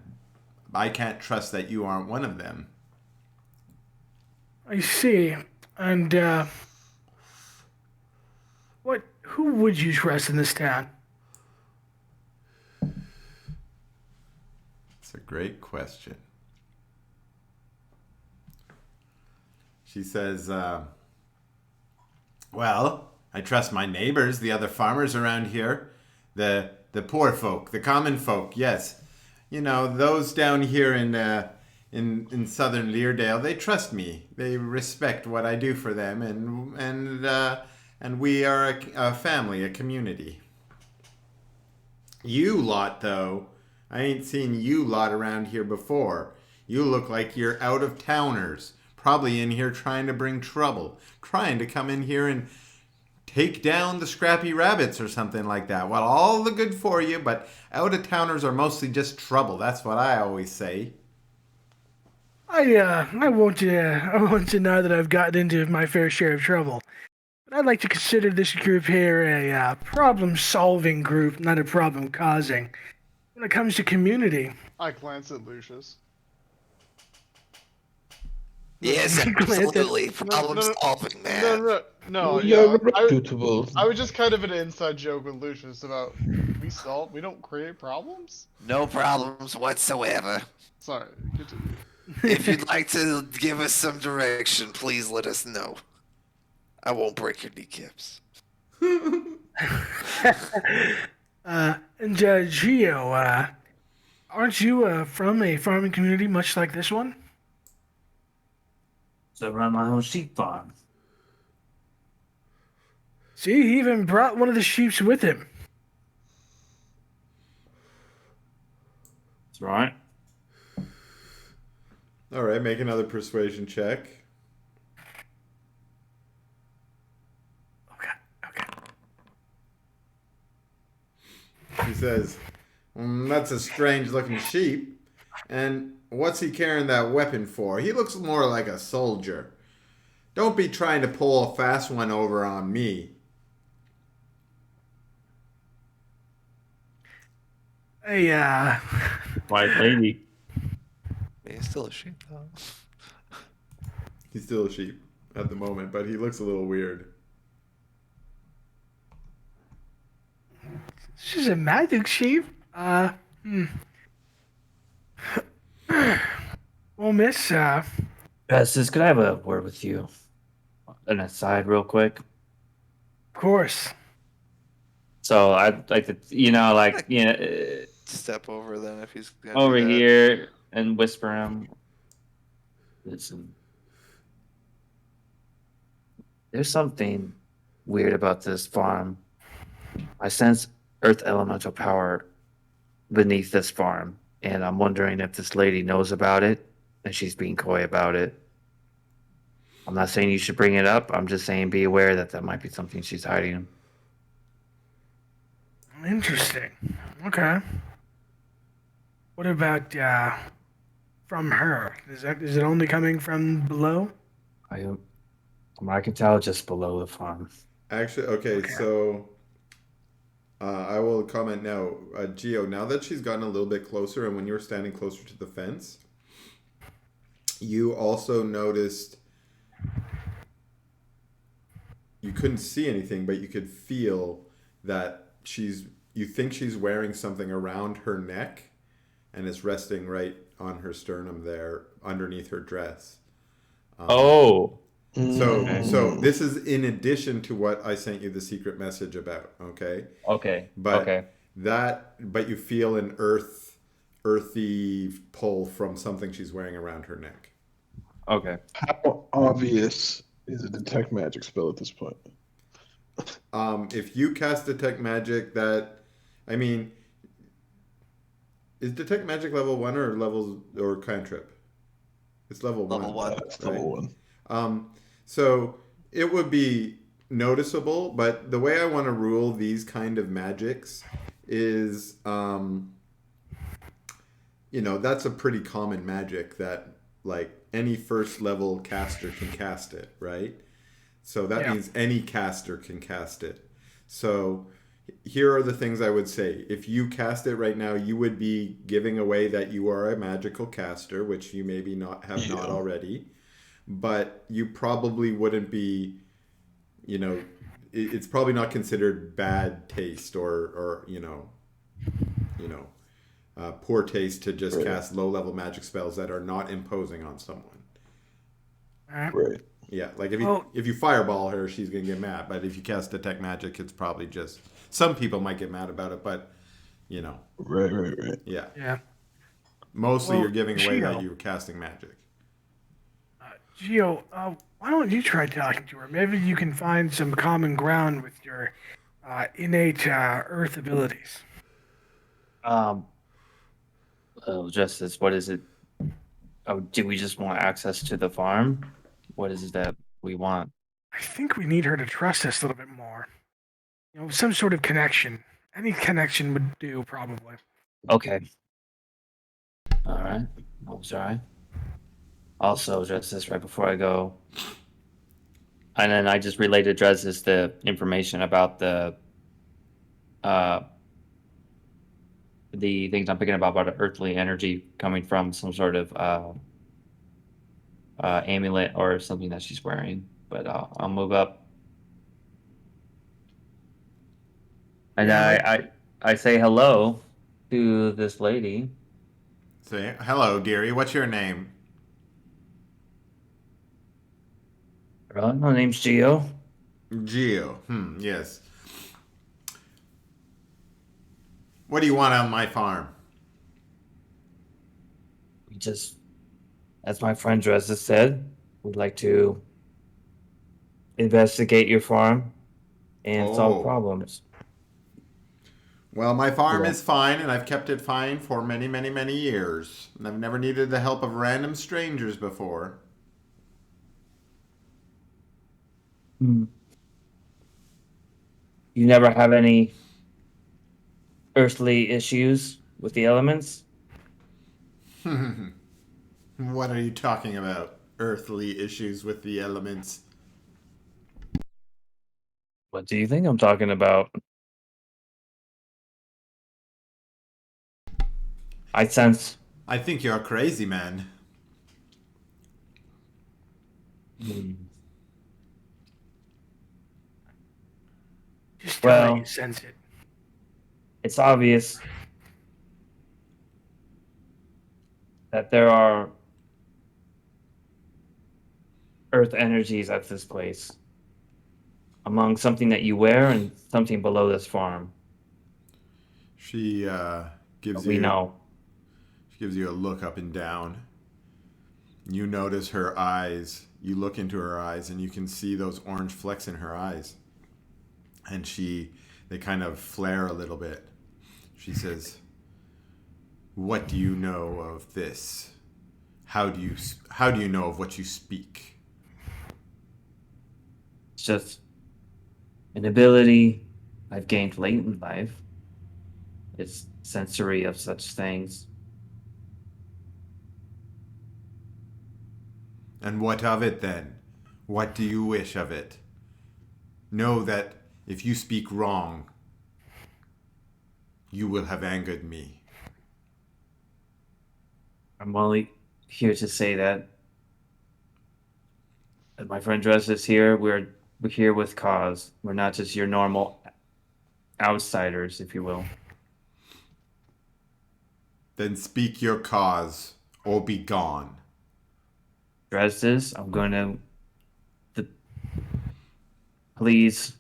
trust that you aren't one of them. I see. And who would you trust in this town? It's a great question. She says, well, I trust my neighbors, the other farmers around here, the poor folk, the common folk, yes. You know, those down here in southern Lirdale, they trust me. They respect what I do for them, and we are a family, a community. You lot, though, I ain't seen you lot around here before. You look like you're out-of-towners. Probably in here trying to bring trouble. Trying to come in here and take down the scrappy rabbits or something like that. Well, all the good for you, but out-of-towners are mostly just trouble. That's what I always say. I won't deny that I've gotten into my fair share of trouble. But I'd like to consider this group here a problem-solving group, not a problem-causing. When it comes to community. I glance at Lucius. Yes, absolutely. Problem solving, man. No, You're yeah. reputable. I was just kind of an inside joke with Lucius about we don't create problems? No problems whatsoever. Sorry, continue. If you'd like to give us some direction, please let us know. I won't break your kneecaps. And Gio, aren't you from a farming community much like this one? So I run my own sheep farm. See, he even brought one of the sheeps with him. That's right. All right, make another persuasion check. Okay. He says, that's a strange looking sheep. And what's he carrying that weapon for? He looks more like a soldier. Don't be trying to pull a fast one over on me. Hey, White lady. He's still a sheep though. He's still a sheep at the moment, but he looks a little weird. she's a magic sheep. Well, miss, Justice, could I have a word with you? An aside, real quick. of course. So I'd like to, Step over then if he's gonna over do that. here and whisper him. Listen, there's something weird about this farm. I sense earth elemental power beneath this farm, and I'm wondering if this lady knows about it and she's being coy about it. I'm not saying you should bring it up. I'm just saying be aware that that might be something she's hiding. Interesting. Okay. What about from her? Is it only coming from below? From what I can tell, just below the farm. Actually, okay. So I will comment now. Geo, now that she's gotten a little bit closer, and when you were standing closer to the fence, you also noticed you couldn't see anything, but you could feel that you think she's wearing something around her neck, and it's resting right on her sternum there underneath her dress. So this is in addition to what I sent you the secret message about, okay? Okay. But but you feel an earthy pull from something she's wearing around her neck. Okay. How obvious is a detect magic spell at this point? If you cast detect magic, is detect magic level 1 or cantrip? It's level 1. Level 1. That's level 1. So it would be noticeable, but the way I want to rule these kind of magics is, that's a pretty common magic that like any first level caster can cast it, right? So that means any caster can cast it. So here are the things I would say. If you cast it right now, you would be giving away that you are a magical caster, which you maybe not already. But you probably wouldn't be, it's probably not considered bad taste or poor taste to just cast low-level magic spells that are not imposing on someone. Right. Yeah, like if you fireball her, she's gonna get mad. But if you cast detect magic, it's probably just some people might get mad about it, but Right. yeah. Yeah. Mostly Well, you're giving away that Geo. you're casting magic. Geo, why don't you try talking to her? Maybe you can find some common ground with your innate earth abilities. Justice, what is it? Oh, do we just want access to the farm? What is it that we want? I think we need her to trust us a little bit more. Some sort of connection. Any connection would do, probably. Okay. All right. I'll try. Also, Justice, right before I go, and then I just related Justice the information about the things I'm picking up about earthly energy coming from some sort of amulet or something that she's wearing. But I'll move up, and Yeah, I say hello to this lady. Say, hello, dearie. What's your name? My name's Gio. Geo. Yes. What do you want on my farm? We just, as my friend Justice said, we'd like to investigate your farm and solve problems. Well, my farm is fine, and I've kept it fine for many, many, many years. And I've never needed the help of random strangers before. You never have any earthly issues with the elements? What are you talking about? Earthly issues with the elements. What do you think I'm talking about? I sense. I think you're crazy, man. Hmm. Just tell her you Well, sense it. it's obvious that there are earth energies at this place, among something that you wear and something below this farm. She gives We you know. she gives you a look up and down. You notice her eyes. You look into her eyes and you can see those orange flecks in her eyes. And they kind of flare a little bit. She says, "What do you know of this? How do you know of what you speak?" It's just an ability I've gained late in life. It's sensory of such things. And what of it then? What do you wish of it? Know that if you speak wrong, you will have angered me. I'm only here to say that my friend Dress is here. We're here with cause. We're not just your normal outsiders, if you will. Then speak your cause, or be gone. Dresdes, I'm going to please,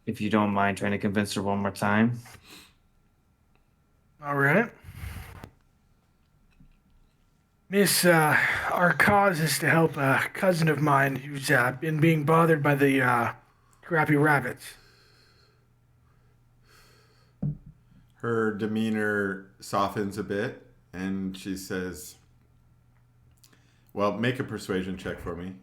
if you don't mind trying to convince her one more time. All right. Miss, our cause is to help a cousin of mine who's been being bothered by the scrappy rabbits. Her demeanor softens a bit, and she says, "Well, make a persuasion check for me."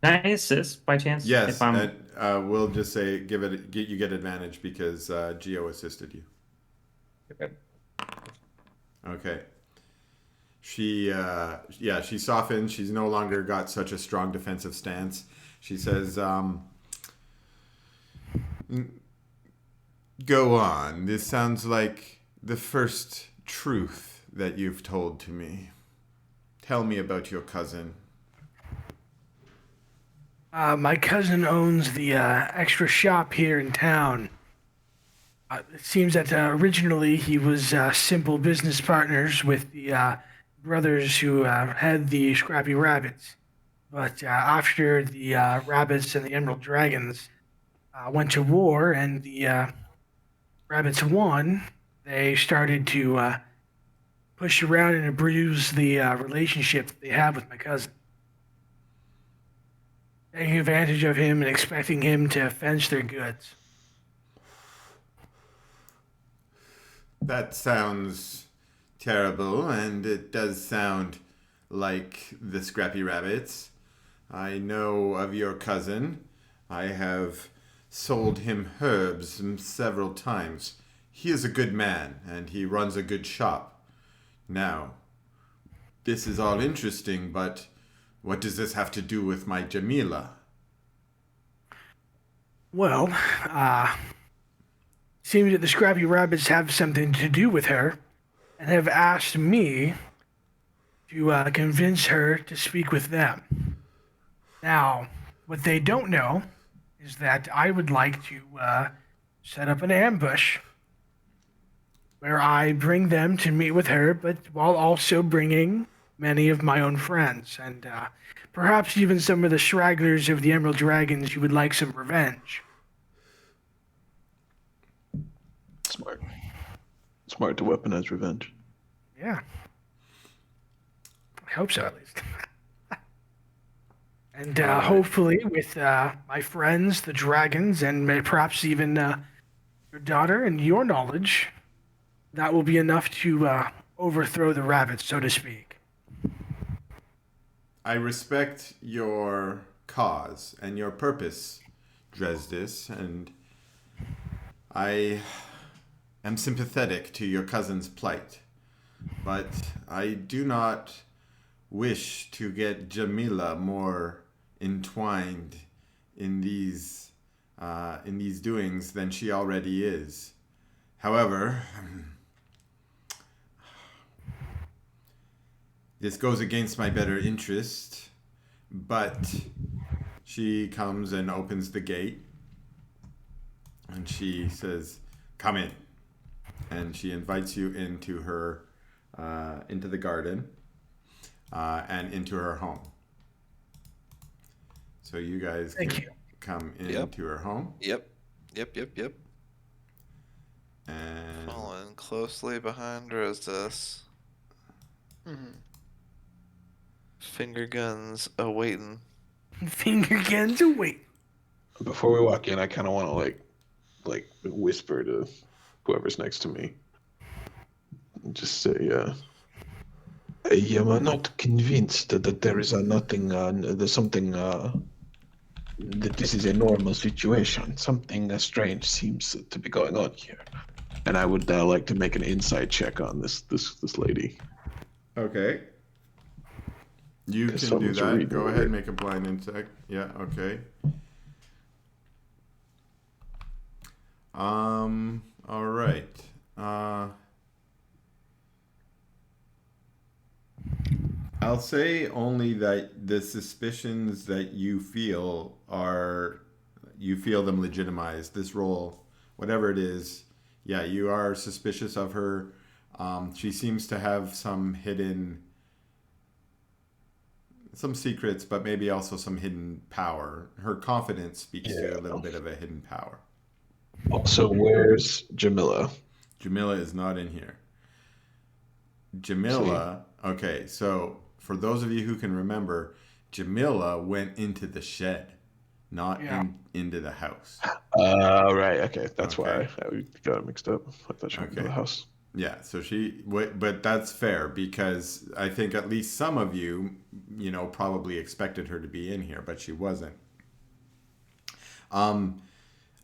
Can I assist by chance? Yes, If I'm and we'll just say you get advantage because Geo assisted you. okay. Okay. She she softens. She's no longer got such a strong defensive stance. She says, "Go on. This sounds like the first truth that you've told to me. Tell me about your cousin." My cousin owns the extra shop here in town. It seems that originally he was simple business partners with the brothers who had the Scrappy Rabbits. But after the Rabbits and the Emerald Dragons went to war and the Rabbits won, they started to push around and abuse the relationship that they have with my cousin. Taking advantage of him and expecting him to fence their goods. That sounds terrible, and it does sound like the Scrappy Rabbits. I know of your cousin. I have sold him herbs several times. He is a good man, and he runs a good shop. Now, this is all interesting, but what does this have to do with my Jamila? Well, seems that the Scrappy Rabbits have something to do with her and have asked me to convince her to speak with them. Now, what they don't know is that I would like to set up an ambush where I bring them to meet with her, but while also bringing many of my own friends and perhaps even some of the stragglers of the Emerald Dragons who would like some revenge. Smart. Smart to weaponize revenge. Yeah. I hope so, at least. And hopefully, with my friends, the dragons, and perhaps even your daughter and your knowledge, that will be enough to overthrow the rabbits, so to speak. I respect your cause and your purpose, Dresdes, and I am sympathetic to your cousin's plight, but I do not wish to get Jamila more entwined in these doings than she already is. However, this goes against my better interest, but she comes and opens the gate and she says, "Come in." And she invites you into her, into the garden, and into her home. So you guys Thank can you. come Yep. into her home. Yep. And Following closely behind Rosas. Mhm. Finger guns awaiting. Finger guns away. Before we walk in, I kind of want to like whisper to whoever's next to me. Just say, I am not convinced that there is nothing, there's something, that this is a normal situation. Something strange seems to be going on here. And I would like to make an insight check on this lady. okay. You Because can do someone's that. reading Go it. ahead, make a blind insight. Yeah, okay. All right. I'll say only that the suspicions that you feel them legitimized. This role, whatever it is, yeah, you are suspicious of her. She seems to have some secrets, but maybe also some hidden power. Her confidence speaks to a little bit of a hidden power. Also, where's Jamila? Jamila is not in here. Jamila, okay, so for those of you who can remember, Jamila went into the shed, not into the house. Right, okay, that's Okay. why I got it mixed up. I thought she went to Okay. the house. Yeah, so but that's fair because I think at least some of you, probably expected her to be in here, but she wasn't.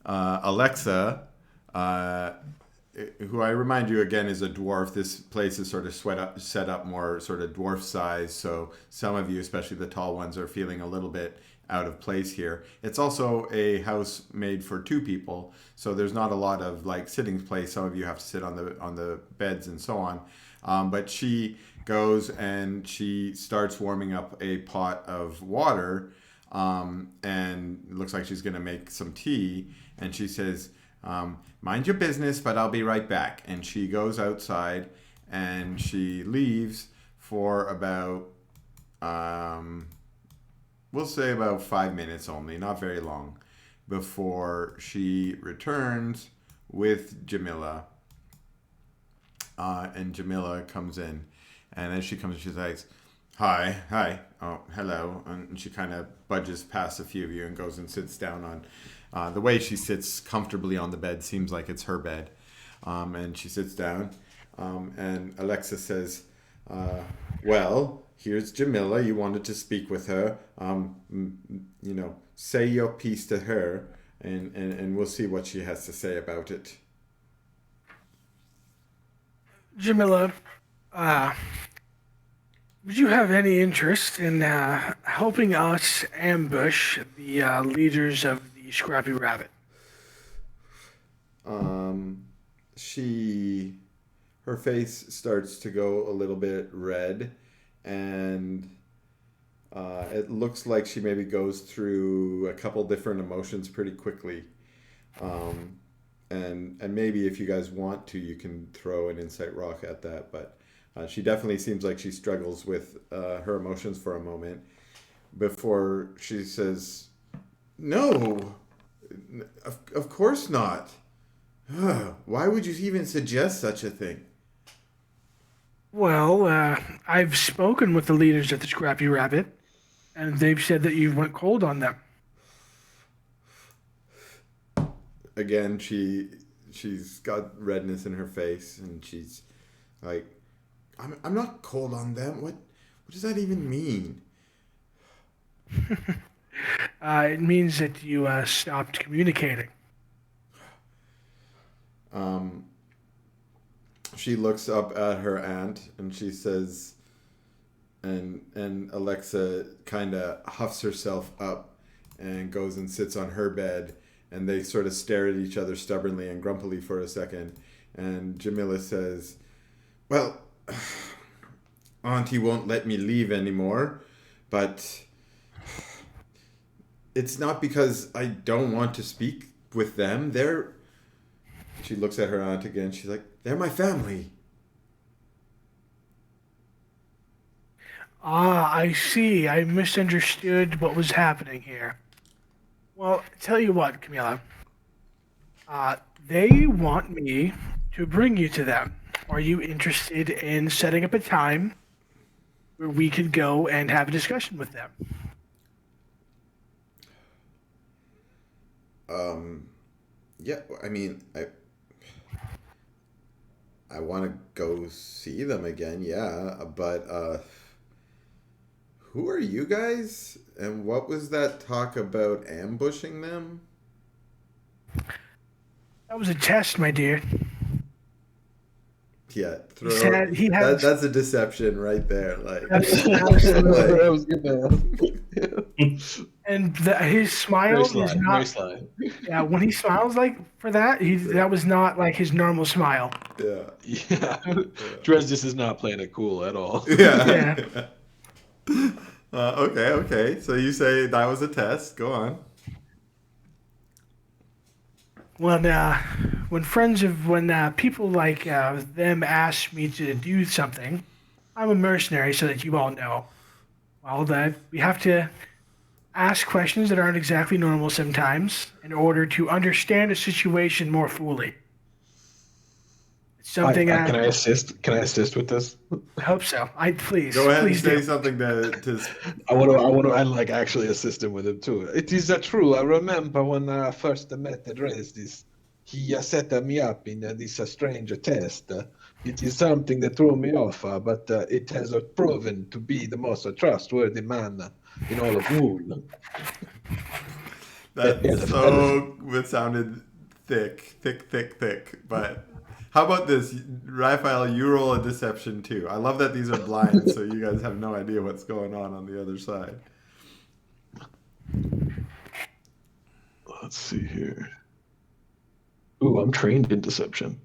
Alexa, who I remind you again is a dwarf. This place is sort of set up more sort of dwarf size, so some of you, especially the tall ones, are feeling a little bit out of place here. It's also a house made for two people, so there's not a lot of like sitting place. Some of you have to sit on the beds and so on. But she goes and she starts warming up a pot of water, and it looks like she's going to make some tea. And she says, "Mind your business, but I'll be right back." And she goes outside and she leaves for about we'll say about 5 minutes only, not very long, before she returns with Jamila. And Jamila comes in. And as she comes, she's like, hi, oh, hello. And she kind of budges past a few of you and goes and sits down on, the way she sits comfortably on the bed seems like it's her bed. And she sits down. And Alexa says, well, here's Jamila. You wanted to speak with her. Say your piece to her, and we'll see what she has to say about it. Jamila, would you have any interest in helping us ambush the leaders of the Scrappy Rabbit? Her face starts to go a little bit red, and it looks like she maybe goes through a couple different emotions pretty quickly. And maybe if you guys want to, you can throw an insight rock at that. But she definitely seems like she struggles with her emotions for a moment before she says, "No, of course not. Why would you even suggest such a thing?" Well, I've spoken with the leaders of the Scrappy Rabbit, and they've said that you went cold on them. Again, she's got redness in her face, and she's like, I'm not cold on them. What does that even mean?" It means that you stopped communicating. she looks up at her aunt and she says, and Alexa kind of huffs herself up and goes and sits on her bed, and they sort of stare at each other stubbornly and grumpily for a second. And Jamila says, well, Auntie won't let me leave anymore, but it's not because I don't want to speak with them. She looks at her aunt again. She's like, they're my family. Ah, I see. I misunderstood what was happening here. Well, tell you what, Camilla. They want me to bring you to them. Are you interested in setting up a time where we could go and have a discussion with them? Yeah, I mean, I want to go see them again, yeah, but who are you guys? And what was that talk about ambushing them? That was a test, my dear. Yeah, that's a deception right there. Like, Absolutely. That was good, man. And his smile Very is sly, not. very sly. Yeah, when he smiles like for that, that was not like his normal smile. yeah. Yeah. Dres just is not playing it cool at all. Yeah. Yeah. Okay. So you say that was a test. Go on. When people like them ask me to do something, I'm a mercenary, so that you all know. Well, that we have to ask questions that aren't exactly normal sometimes in order to understand a situation more fully. It's something Can I assist? Can I assist with this? I hope so. Please Go ahead and say do. something to. I want to like actually assist him with it too. It is true. I remember when I first met Dres, he set me up in this strange test. It is something that threw me off, but it has proven to be the most trustworthy man in all of Wool. It sounded thick. But how about this, Raphael? You roll a deception too. I love that these are blind, so you guys have no idea what's going on the other side. Let's see here. Ooh, I'm trained in deception.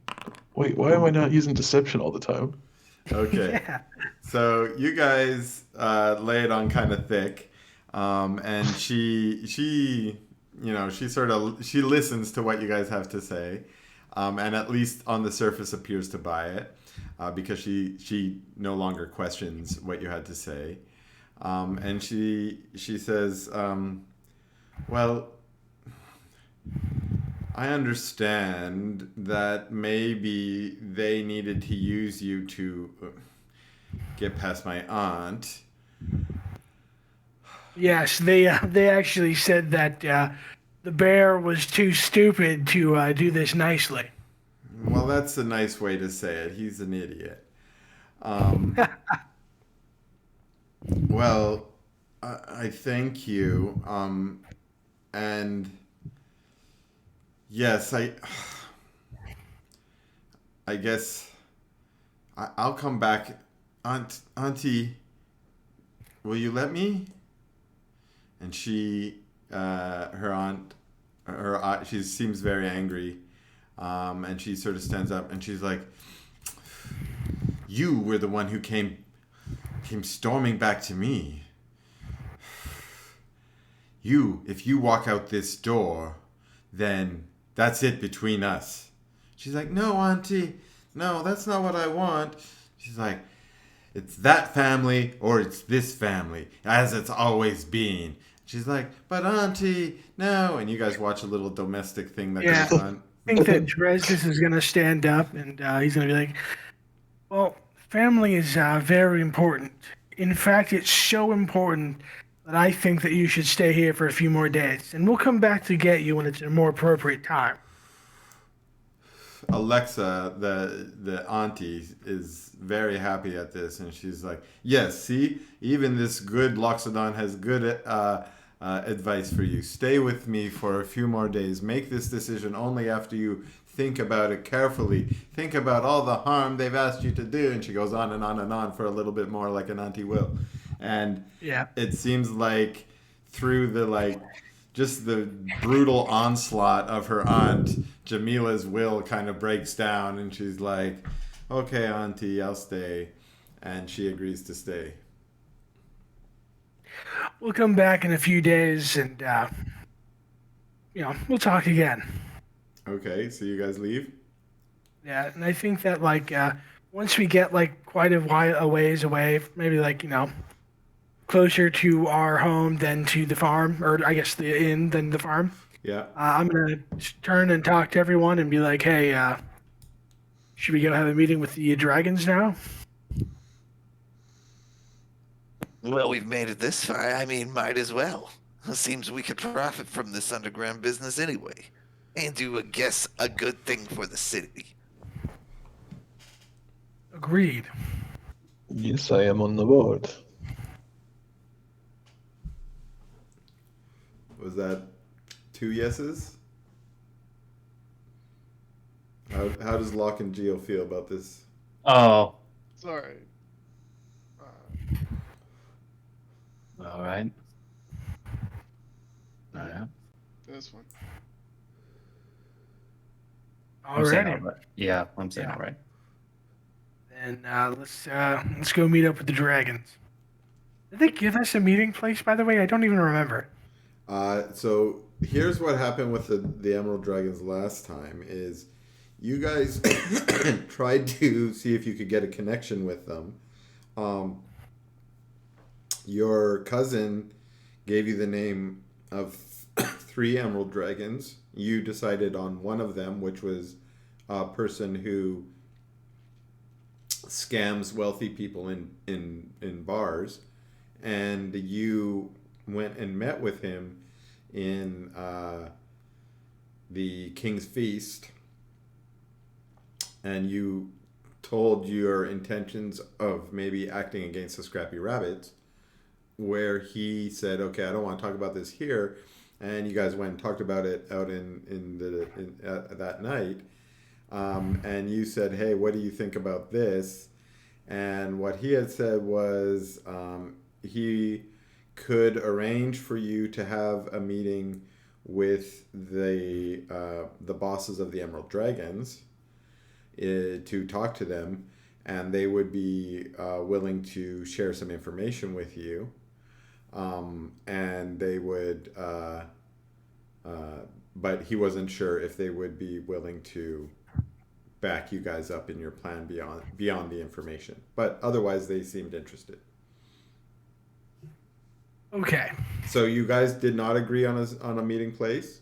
Wait, why am I not using deception all the time? Okay. Yeah. So you guys lay it on kind of thick, and she listens to what you guys have to say, and at least on the surface appears to buy it, because she no longer questions what you had to say, and she says, well, I understand that maybe they needed to use you to get past my aunt. Yes, they actually said that the bear was too stupid to do this nicely. Well, that's a nice way to say it. He's an idiot. Well, I thank you. And yes, I guess I'll come back. Auntie, will you let me? And she seems very angry, and she sort of stands up and she's like, you were the one who came storming back to me. If you walk out this door, then that's it between us. She's like, no, Auntie, no, that's not what I want. She's like, it's that family or it's this family, as it's always been. She's like, but Auntie, no. And you guys watch a little domestic thing that goes on. I think that Dres is going to stand up and he's going to be like, well, family is very important. In fact, it's so important that I think that you should stay here for a few more days. And we'll come back to get you when it's a more appropriate time. Alexa, the auntie, is very happy at this, and she's like, yes, see, even this good Loxodon has good advice for you. Stay with me for a few more days. Make this decision only after you think about it carefully. Think about all the harm they've asked you to do. And she goes on and on and on for a little bit more, like an auntie will. And Yeah. it seems like through the just the brutal onslaught of her aunt, Jamila's will kind of breaks down, and she's like, "Okay, auntie, I'll stay," and she agrees to stay. We'll come back in a few days and, we'll talk again. Okay, so you guys leave. Yeah, and I think that, once we get, quite a ways away, maybe, closer to our home than to the farm, or I guess the inn than the farm, Yeah. I'm going to turn and talk to everyone and be like, hey, should we go have a meeting with the dragons now? Well, we've made it this far. I mean, might as well. Seems we could profit from this underground business anyway. And do, I guess, a good thing for the city. Agreed. Yes, I am on the board. Was that 2 yeses? How does Locke and Geo feel about this? Oh, Sorry. All right. Yeah. This one. I'm saying Alrighty. all right. Yeah, I'm saying Yeah. all right. Then let's go meet up with the dragons. Did they give us a meeting place, by the way? I don't even remember. So here's what happened with the Emerald Dragons last time is you guys tried to see if you could get a connection with them. Your cousin gave you the name of 3 Emerald Dragons. You decided on one of them, which was a person who scams wealthy people in bars, and you went and met with him in the King's Feast, and you told your intentions of maybe acting against the Scrappy Rabbits, where he said, okay, I don't want to talk about this here, and you guys went and talked about it out that night, and you said, hey, what do you think about this? And what he had said was he could arrange for you to have a meeting with the bosses of the Emerald Dragons to talk to them, and they would be willing to share some information with you, and they would but he wasn't sure if they would be willing to back you guys up in your plan beyond the information, but otherwise they seemed interested. Okay. So you guys did not agree on a meeting place,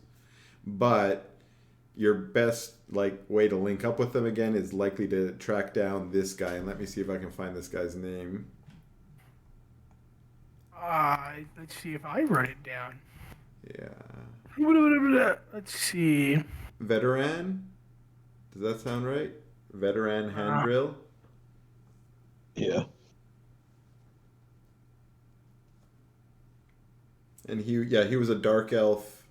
but your best way to link up with them again is likely to track down this guy. And let me see if I can find this guy's name. Let's see if I wrote it down. Yeah. Let's see. Veteran? Does that sound right? Veteran Handrill? Yeah. And he was a dark elf.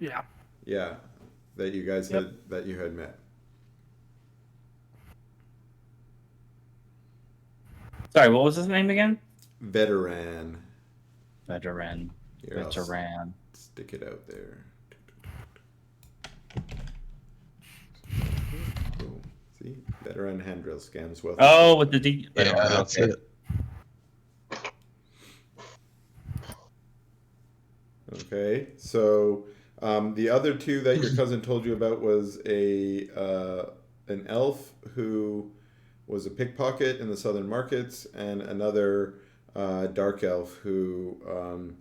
Yeah. Yeah, that you guys Yep. had met. sorry. What was his name again? Veteran. Veteran. Here, I'll Veteran. stick it out there. Cool. See, Veteran Handrill scams wealthy. Oh, with the D. Yeah, that's okay. it. Okay, so the other 2 that your cousin told you about was an elf who was a pickpocket in the southern markets, and another dark elf who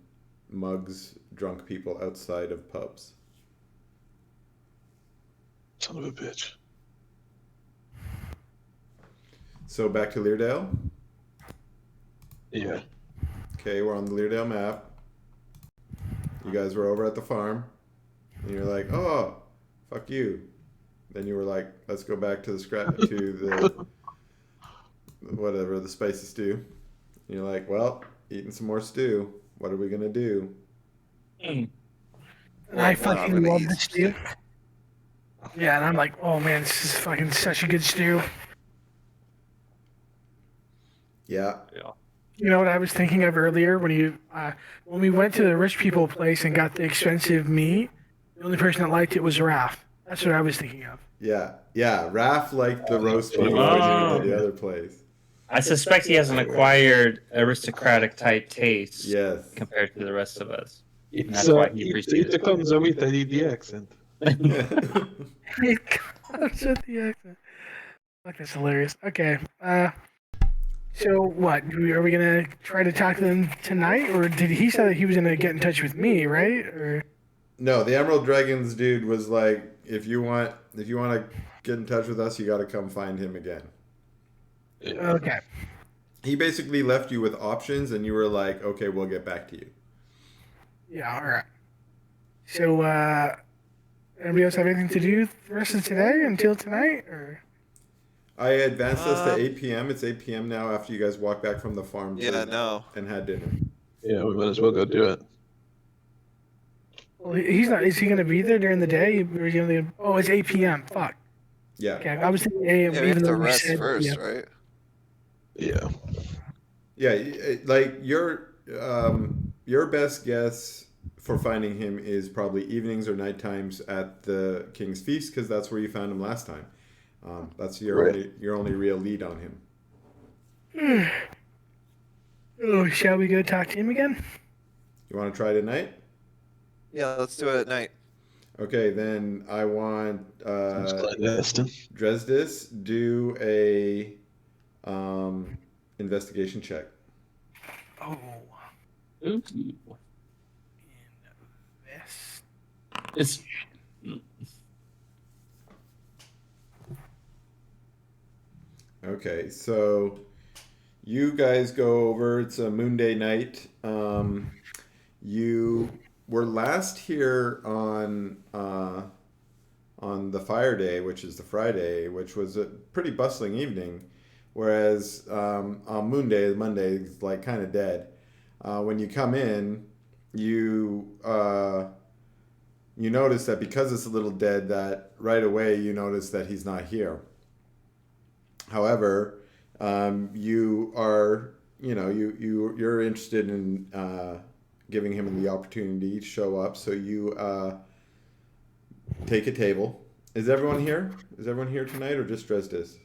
mugs drunk people outside of pubs. Son of a bitch. So back to Lirdale. Yeah. Okay, we're on the Lirdale map. You guys were over at the farm, and you're like, "Oh, fuck you." Then you were like, "Let's go back to the whatever the spicy stew." And you're like, "Well, eating some more stew. What are we gonna do?" And I fucking love this dude. Yeah, and I'm like, oh man, this is fucking such a good stew. Yeah. You know what I was thinking of earlier when we went to the rich people place and got the expensive meat. The only person that liked it was Raph. That's what I was thinking of. Yeah. Yeah. Raph liked the roast beef Oh. at the other place. I suspect he has an acquired aristocratic type taste Yes. compared to the rest of us. It's, That's why he it, appreciates it comes with the accent. It comes with the accent. Fuck, that's hilarious. Okay. So what? Are we gonna try to talk to them tonight, or did he say that he was gonna get in touch with me, right? Or No, the Emerald Dragons dude was like, if you want to get in touch with us, you got to come find him again. Yeah. okay. He basically left you with options, and you were like, okay, we'll get back to you. Yeah. All right. So anybody else have anything to do the rest of today until tonight, or? I advanced us to 8 p.m. It's 8 p.m. now after you guys walked back from the farm Yeah, no. and had dinner. Yeah, we might as well go do it. Well, he's not. Is he gonna be there during the day? Or is he gonna, oh, it's 8 p.m. Fuck. Yeah. Okay, I was thinking AM. Yeah, we have even to though we rest said first, PM. right? Yeah. Yeah, like your best guess for finding him is probably evenings or night times at the King's Feast, because that's where you found him last time. That's your only real lead on him. Oh, shall we go talk to him again? You want to try tonight? Yeah, let's do it at night. Okay, then I want Clandestine. Dresdis do a investigation check. Oh, Ooh. invest. It's Okay, so you guys go over. It's a Moon Day night. You were last here on the Fire Day, which is the Friday, which was a pretty bustling evening. Whereas on Moon Day, Monday, is like kind of dead. When you come in, you notice that because it's a little dead, that right away you notice that he's not here. However, you are, you're interested in giving him the opportunity to show up. So you take a table. Is everyone here? Is everyone here tonight, or just Dresdis?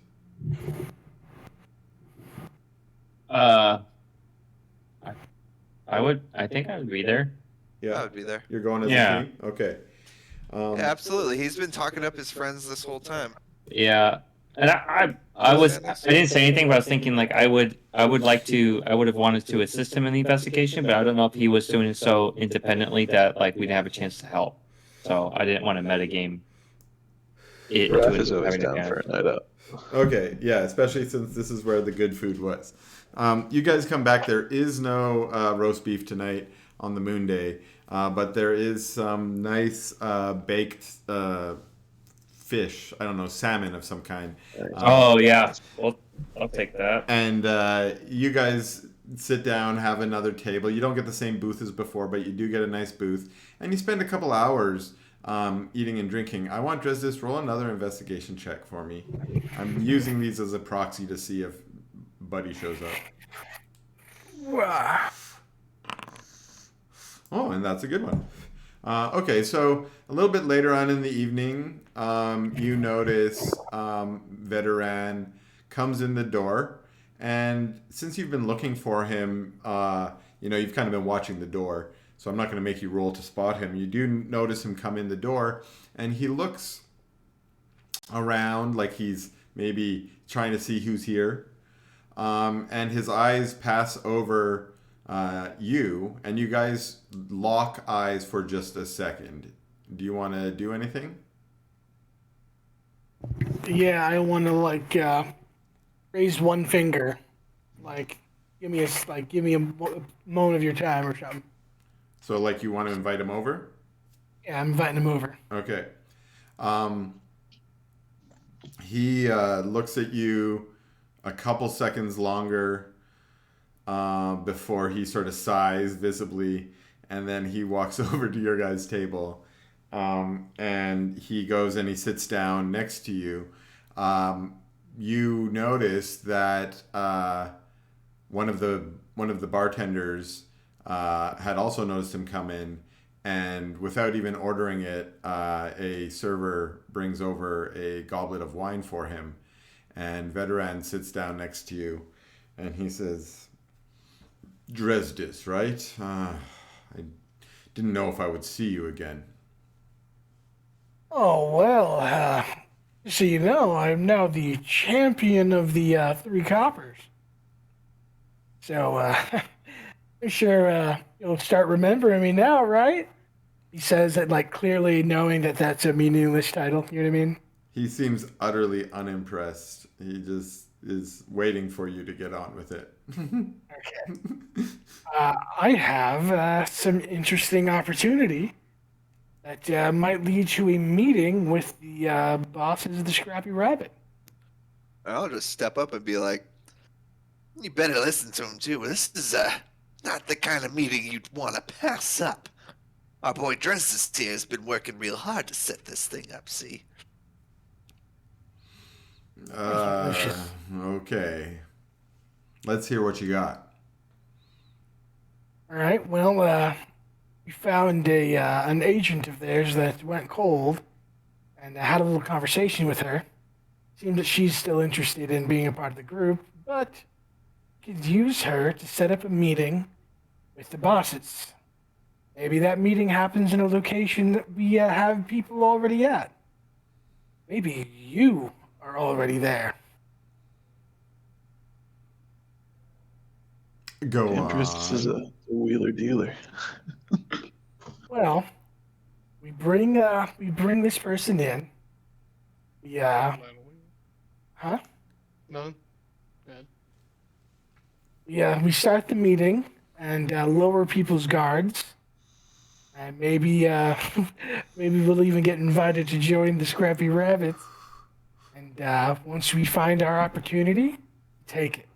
I think I would be there. Yeah, I would be there. you're going as Yeah. a team. Okay. Yeah, absolutely. He's been talking up his friends this whole time. Yeah, and I didn't say anything, but I was thinking like I would have wanted to assist him in the investigation, but I don't know if he was doing it so independently that like we didn't have a chance to help. So I didn't want to metagame it. Raph is always down for a night out. Okay, yeah, especially since this is where the good food was. You guys come back. There is no roast beef tonight on the Moon Day, but there is some nice baked fish. I don't know, salmon of some kind. Oh yeah, well I'll take that. And you guys sit down, have another table. You don't get the same booth as before, but you do get a nice booth. And you spend a couple hours eating and drinking. I want Dresdis roll another investigation check for me. I'm using these as a proxy to see if Buddy shows up. Wow. Oh, and that's a good one. Okay, so a little bit later on in the evening, you notice Veteran comes in the door. And since you've been looking for him, you've kind of been watching the door. So I'm not going to make you roll to spot him. You do notice him come in the door, and he looks around like he's maybe trying to see who's here. And his eyes pass over you, and you guys lock eyes for just a second. Do you want to do anything? Yeah, I want to raise one finger, give me a moment of your time or something. So like you want to invite him over? Yeah, I'm inviting him over. Okay. He looks at you a couple seconds longer before he sort of sighs visibly, and then he walks over to your guys' table and he goes and he sits down next to you. You notice that one of the bartenders had also noticed him come in, and without even ordering it, a server brings over a goblet of wine for him, and Veteran sits down next to you, and he says, "Dresdis, right? I didn't know if I would see you again." Oh, well, so you know, I'm now the champion of the three coppers. So, I'm sure you'll start remembering me now, right? He says it, like, clearly knowing that that's a meaningless title. You know what I mean? He seems utterly unimpressed. He just is waiting for you to get on with it. Okay. I have some interesting opportunity that might lead to a meeting with the bosses of the Scrappy Rabbit. I'll just step up and be like, "You better listen to him too. This is not the kind of meeting you'd want to pass up. Our boy Dresses here has been working real hard to set this thing up. See." Okay. Let's hear what you got. All right. Well, we found an agent of theirs that went cold, and I had a little conversation with her. Seems that she's still interested in being a part of the group, but could use her to set up a meeting with the bosses. Maybe that meeting happens in a location that we have people already at. Maybe you are already there. Go Dresdis is on. a wheeler dealer. Well, we bring this person in. Yeah. Huh? No. Yeah, we start the meeting and lower people's guards. And maybe maybe we'll even get invited to join the Scrappy Rabbits. And once we find our opportunity, take it.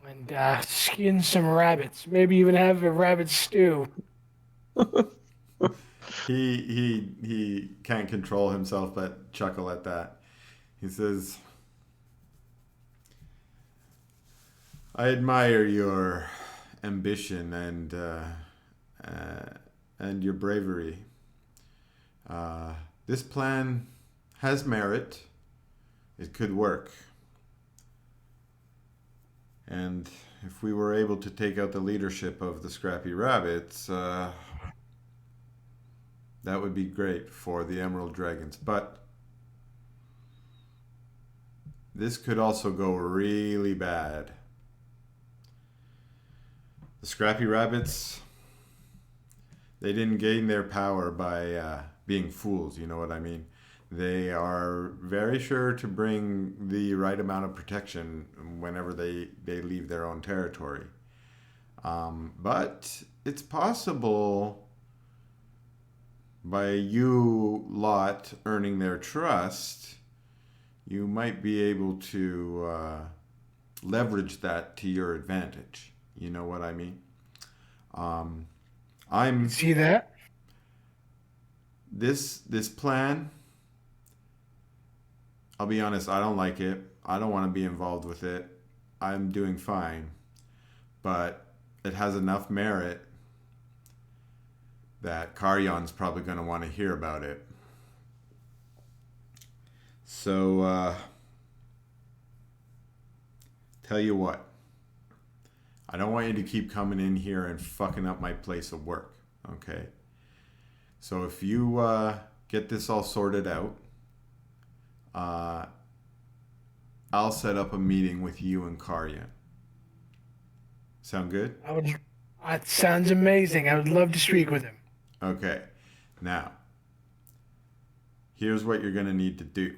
And skin some rabbits. Maybe even have a rabbit stew. He can't control himself but chuckle at that. He says, "I admire your ambition and your bravery. This plan has merit. It could work. And if we were able to take out the leadership of the Scrappy Rabbits, that would be great for the Emerald Dragons. But this could also go really bad. The Scrappy Rabbits, they didn't gain their power by being fools, you know what I mean? They are very sure to bring the right amount of protection whenever they leave their own territory. But it's possible by you lot earning their trust, you might be able to leverage that to your advantage. You know what I mean? I'm See that? this plan. I'll be honest, I don't like it. I don't want to be involved with it. I'm doing fine. But it has enough merit that Karyon's probably going to want to hear about it. So, tell you what. I don't want you to keep coming in here and fucking up my place of work, okay? So if you get this all sorted out, I'll set up a meeting with you and Karyan. Sound good? That sounds amazing. I would love to speak with him. Okay. Now, here's what you're going to need to do.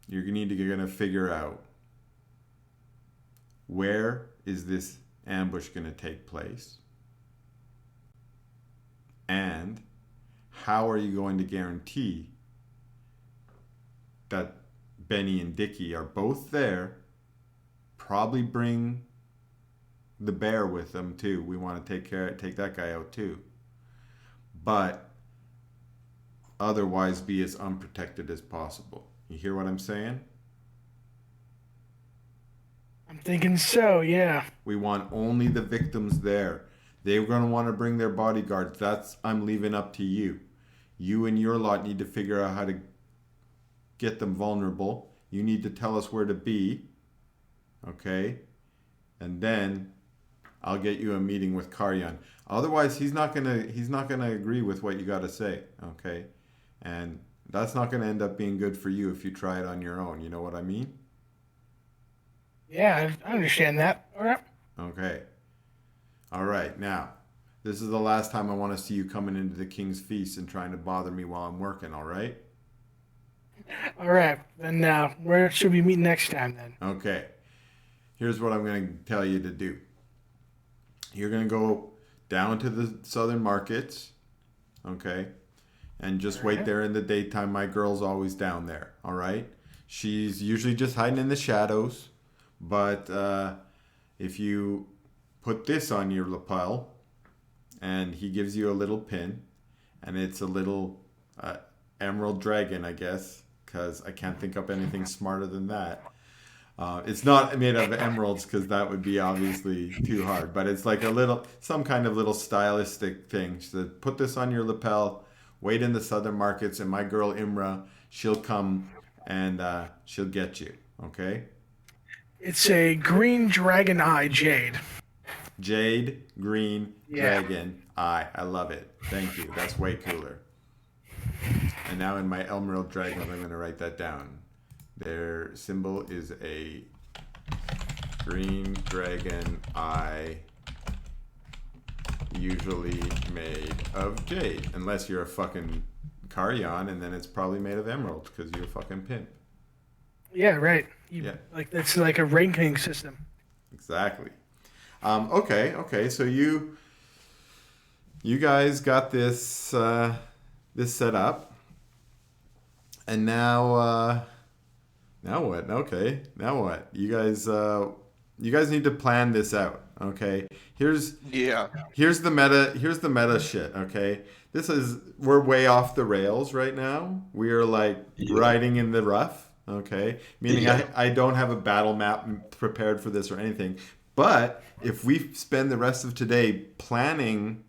You're going to figure out where is this ambush going to take place, and how are you going to guarantee that Benny and Dickie are both there? Probably bring the bear with them too. We want to take that guy out too. But otherwise be as unprotected as possible. You hear what I'm saying? I'm thinking so, yeah. We want only the victims there. They're going to want to bring their bodyguards. That's I'm leaving up to you. You and your lot need to figure out how to get them vulnerable. You need to tell us where to be. Okay? And then I'll get you a meeting with Karyan. Otherwise, he's not gonna agree with what you got to say. Okay? And that's not going to end up being good for you if you try it on your own. You know what I mean? Yeah, I understand that. All right. Okay. All right. Now, this is the last time I want to see you coming into the King's Feast and trying to bother me while I'm working, all right? All right. Then where should we meet next time then? Okay. Here's what I'm going to tell you to do. You're going to go down to the southern markets, okay? And just wait there in the daytime. My girl's always down there, all right? She's usually just hiding in the shadows. But if you put this on your lapel and he gives you a little pin and it's a little emerald dragon, I guess, because I can't think up anything smarter than that. It's not made of emeralds because that would be obviously too hard, but it's like some kind of little stylistic thing. She said, put this on your lapel, wait in the southern markets, and my girl Imra, she'll come and she'll get you, okay? It's a green dragon eye jade. Jade, green, dragon, eye. I love it. Thank you. That's way cooler. And now in my emerald dragon, I'm going to write that down. Their symbol is a green dragon eye, usually made of jade. Unless you're a fucking Karyan, and then it's probably made of emerald because you're a fucking pimp. Yeah, right. Yeah. Like that's like a ranking system. Exactly. Okay. So you guys got this this set up, and now what? Okay, now what? You guys need to plan this out. Okay. Here's the meta shit. Okay. We're way off the rails right now. We are like riding in the rough. Okay, meaning I don't have a battle map prepared for this or anything. But if we spend the rest of today planning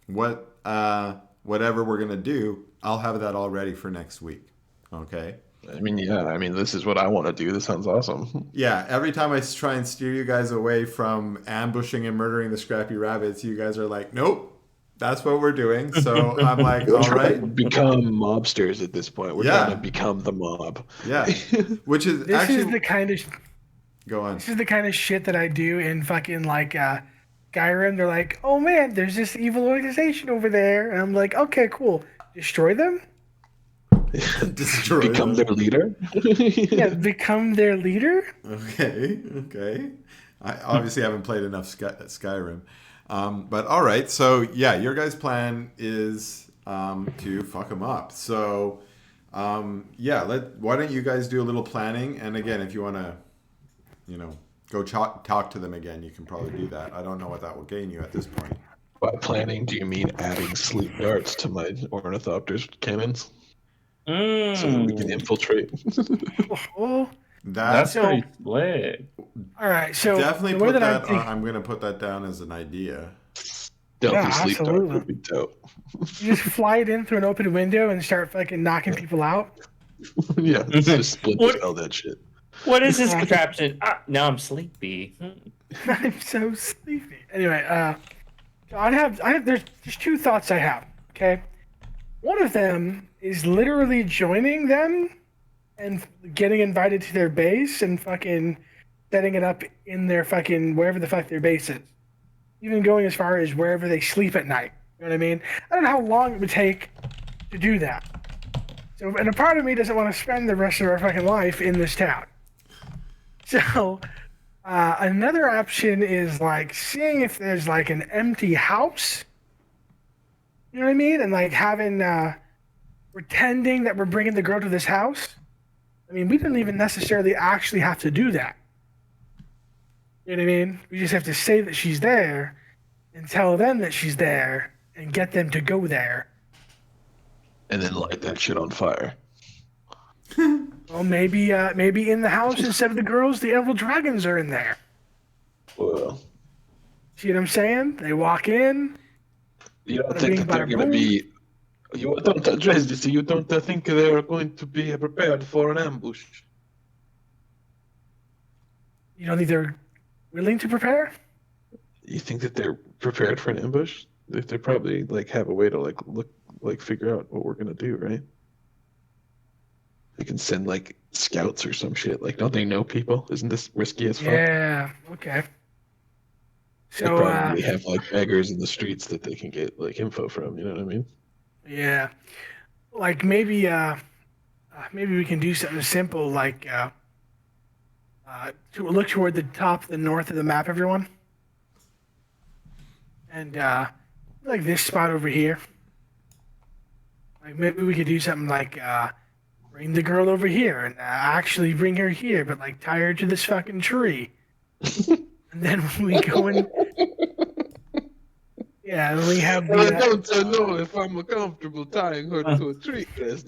whatever we're gonna do, I'll have that all ready for next week. Okay. This is what I want to do. This sounds awesome. Yeah, every time I try and steer you guys away from ambushing and murdering the scrappy rabbits, you guys are like, nope. That's what we're doing. So I'm like, all right. Become mobsters at this point. We're trying to become the mob. Yeah. Which is This is the kind of Go on. This is the kind of shit that I do in fucking like Skyrim. They're like, oh man, there's this evil organization over there, and I'm like, okay, cool. Destroy them. Destroy Become them. their leader. Yeah, become their leader. Okay. I obviously haven't played enough Skyrim. But all right, so yeah, your guys' plan is to fuck them up. So why don't you guys do a little planning? And again, if you want to, go talk to them again, you can probably do that. I don't know what that will gain you at this point. By planning, do you mean adding sleep darts to my Ornithopter's cannons? So that we can infiltrate? Oh, That's pretty slick. all right. So Definitely the way put that that. I'm going to put that down as an idea. Stealthy sleep absolutely. dart would be dope. You just fly it in through an open window and start fucking knocking people out. Yeah, let's just split all that shit. What is this contraption? Now I'm sleepy. I'm so sleepy. Anyway, there's just two thoughts I have. Okay, one of them is literally joining them and getting invited to their base and fucking setting it up in their fucking wherever the fuck their base is. Even going as far as wherever they sleep at night. You know what I mean? I don't know how long it would take to do that. So, and a part of me doesn't want to spend the rest of our fucking life in this town. So, another option is like seeing if there's like an empty house. You know what I mean? And like having, pretending that we're bringing the girl to this house. I mean, we don't even necessarily actually have to do that. You know what I mean? We just have to say that she's there and tell them that she's there and get them to go there. and then light that shit on fire. Well, maybe in the house instead of the girls, the evil dragons are in there. Well, See what I'm saying? They walk in. you don't Bada think bing, that they're bada gonna boom. be? You don't address this. You don't think they're going to be prepared for an ambush? You don't think they're willing to prepare? You think that they're prepared for an ambush? They probably like have a way to like figure out what we're gonna do, right? They can send like scouts or some shit. Like, don't they know people? Isn't this risky as fuck? Yeah. Okay. They So probably have like beggars in the streets that they can get like info from. You know what I mean? yeah, like maybe we can do something simple like to look toward the top, the north of the map, everyone, and like this spot over here. Like maybe we could do something like bring the girl over here and actually bring her here, but like tie her to this fucking tree, and then we go in. Yeah, and we have I the. don't know if I'm comfortable tying her to a tree, Chris.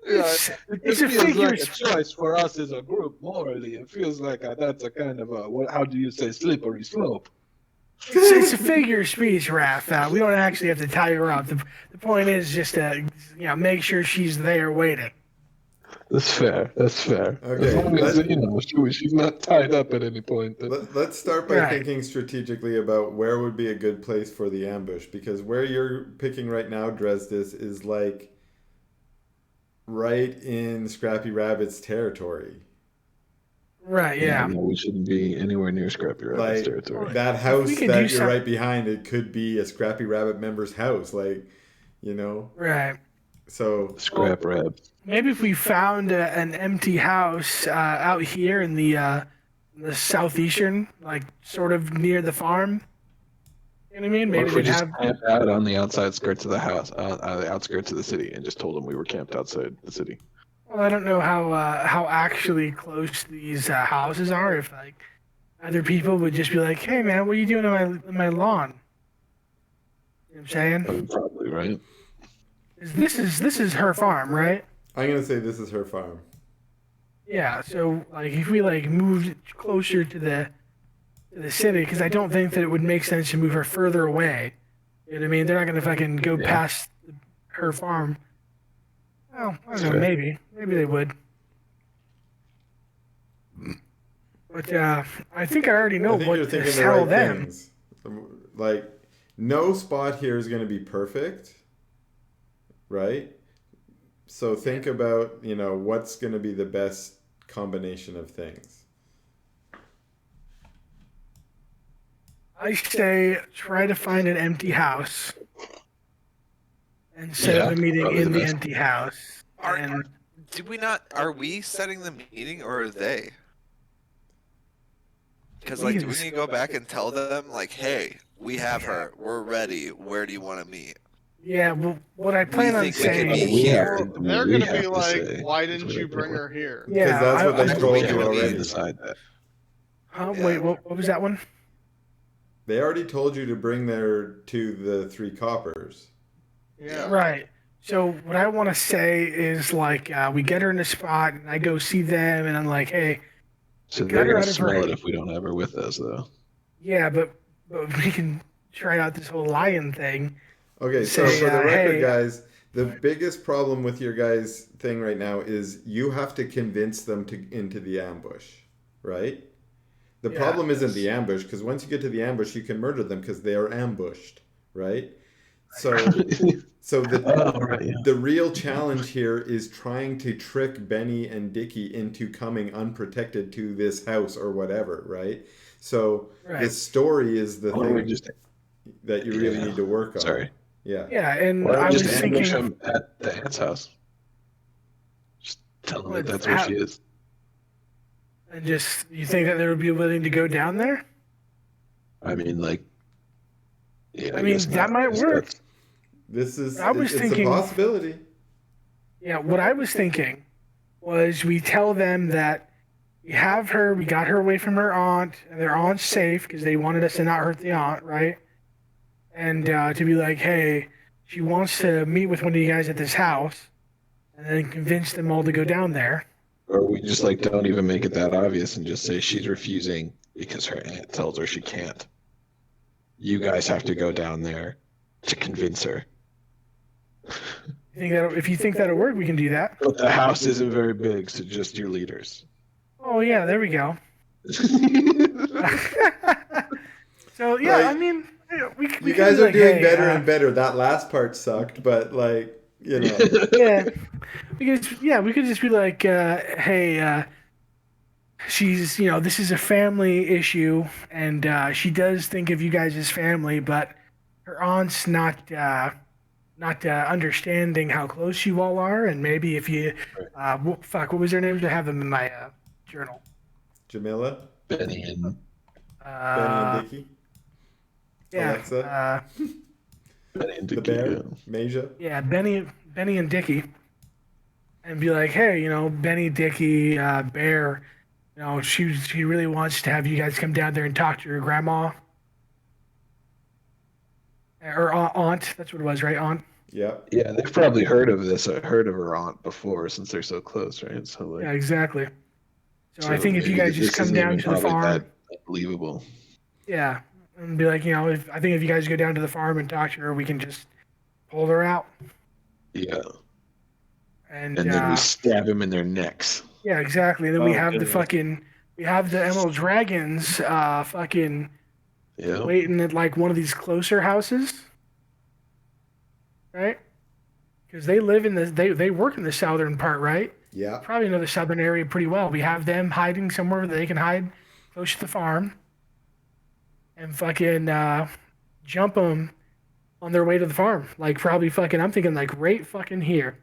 It's a figure. like a choice for us as a group morally. It feels like that's a kind of a how do you say slippery slope. It's a figure of speech, Raph. We don't actually have to tie her up. The point is just to make sure she's there waiting. That's fair. That's fair. Okay, As long as she's not tied up at any point. Let's start by Right. thinking strategically about where would be a good place for the ambush, because where you're picking right now, Dresdis, is like right in Scrappy Rabbit's territory. Right, yeah. No, we shouldn't be anywhere near Scrappy Rabbit's Like territory. that house we can that do you're some- right behind, it could be a Scrappy Rabbit member's house, like, you know. Right. So Scrap Rab. Maybe if we found an empty house out here in the southeastern, like sort of near the farm. You know what I mean? Or Maybe if we they'd just have. camped out on the outside skirts of the house, the outskirts of the city, and just told them we were camped outside the city. Well, I don't know how actually close these houses are. If like other people would just be like, "Hey, man, what are you doing on my lawn?" You know what I'm saying? Probably, right? This is her farm, right? I'm gonna say this is her farm. Yeah. So like, if we like moved closer to the city, because I don't think that it would make sense to move her further away. You know what I mean? They're not gonna fucking go past her farm. Well, I don't know. Sure. Maybe they would. But I think I already know I think what you're to thinking the tell right them. things. Like, no spot here is gonna be perfect, right? So think about, what's gonna be the best combination of things. I say try to find an empty house and set up Yeah, a meeting probably in the the best. empty house. And Did we not? Are we setting the meeting or are they? Because like, do we need to go back and tell them like, hey, we have her, we're ready. Where do you want to meet? yeah, well, what I plan on think we could saying. be We here. have to- They're we gonna have be to like, say why that's didn't what you they bring do. her here? Yeah, Because that's what I they think told we you can already. Decide that. Wait, what was that one? They already told you to bring her to the 3 coppers. Yeah. Right. So what I want to say is like we get her in a spot and I go see them and I'm like, hey, So Got they're her gonna out of her- smell it if we don't have her with us, though. yeah, but we can try out this whole lion thing. Okay, so Say, for the record, hey, guys, the biggest problem with your guys' thing right now is you have to convince them into the ambush, right? The Yeah. problem isn't the ambush, because once you get to the ambush, you can murder them because they are ambushed, right? So, so Oh, right, yeah. the real challenge here is trying to trick Benny and Dickie into coming unprotected to this house or whatever, right? So the Right. story is the Why don't we thing just that you really need to work on. sorry? Yeah. Yeah, and Why don't I we was just ambush thinking, him at the aunt's house? Just tell them Well, that that's where she is. and just you think that they would be willing to go down there? I mean, like, yeah. I mean, guess that not. might Guess work. that's- This is I was it's thinking- a possibility. Yeah, what I was thinking was we tell them that we have her, we got her away from her aunt, and their aunt's safe because they wanted us to not hurt the aunt, right? And to be like, hey, she wants to meet with one of you guys at this house, and then convince them all to go down there. Or we just like don't even make it that obvious and just say she's refusing because her aunt tells her she can't. You guys have to go down there to convince her. If you think that'll work, we can do that. But the house isn't very big, so just your leaders. Oh yeah, there we go. So yeah, Like, I mean, we You could guys be are like, doing hey, better and better. That last part sucked, but like, you know. Yeah, we could just be like, hey, she's, this is a family issue, and she does think of you guys as family, but her aunt's not understanding how close you all are, and maybe if you, what was her name? To have them in my journal. Jamila, Benny and Benny and Dickie, Yeah, Alexa, Benny and the Dickie. bear, Yeah. Masia. yeah, Benny and Dickie, and be like, hey, Benny, Dickie, Bear, she really wants to have you guys come down there and talk to her grandma or aunt. That's what it was, right? Aunt. Yep. Yeah, they've probably heard of this, heard of her aunt before, since they're so close, right? So like, Yeah, exactly. So I so think if you maybe guys just this come isn't down even to the probably farm, that believable. yeah, and be like, if you guys go down to the farm and talk to her, we can just pull her out. Yeah, And and then we stab him in their necks. yeah, exactly. Then we Oh, have goodness. we have the Emerald Dragons, Yeah, waiting at like one of these closer houses, right? Because they live in they work in the southern part, right? Yeah. Probably know the southern area pretty well. We have them hiding somewhere that they can hide close to the farm, and jump them on their way to the farm. Like probably I'm thinking like right fucking here.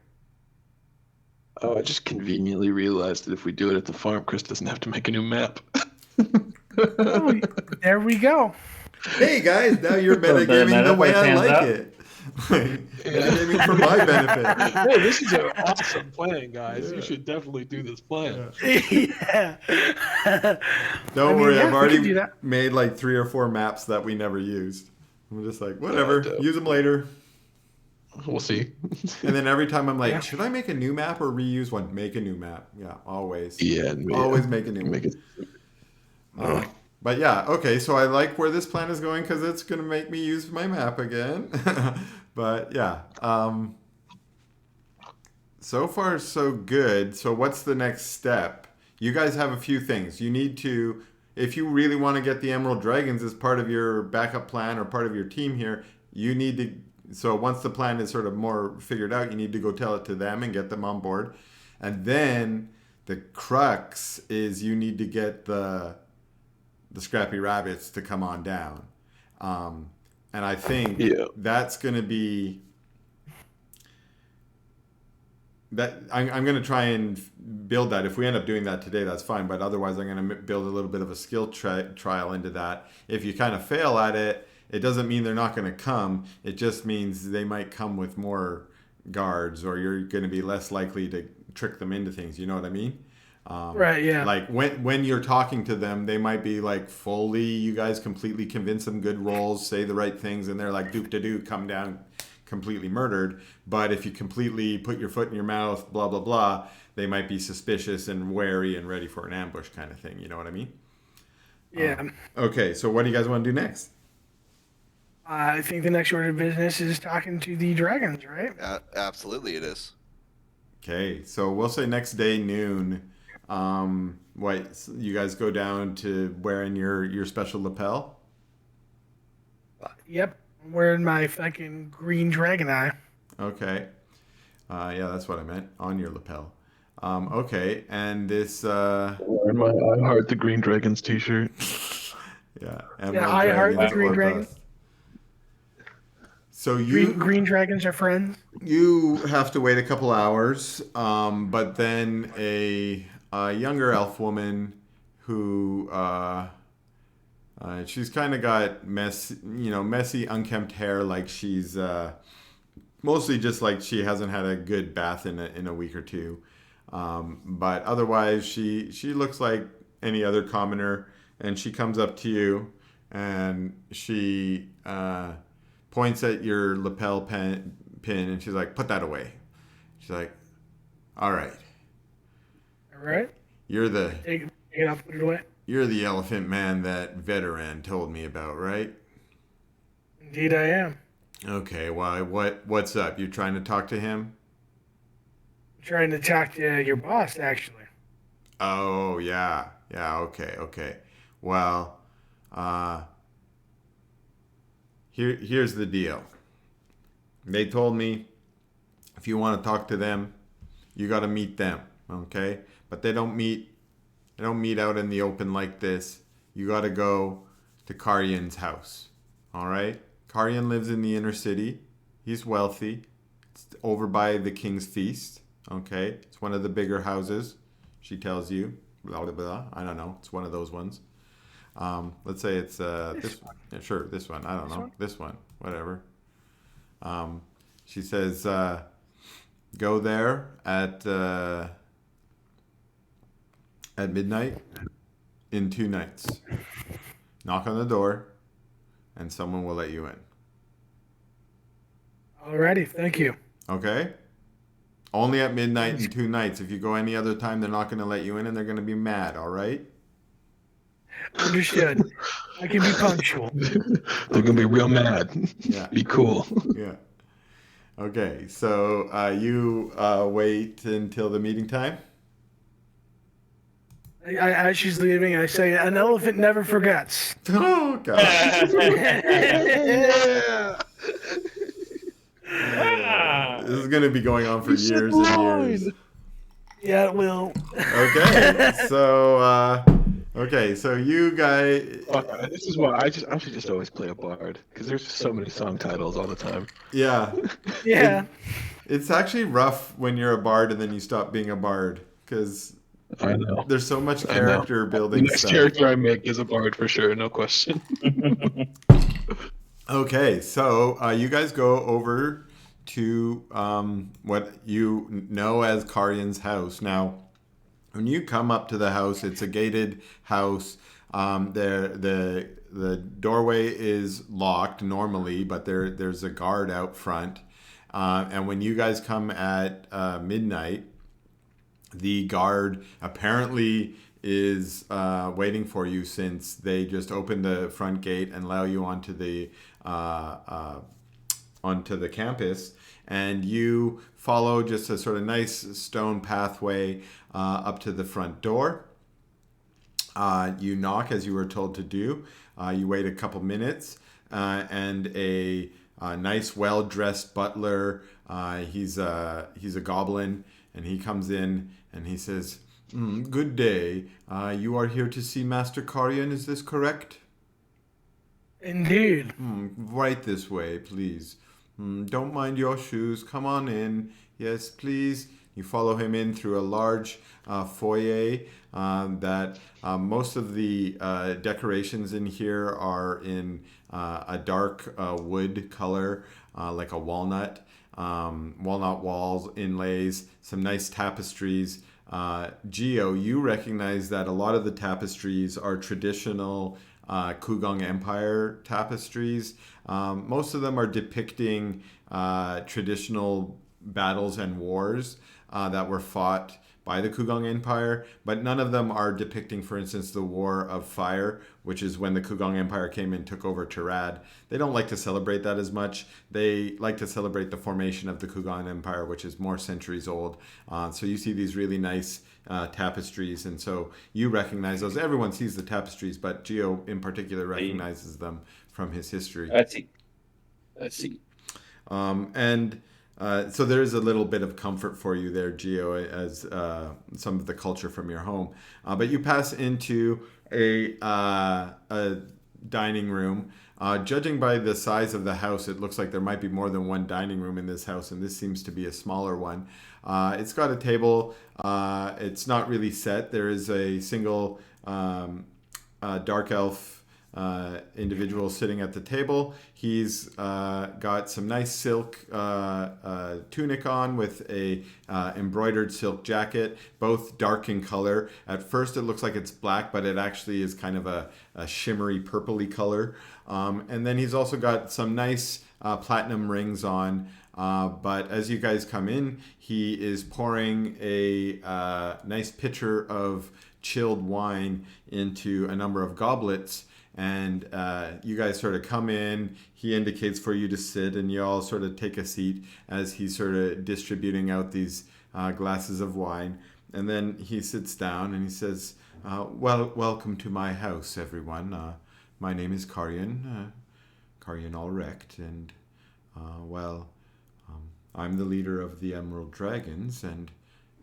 Oh, I just conveniently realized that if we do it at the farm, Chris doesn't have to make a new map. Oh, there we go. Hey guys, now you're So the metagaming the meta way I pans like out? it. Metagaming for my benefit. Hey, this is an awesome plan, guys. Yeah. You should definitely do this plan. Yeah. Don't I mean, worry, yeah, I've we already can do that. made like 3 or 4 maps that we never used. I'm just like, whatever, dope. use them later. We'll see. And then every time I'm like, Yeah. should I make a new map or reuse one? Make a new map. Yeah, always. Yeah, Always make a new make one. it. But yeah, okay, so I like where this plan is going because it's going to make me use my map again. But yeah, so far so good. So what's the next step? You guys have a few things. You need to, if you really want to get the Emerald Dragons as part of your backup plan or part of your team here, you need to, so once the plan is sort of more figured out, you need to go tell it to them and get them on board. And then the crux is you need to get the Scrappy Rabbits to come on down. And I think that's going to be that I'm going to try and build that. If we end up doing that today, that's fine. But otherwise, I'm going to build a little bit of a skill trial into that. If you kind of fail at it, it doesn't mean they're not going to come. It just means they might come with more guards, or you're going to be less likely to trick them into things. You know what I mean? Right, yeah. Like when you're talking to them, they might be like fully, you guys completely convince them, good rolls, say the right things, and they're like doop to doo, come down completely murdered. But if you completely put your foot in your mouth, blah blah blah, they might be suspicious and wary and ready for an ambush kind of thing. You know what I mean? Yeah. Okay, so what do you guys want to do next? I think the next order of business is talking to the dragons, right? Absolutely, it is. Okay, so we'll say next day noon. What, you guys go down to wearing your special lapel? Yep. I'm wearing my fucking green dragon eye. Okay. Yeah, that's what I meant. On your lapel. Okay, and this. Wearing my I Heart the Green Dragons t-shirt. Yeah, I heart the green or dragon. bust. So you Green dragons are friends. you have to wait a couple hours, but then a younger elf woman who she's kind of got messy, unkempt hair, like she's mostly just like she hasn't had a good bath in a week or two, but otherwise she looks like any other commoner, and she comes up to you and she points at your lapel pin, and she's like, "Put that away." She's like, "All right, All right. you're the Take it off, put it away. elephant man that veteran told me about, right?" Indeed, I am. Okay, well, what's up? You trying to talk to him? I'm trying to talk to your boss, actually. Oh, yeah. Yeah, okay. Well, here's the deal. They told me if you want to talk to them, you got to meet them, okay? But they don't meet out in the open like this. You got to go to Karyan's house. All right? Karyan lives in the inner city. He's wealthy. It's over by the King's Feast, okay? It's one of the bigger houses, she tells you. Blah, blah, blah. I don't know. It's one of those ones. Let's say it's this one. Yeah, sure, this one. I don't know. This one. Whatever. She says, go there at midnight in 2 nights. Knock on the door, and someone will let you in. Alrighty, thank you. Okay? Only at midnight in 2 nights. If you go any other time, they're not going to let you in, and they're going to be mad, all right? Understood. I can be punctual. They're gonna be real mad. Yeah. Be cool. Yeah. Okay, so you wait until the meeting time? As she's leaving, I say, an elephant never forgets. Oh, God. Yeah. This is going to be going on for years and years. Yeah, it will. Okay, so you guys... This is why I should just always play a bard, because there's so many song titles all the time. Yeah. Yeah. It's actually rough when you're a bard and then you stop being a bard, because I know. there's so much character The building next stuff. character I make is a bard for sure, no question. Okay, so you guys go over to what you know as Karyan's house. Now, when you come up to the house, it's a gated house. The doorway is locked normally, but there's a guard out front. And when you guys come at midnight, the guard apparently is waiting for you, since they just opened the front gate and allow you onto the campus, and you follow just a sort of nice stone pathway up to the front door. You knock as you were told to do. You wait a couple minutes, and a nice, well-dressed butler. He's a goblin, and he comes in and he says, "Good day. You are here to see Master Karyan. Is this correct?" Indeed. Right this way, please. Don't mind your shoes. Come on in. Yes, please. You follow him in through a large foyer that most of the decorations in here are in a dark wood color, like a walnut. Walnut walls, inlays, some nice tapestries. Geo, you recognize that a lot of the tapestries are traditional Kugong Empire tapestries. Most of them are depicting traditional battles and wars that were fought by the Kugong Empire, but none of them are depicting, for instance, the War of Fire, which is when the Kugong Empire came and took over Tirad. They don't like to celebrate that as much. They like to celebrate the formation of the Kugong Empire, which is more centuries old. So you see these really nice tapestries, and so you recognize those. Everyone sees the tapestries, but Geo in particular recognizes them from his history. I see. So there's a little bit of comfort for you there, Geo, as some of the culture from your home. But you pass into a dining room. Judging by the size of the house, it looks like there might be more than one dining room in this house, and this seems to be a smaller one. It's got a table. It's not really set. There is a single dark elf individual sitting at the table. He's got some nice silk tunic on with a embroidered silk jacket, both dark in color. At first it looks like it's black, but it actually is kind of a shimmery purpley color. And then he's also got some nice platinum rings on. But as you guys come in, he is pouring a nice pitcher of chilled wine into a number of goblets. And you guys sort of come in. He indicates for you to sit, and you all sort of take a seat as he's sort of distributing out these glasses of wine. And then he sits down and he says, welcome to my house, everyone. My name is Karyan Allrecht, and I'm the leader of the Emerald Dragons, and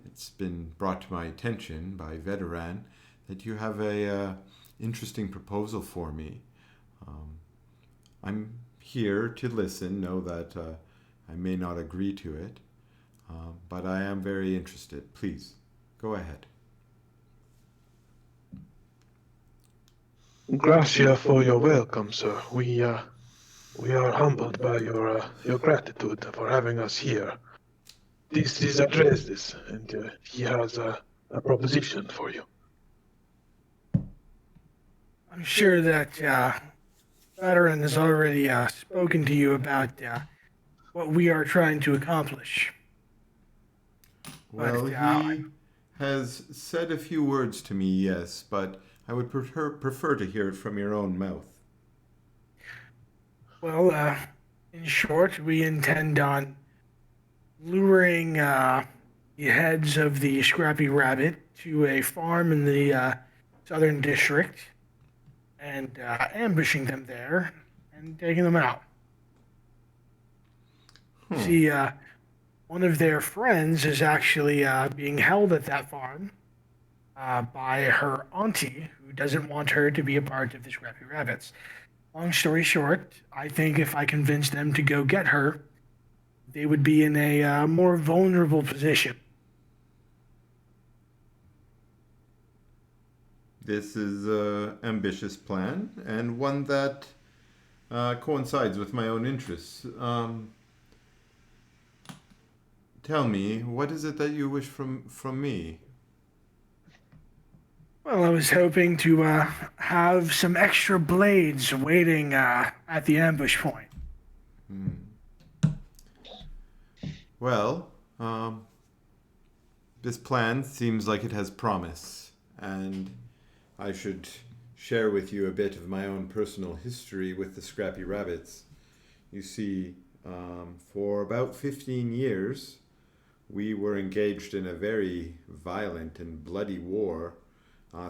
it's been brought to my attention by Veteran that you have a interesting proposal for me. I'm here to listen, know that I may not agree to it, but I am very interested. Please, go ahead. Gracia for your welcome, sir. We are humbled by your gratitude for having us here. This is Andres, and he has a proposition for you. I'm sure that Veteran has already spoken to you about what we are trying to accomplish. Well, he has said a few words to me, yes, but I would prefer to hear it from your own mouth. Well, in short, we intend on luring the heads of the Scrappy Rabbit to a farm in the Southern District and ambushing them there and taking them out. See, one of their friends is actually being held at that farm by her auntie, who doesn't want her to be a part of the Scrappy Rabbits. Long story short, I think if I convince them to go get her, they would be in a more vulnerable position. This is an ambitious plan, and one that coincides with my own interests. Tell me, what is it that you wish from me? Well, I was hoping to have some extra blades waiting at the ambush point. Well, this plan seems like it has promise, and I should share with you a bit of my own personal history with the Scrappy Rabbits. You see, for about 15 years, we were engaged in a very violent and bloody war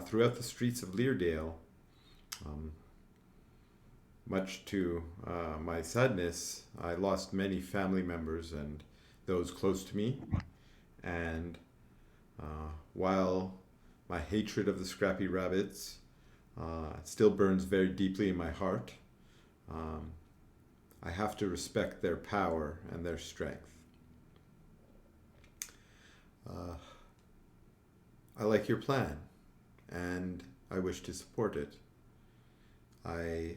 throughout the streets of Lirdale. Much to my sadness, I lost many family members and those close to me. And while my hatred of the Scrappy Rabbits still burns very deeply in my heart, I have to respect their power and their strength. I like your plan, and I wish to support it. I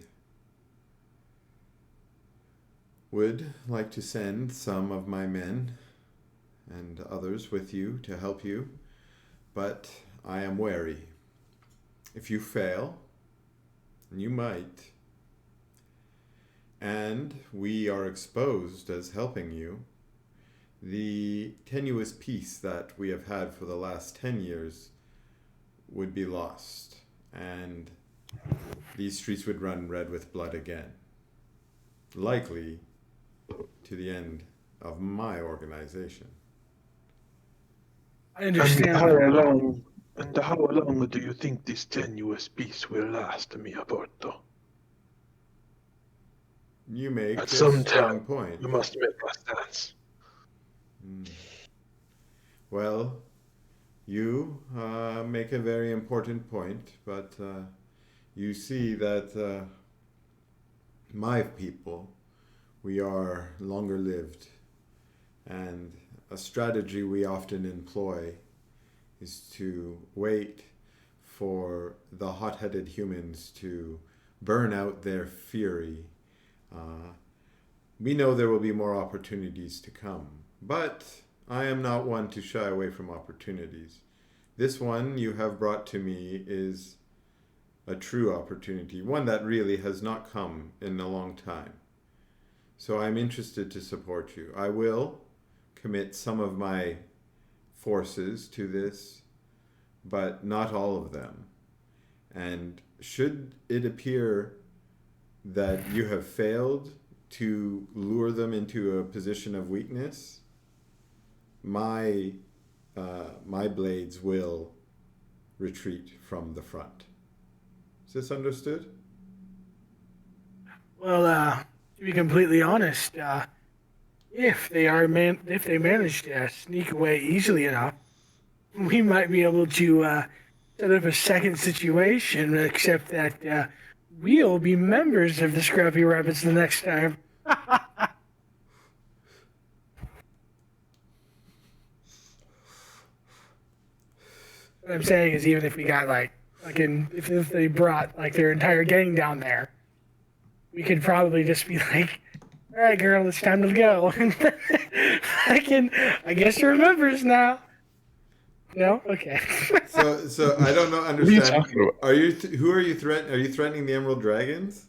would like to send some of my men and others with you to help you, but I am wary. If you fail, and you might, and we are exposed as helping you, the tenuous peace that we have had for the last 10 years would be lost, and these streets would run red with blood again, likely to the end of my organization. I understand. And how long do you think this tenuous peace will last, Mia Porto? You make At a some strong time, point. you must make a stance. Well, you make a very important point, but you see that my people, we are longer lived, and a strategy we often employ is to wait for the hot-headed humans to burn out their fury. We know there will be more opportunities to come, but I am not one to shy away from opportunities. This one you have brought to me is a true opportunity, one that really has not come in a long time. So I'm interested to support you. I will commit some of my forces to this, but not all of them. And should it appear that you have failed to lure them into a position of weakness, my blades will retreat from the front. Is this understood? Well, to be completely honest, if they manage to sneak away easily enough, we might be able to set up a second situation. Except that we'll be members of the Scrappy Rabbits the next time. What I'm saying is, even if we got if they brought like their entire gang down there, we could probably just be like, "All right, girl, it's time to go." I guess you're members now. No, okay. So I don't know. What are you Understand? talking about? Are you who are you threatening? Are you threatening the Emerald Dragons?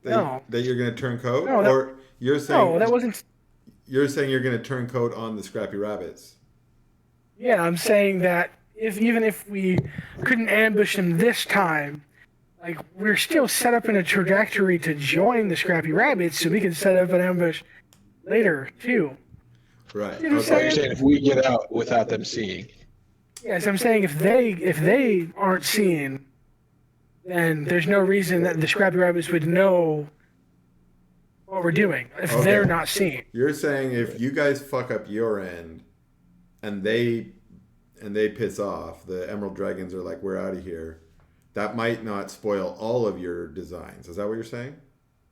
No. That you're going to turn coat, No, or you're saying No, that wasn't. you're saying you're going to turn coat on the Scrappy Rabbits? Yeah, I'm saying that even if we couldn't ambush them this time, like we're still set up in a trajectory to join the Scrappy Rabbits, so we can set up an ambush later too. Right. You know what I'm Oh, you're Okay. saying if we get out without them seeing? Yes, I'm saying if they aren't seen, then there's no reason that the Scrappy Rabbits would know what we're doing if Okay. they're not seen. You're saying if you guys fuck up your end, and they piss off, the Emerald Dragons are like, we're out of here. That might not spoil all of your designs. Is that what you're saying?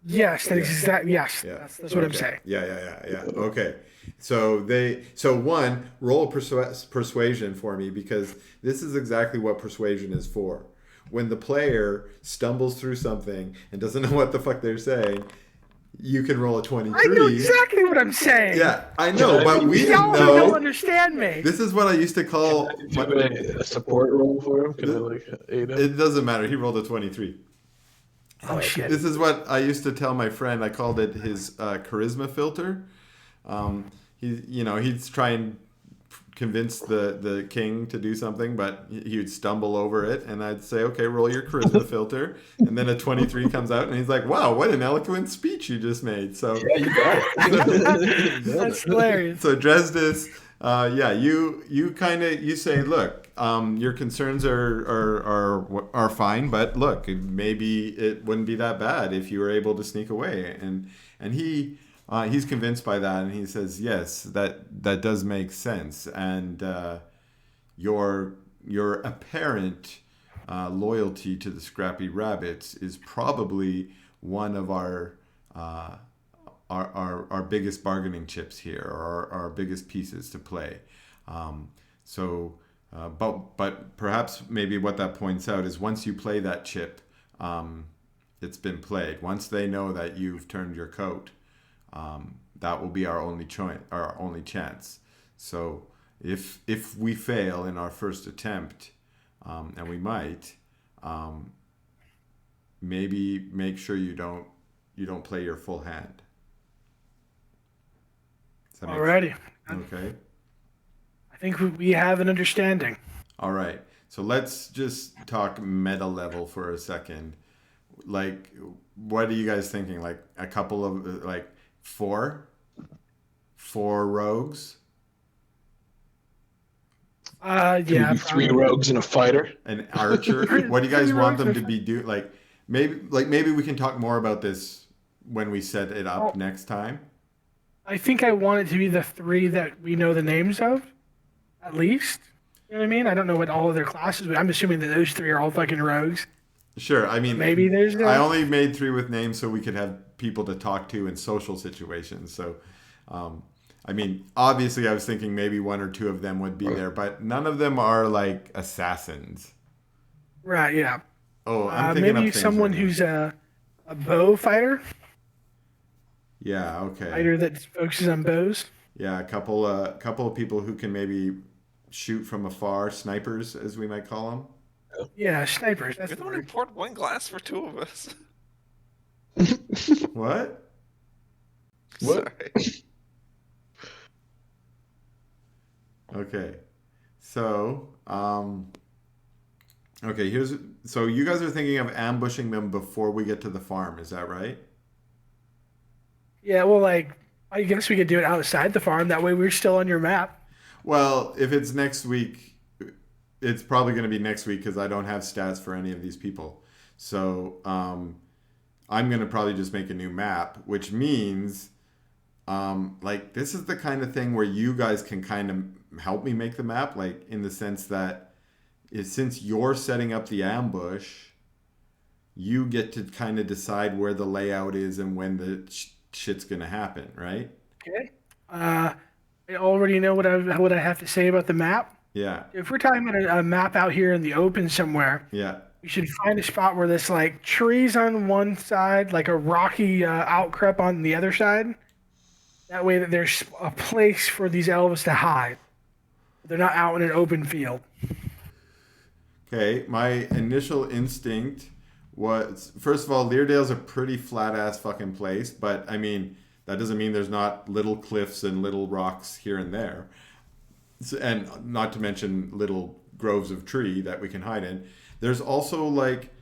Yes, that is exact. Yes, Yeah. that's what I'm Okay. saying. Yeah. Okay. So one, roll persuasion for me, because this is exactly what persuasion is for. When the player stumbles through something and doesn't know what the fuck they're saying, you can roll a 23. I know exactly what I'm saying. Yeah, I know, but we didn't Y'all don't know. understand me. This is what I used to call. Do a support roll for him? Can I aid him? It doesn't matter. He rolled a 23. Oh shit. This is what I used to tell my friend. I called it his charisma filter. He's trying convince the king to do something, but he would stumble over it, and I'd say, okay, roll your charisma filter, and then a 23 comes out, and he's like, wow, what an eloquent speech you just made. So Yeah, you got it. That's hilarious. so Dresdis, you say, look, your concerns are fine, but look, maybe it wouldn't be that bad if you were able to sneak away, and he's convinced by that, and he says, yes, that does make sense, and your apparent loyalty to the Scrappy Rabbits is probably one of our biggest bargaining chips here, or our biggest pieces to play. But perhaps maybe what that points out is once you play that chip, it's been played. Once they know that you've turned your coat, that will be our only chance. So if we fail in our first attempt, and we might, maybe make sure you don't play your full hand. Does that make Alrighty. Okay. I think we have an understanding. All right. So let's just talk meta level for a second. Like, what are you guys thinking? Like a couple of four rogues, Yeah. Three probably. rogues and a fighter. an archer. What do you guys want them to be do? Maybe we can talk more about this when we set it up next time. I think I want it to be the three that we know the names of, at least. You know what I mean? I don't know what all of their classes, but I'm assuming that those three are all fucking rogues. Sure. I mean, Maybe there's. I only made 3 with names so we could have people to talk to in social situations. So, I mean, obviously, I was thinking maybe 1 or 2 of them would be there, but none of them are like assassins. Right. Yeah. Oh, I'm thinking Maybe of things someone right now. who's a bow fighter, Yeah. Okay. fighter that focuses on bows. Yeah, a couple of people who can maybe shoot from afar, snipers, as we might call them. Yeah, snipers. That's We've the only word. poured one glass for 2 of us. What? What? Sorry. Okay. So, okay, so you guys are thinking of ambushing them before we get to the farm, is that right? Yeah, well, like, I guess we could do it outside the farm. That way we're still on your map. Well, if it's next week, it's probably going to be next week because I don't have stats for any of these people. So I'm going to probably just make a new map, which means like this is the kind of thing where you guys can kind of help me make the map, like in the sense that since you're setting up the ambush, you get to kind of decide where the layout is and when the shit's going to happen, right? Okay. I already know what I have to say about the map. Yeah. If we're talking about a map out here in the open somewhere, Yeah. we should find a spot where there's like trees on one side, like a rocky outcrop on the other side. That way that there's a place for these elves to hide. They're not out in an open field. Okay, my initial instinct was, first of all, Lirdale's a pretty flat ass fucking place, but I mean, that doesn't mean there's not little cliffs and little rocks here and there. And not to mention little groves of tree that we can hide in. There's also like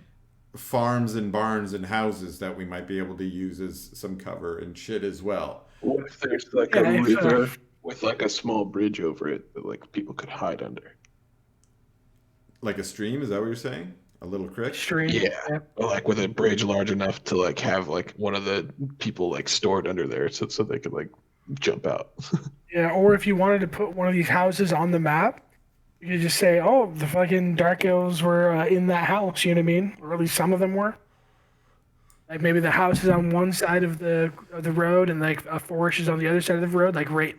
farms and barns and houses that we might be able to use as some cover and shit as well. What if there's like a river with like a small bridge over it that like people could hide under? Like a stream, is that what you're saying? A little creek? Stream. Yeah. Or like with a bridge large enough to like have like one of the people like stored under there so they could like jump out. Yeah, or if you wanted to put one of these houses on the map, you could just say, oh, the fucking Dark Elves were in that house, you know what I mean? Or at least some of them were. Like maybe the house is on one side of the road and like a forest is on the other side of the road, like right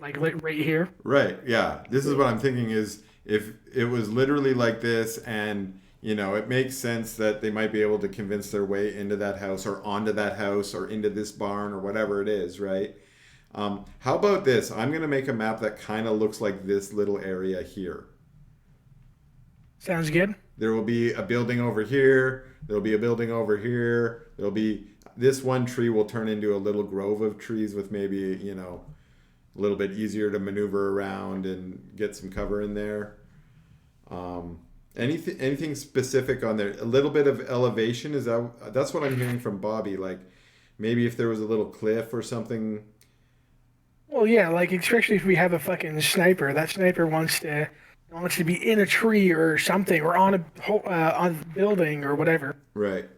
here. Right, yeah. This is what I'm thinking is if it was literally like this and, you know, it makes sense that they might be able to convince their way into that house or onto that house or into this barn or whatever it is, right? How about this? I'm going to make a map that kind of looks like this little area here. Sounds good. There will be a building over here. There'll be a building over here. There'll be this one tree will turn into a little grove of trees with maybe, you know, a little bit easier to maneuver around and get some cover in there. Anything specific on there? A little bit of elevation, that's what I'm hearing from Bobby. Like maybe if there was a little cliff or something. Well, yeah, like especially if we have a fucking sniper. That sniper wants to be in a tree or something, or on a building or whatever. Right.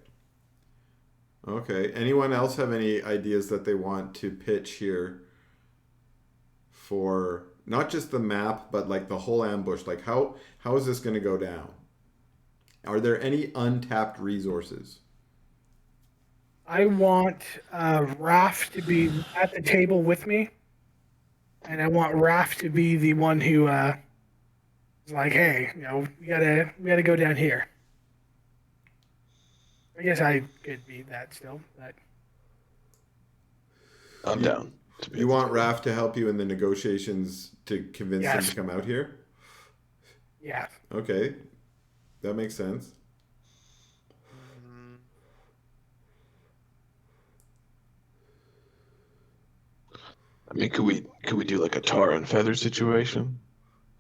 Okay. Anyone else have any ideas that they want to pitch here for not just the map, but like the whole ambush? Like how is this going to go down? Are there any untapped resources? I want Raph to be at the table with me, and I want Raph to be the one who is like, hey, you know, we gotta go down here. I guess I could be that still, but I'm down. You want Raph to help you in the negotiations to convince them to come out here? Yeah. Okay. That makes sense. I mean, could we do like a tar and feather situation?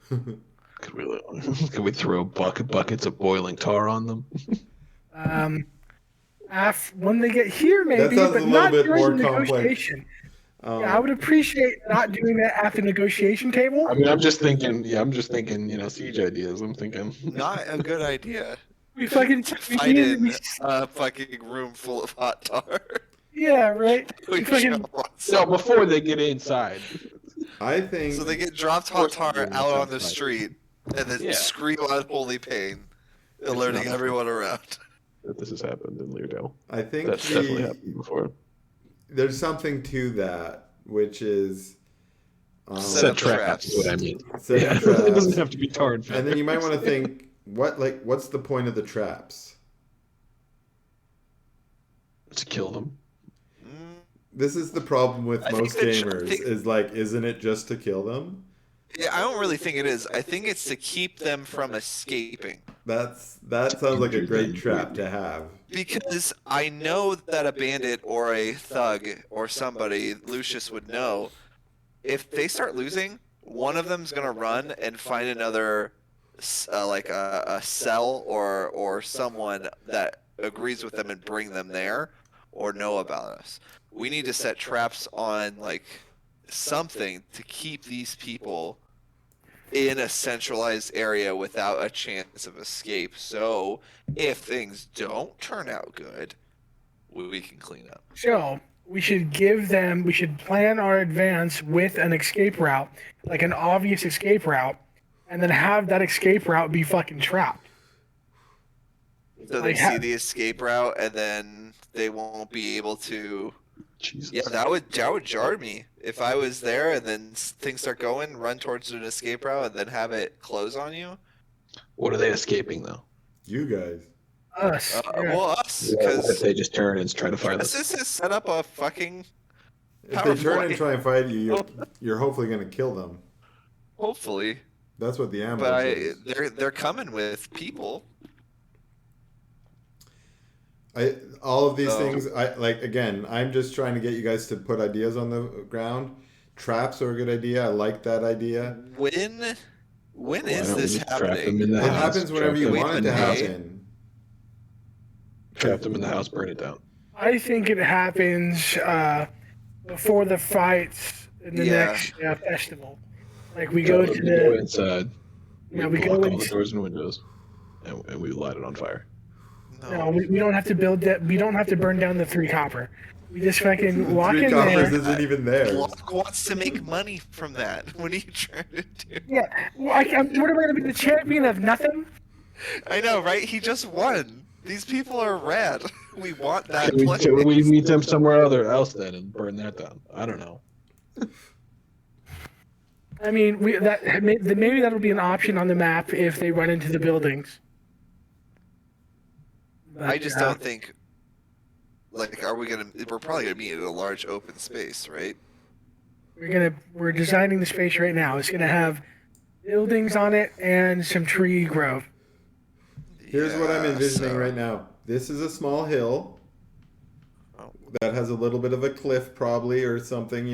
Could we throw buckets of boiling tar on them? When they get here, maybe, That sounds but a not little bit during more the complex. negotiation. Yeah, I would appreciate not doing that at the negotiation table. I mean, I'm just thinking, you know, siege ideas. I'm thinking. Not a good idea. We fucking Fight in a fucking room full of hot tar. Yeah, right. We We fucking, jump on No, before they get inside. I think So they get dropped hot tar out on the street and then Yeah. scream unholy pain, alerting everyone around. That this has happened in Lirdale. I think That's definitely happened before. there's something to that, which is Set up traps. is what I mean. set Yeah, traps. it doesn't have to be tar and feather. And then you might want to think, what's the point of the traps? To kill them. This is the problem with I think most the gamers, is like, isn't it just to kill them? Yeah, I don't really think it is. I think it's to keep them from escaping. That sounds like a great trap to have. Because I know that a bandit or a thug or somebody, Lucius would know, if they start losing, one of them's gonna run and find another, like a cell or someone that agrees with them and bring them there, or know about us. We need to set traps on like something to keep these people in a centralized area without a chance of escape. So if things don't turn out good, we can clean up. So we should we should plan our advance with an escape route, like an obvious escape route, and then have that escape route be fucking trapped. So they see the escape route and then they won't be able to. Jesus. Yeah, that would jar me if I was there and then things start going, run towards an escape route and then have it close on you. What are they escaping though? You guys. Us. Yeah. Well, us, What if because they just turn and try to find us? this has set up a fucking. If they turn and PowerPoint. try and fight you, you're hopefully going to kill them. Hopefully, That's what the ambush but is. they're coming with people. All of these So- things, again, I'm just trying to get you guys to put ideas on the ground. Traps are a good idea. I like that idea. When Why is don't we this just trap them happening? in the It house? happens whenever you Wait want a it to day. happen. Trap them in the house, burn it down. I think it happens before the fights in the Yeah. next festival. Like we go to We go the inside. Yeah, we we block go all the in- doors and windows, and we light it on fire. no, we don't have to build that. We don't have to burn down the 3 copper. We just fucking walk Three in coppers there. isn't even there. Block wants to make money from that. What are you trying to do? Yeah, well, what am I going to be the champion of nothing? I know, right? He just won. These people are rad. We want that Can we, place. can we meet them somewhere else then and burn that down? I don't know. I mean, maybe that'll be an option on the map if they run into the buildings. But, I just don't think. Like, we're probably gonna meet in a large open space, right? We're designing the space right now. It's gonna have buildings on it and some tree grove. Here's what I'm Yeah, envisioning so- right now. This is a small hill Oh. that has a little bit of a cliff, probably, or something,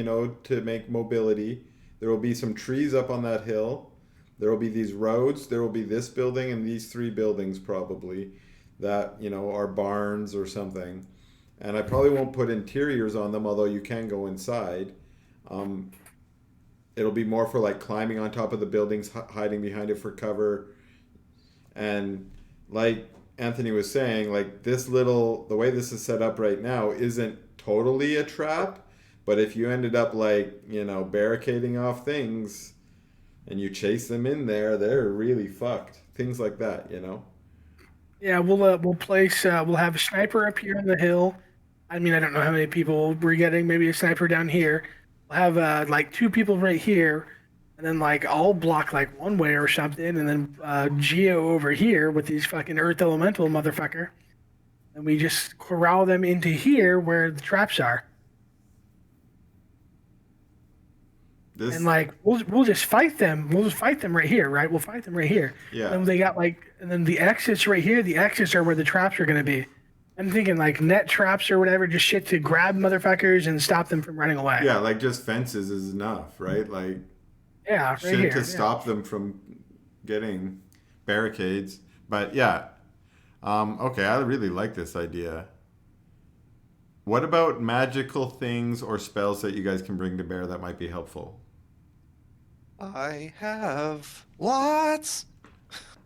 to make mobility. There will be some trees up on that hill. There will be these roads. There will be this building and these 3 buildings, probably, that, are barns or something. And I probably won't put interiors on them, although you can go inside. It'll be more for like climbing on top of the buildings, hiding behind it for cover. And like Anthony was saying, like the way this is set up right now isn't totally a trap. But if you ended up barricading off things and you chase them in there, they're really fucked. Things like that, Yeah, we'll place we'll have a sniper up here on the hill. I mean, I don't know how many people we're getting. Maybe a sniper down here. We'll have like 2 people right here, and then like I'll block like one way or something, and then Geo over here with these fucking Earth Elemental motherfucker, and we just corral them into here where the traps are. This, And like we'll just fight them. We'll just fight them right here, right? We'll fight them right here. yeah. And they got and then the exits right here. The exits are where the traps are gonna be. I'm thinking like net traps or whatever, just shit to grab motherfuckers and stop them from running away. Yeah, like just fences is enough, right? Like Yeah, right shit here. to stop them from getting barricades. But yeah, okay, I really like this idea. What about magical things or spells that you guys can bring to bear that might be helpful? I have lots.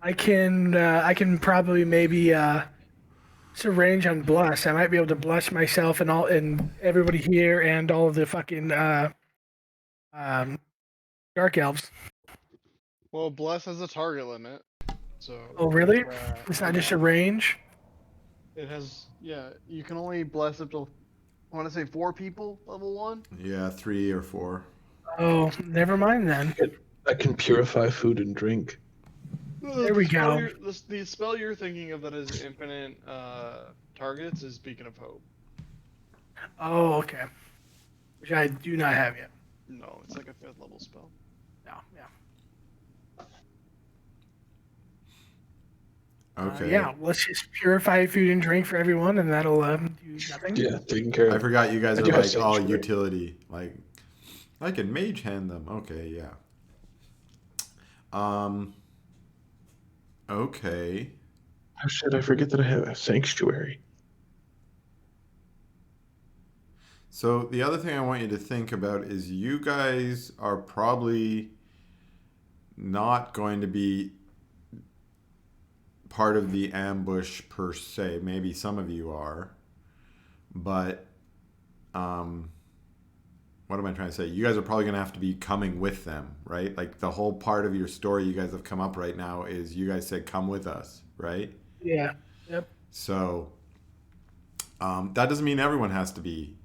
I can probably maybe it's a range on bless. I might be able to bless myself and everybody here and all of the fucking dark elves. Well, bless has a target limit, so. Oh really? uh, It's not just a range. It has, yeah. You can only bless up to, I want to say 4 people, level 1. Yeah, 3 or 4. Oh, never mind then. I can purify food and drink. There we go. The spell you're thinking of that is infinite targets is Beacon of Hope. Oh, okay. Which I do not have yet. No, it's like a 5th level spell. No, yeah. Okay. Yeah, let's just purify food and drink for everyone, and that'll do nothing. Yeah, taken care I of. forgot you guys I are do have like all sanctuary. utility. Like, I can mage hand them. Okay, yeah. Okay. How should I forget that I have a sanctuary? So the other thing I want you to think about is you guys are probably not going to be part of the ambush per se. Maybe some of you are, but what am I trying to say? You guys are probably going to have to be coming with them, right? Like the whole part of your story you guys have come up right now is you guys said, come with us, right? Yeah. Yep. So that doesn't mean everyone has to be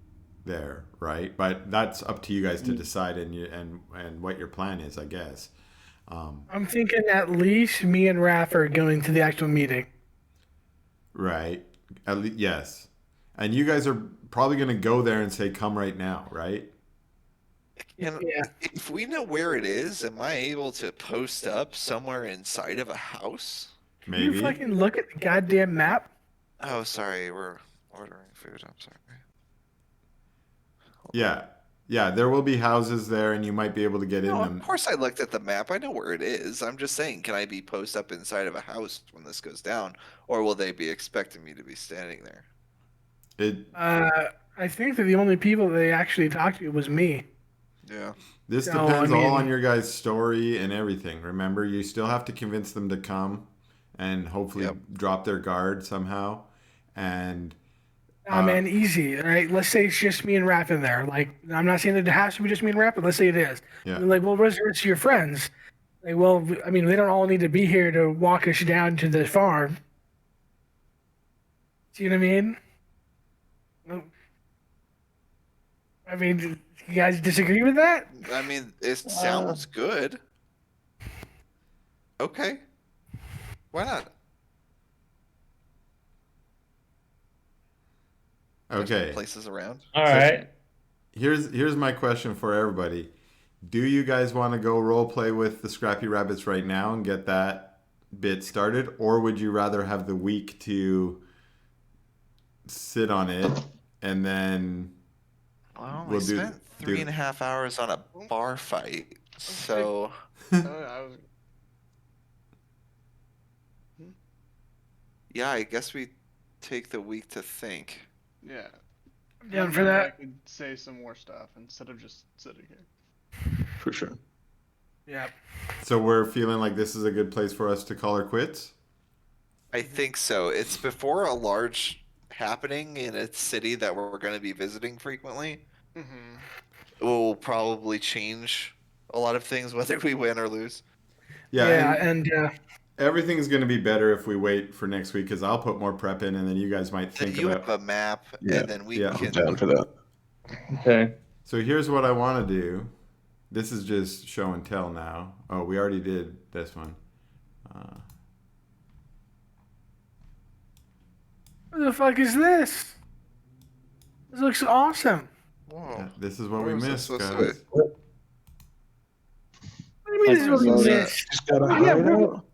there, right? But that's up to you guys to decide and what your plan is, I guess. I'm thinking at least me and Raph are going to the actual meeting. Right. Yes. And you guys are probably going to go there and say, come right now, right? And Yeah. if we know where it is, am I able to post up somewhere inside of a house? Can Maybe. you fucking look at the goddamn map? Oh, sorry, we're ordering food. I'm sorry. Yeah. Yeah, there will be houses there and you might be able to get in No, them. of course I looked at the map. I know where it is. I'm just saying, can I be post up inside of a house when this goes down, or will they be expecting me to be standing there? I think that the only people they actually talked to was me. Yeah. This So, depends I mean- all on your guys' story and everything. Remember, you still have to convince them to come and hopefully Yep. drop their guard somehow. And Oh man, easy. All right, let's say it's just me and Raph in there. Like, I'm not saying that it has to be just me and Raph, but let's say it is. Yeah. And like, well, where's the rest of your friends? Like, well, I mean, they don't all need to be here to walk us down to the farm. See what I mean? No. I mean, do you guys disagree with that? I mean, it sounds good. Okay. Why not? There's okay, places around. All right. here's my question for everybody. Do you guys want to go role play with the Scrappy Rabbits right now and get that bit started, or would you rather have the week to sit on it and then Well, We'll we do- spent do- 3.5 hours on a bar fight, so I was, yeah, I guess we take the week to think. yeah. I'm down for Maybe I that. could say some more stuff instead of just sitting here. For sure. Yeah. so we're feeling like this is a good place for us to call her quits? I think so. It's before a large happening in a city that we're going to be visiting frequently. Mm-hmm. It will probably change a lot of things, whether we win or lose. Yeah, and everything's going to be better if we wait for next week because I'll put more prep in and then you guys might Then think you about. have a map, Yeah. and then we Yeah. I'm can. down for that. Okay. So here's what I want to do. This is just show and tell now. Oh, we already did this one. what the fuck is this? This looks awesome. Whoa. This is what Where we was I missed, supposed to guys. be? What do you mean this is what we Where's that? missed? Just gotta Yeah, hide we're- out.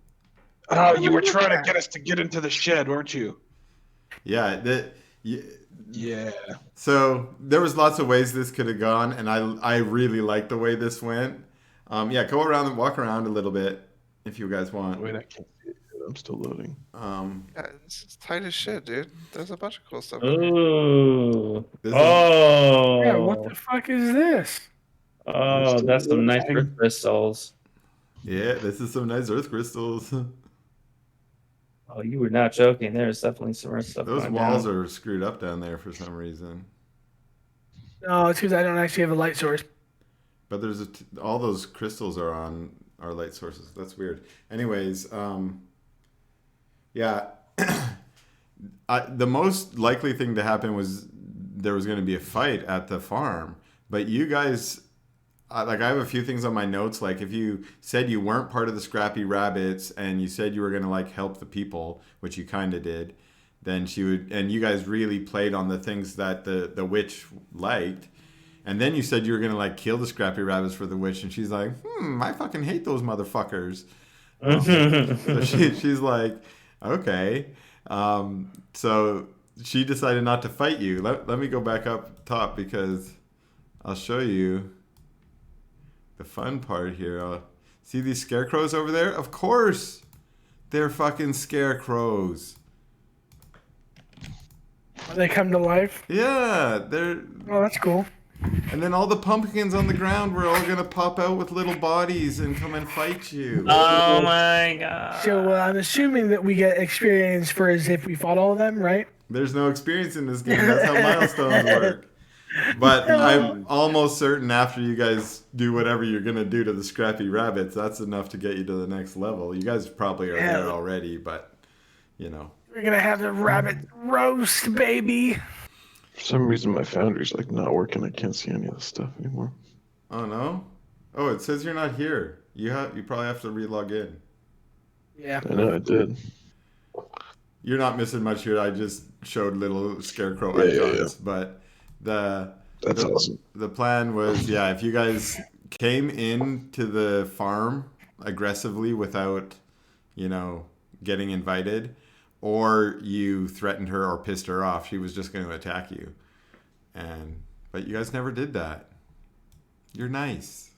Oh, you were trying to get us to get into the shed, weren't you? Yeah. Yeah. So there was lots of ways this could have gone, and I really like the way this went. Yeah, go around and walk around a little bit if you guys want. Wait, I can't see it. I'm still loading. Yeah, this is tight as shit, dude. There's a bunch of cool stuff. in here. Ooh. This is- Oh. Yeah, what the fuck is this? Oh, that's some nice earth crystals. Yeah, this is some nice earth crystals. Oh, you were not joking. There's definitely some earth stuff. Those going walls down. are screwed up down there for some reason. No, it's because I don't actually have a light source. But there's all those crystals are on our light sources. That's weird. Anyways, yeah. The most likely thing to happen was there was going to be a fight at the farm. But you guys, like, I have a few things on my notes. Like, if you said you weren't part of the Scrappy Rabbits and you said you were going to, like, help the people, which you kind of did, then she would, and you guys really played on the things that the witch liked. And then you said you were going to, like, kill the Scrappy Rabbits for the witch. And she's like, I fucking hate those motherfuckers. So she's like, Okay. So she decided not to fight you. Let me go back up top because I'll show you the fun part here. See these scarecrows over there? Of course, they're fucking scarecrows. They come to life. Yeah, they're. Oh, that's cool. And then all the pumpkins on the ground were all gonna pop out with little bodies and come and fight you. Oh my god. So I'm assuming that we get experience for as if we fought all of them, right? There's no experience in this game. That's how milestones work. But I'm almost certain after you guys do whatever you're gonna do to the scrappy rabbits, that's enough to get you to the next level. You guys probably are there already, but you know. We're gonna have the rabbit roast, baby. For some reason, my Foundry's like not working. I can't see any of the stuff anymore. Oh no? Oh, it says you're not here. You probably have to re-log in. Yeah. I know I did. You're not missing much here. I just showed little scarecrow Yeah, icons, but That's awesome. the plan was, yeah, if you guys came into the farm aggressively without, getting invited, or you threatened her or pissed her off, she was just going to attack you. But you guys never did that. You're nice.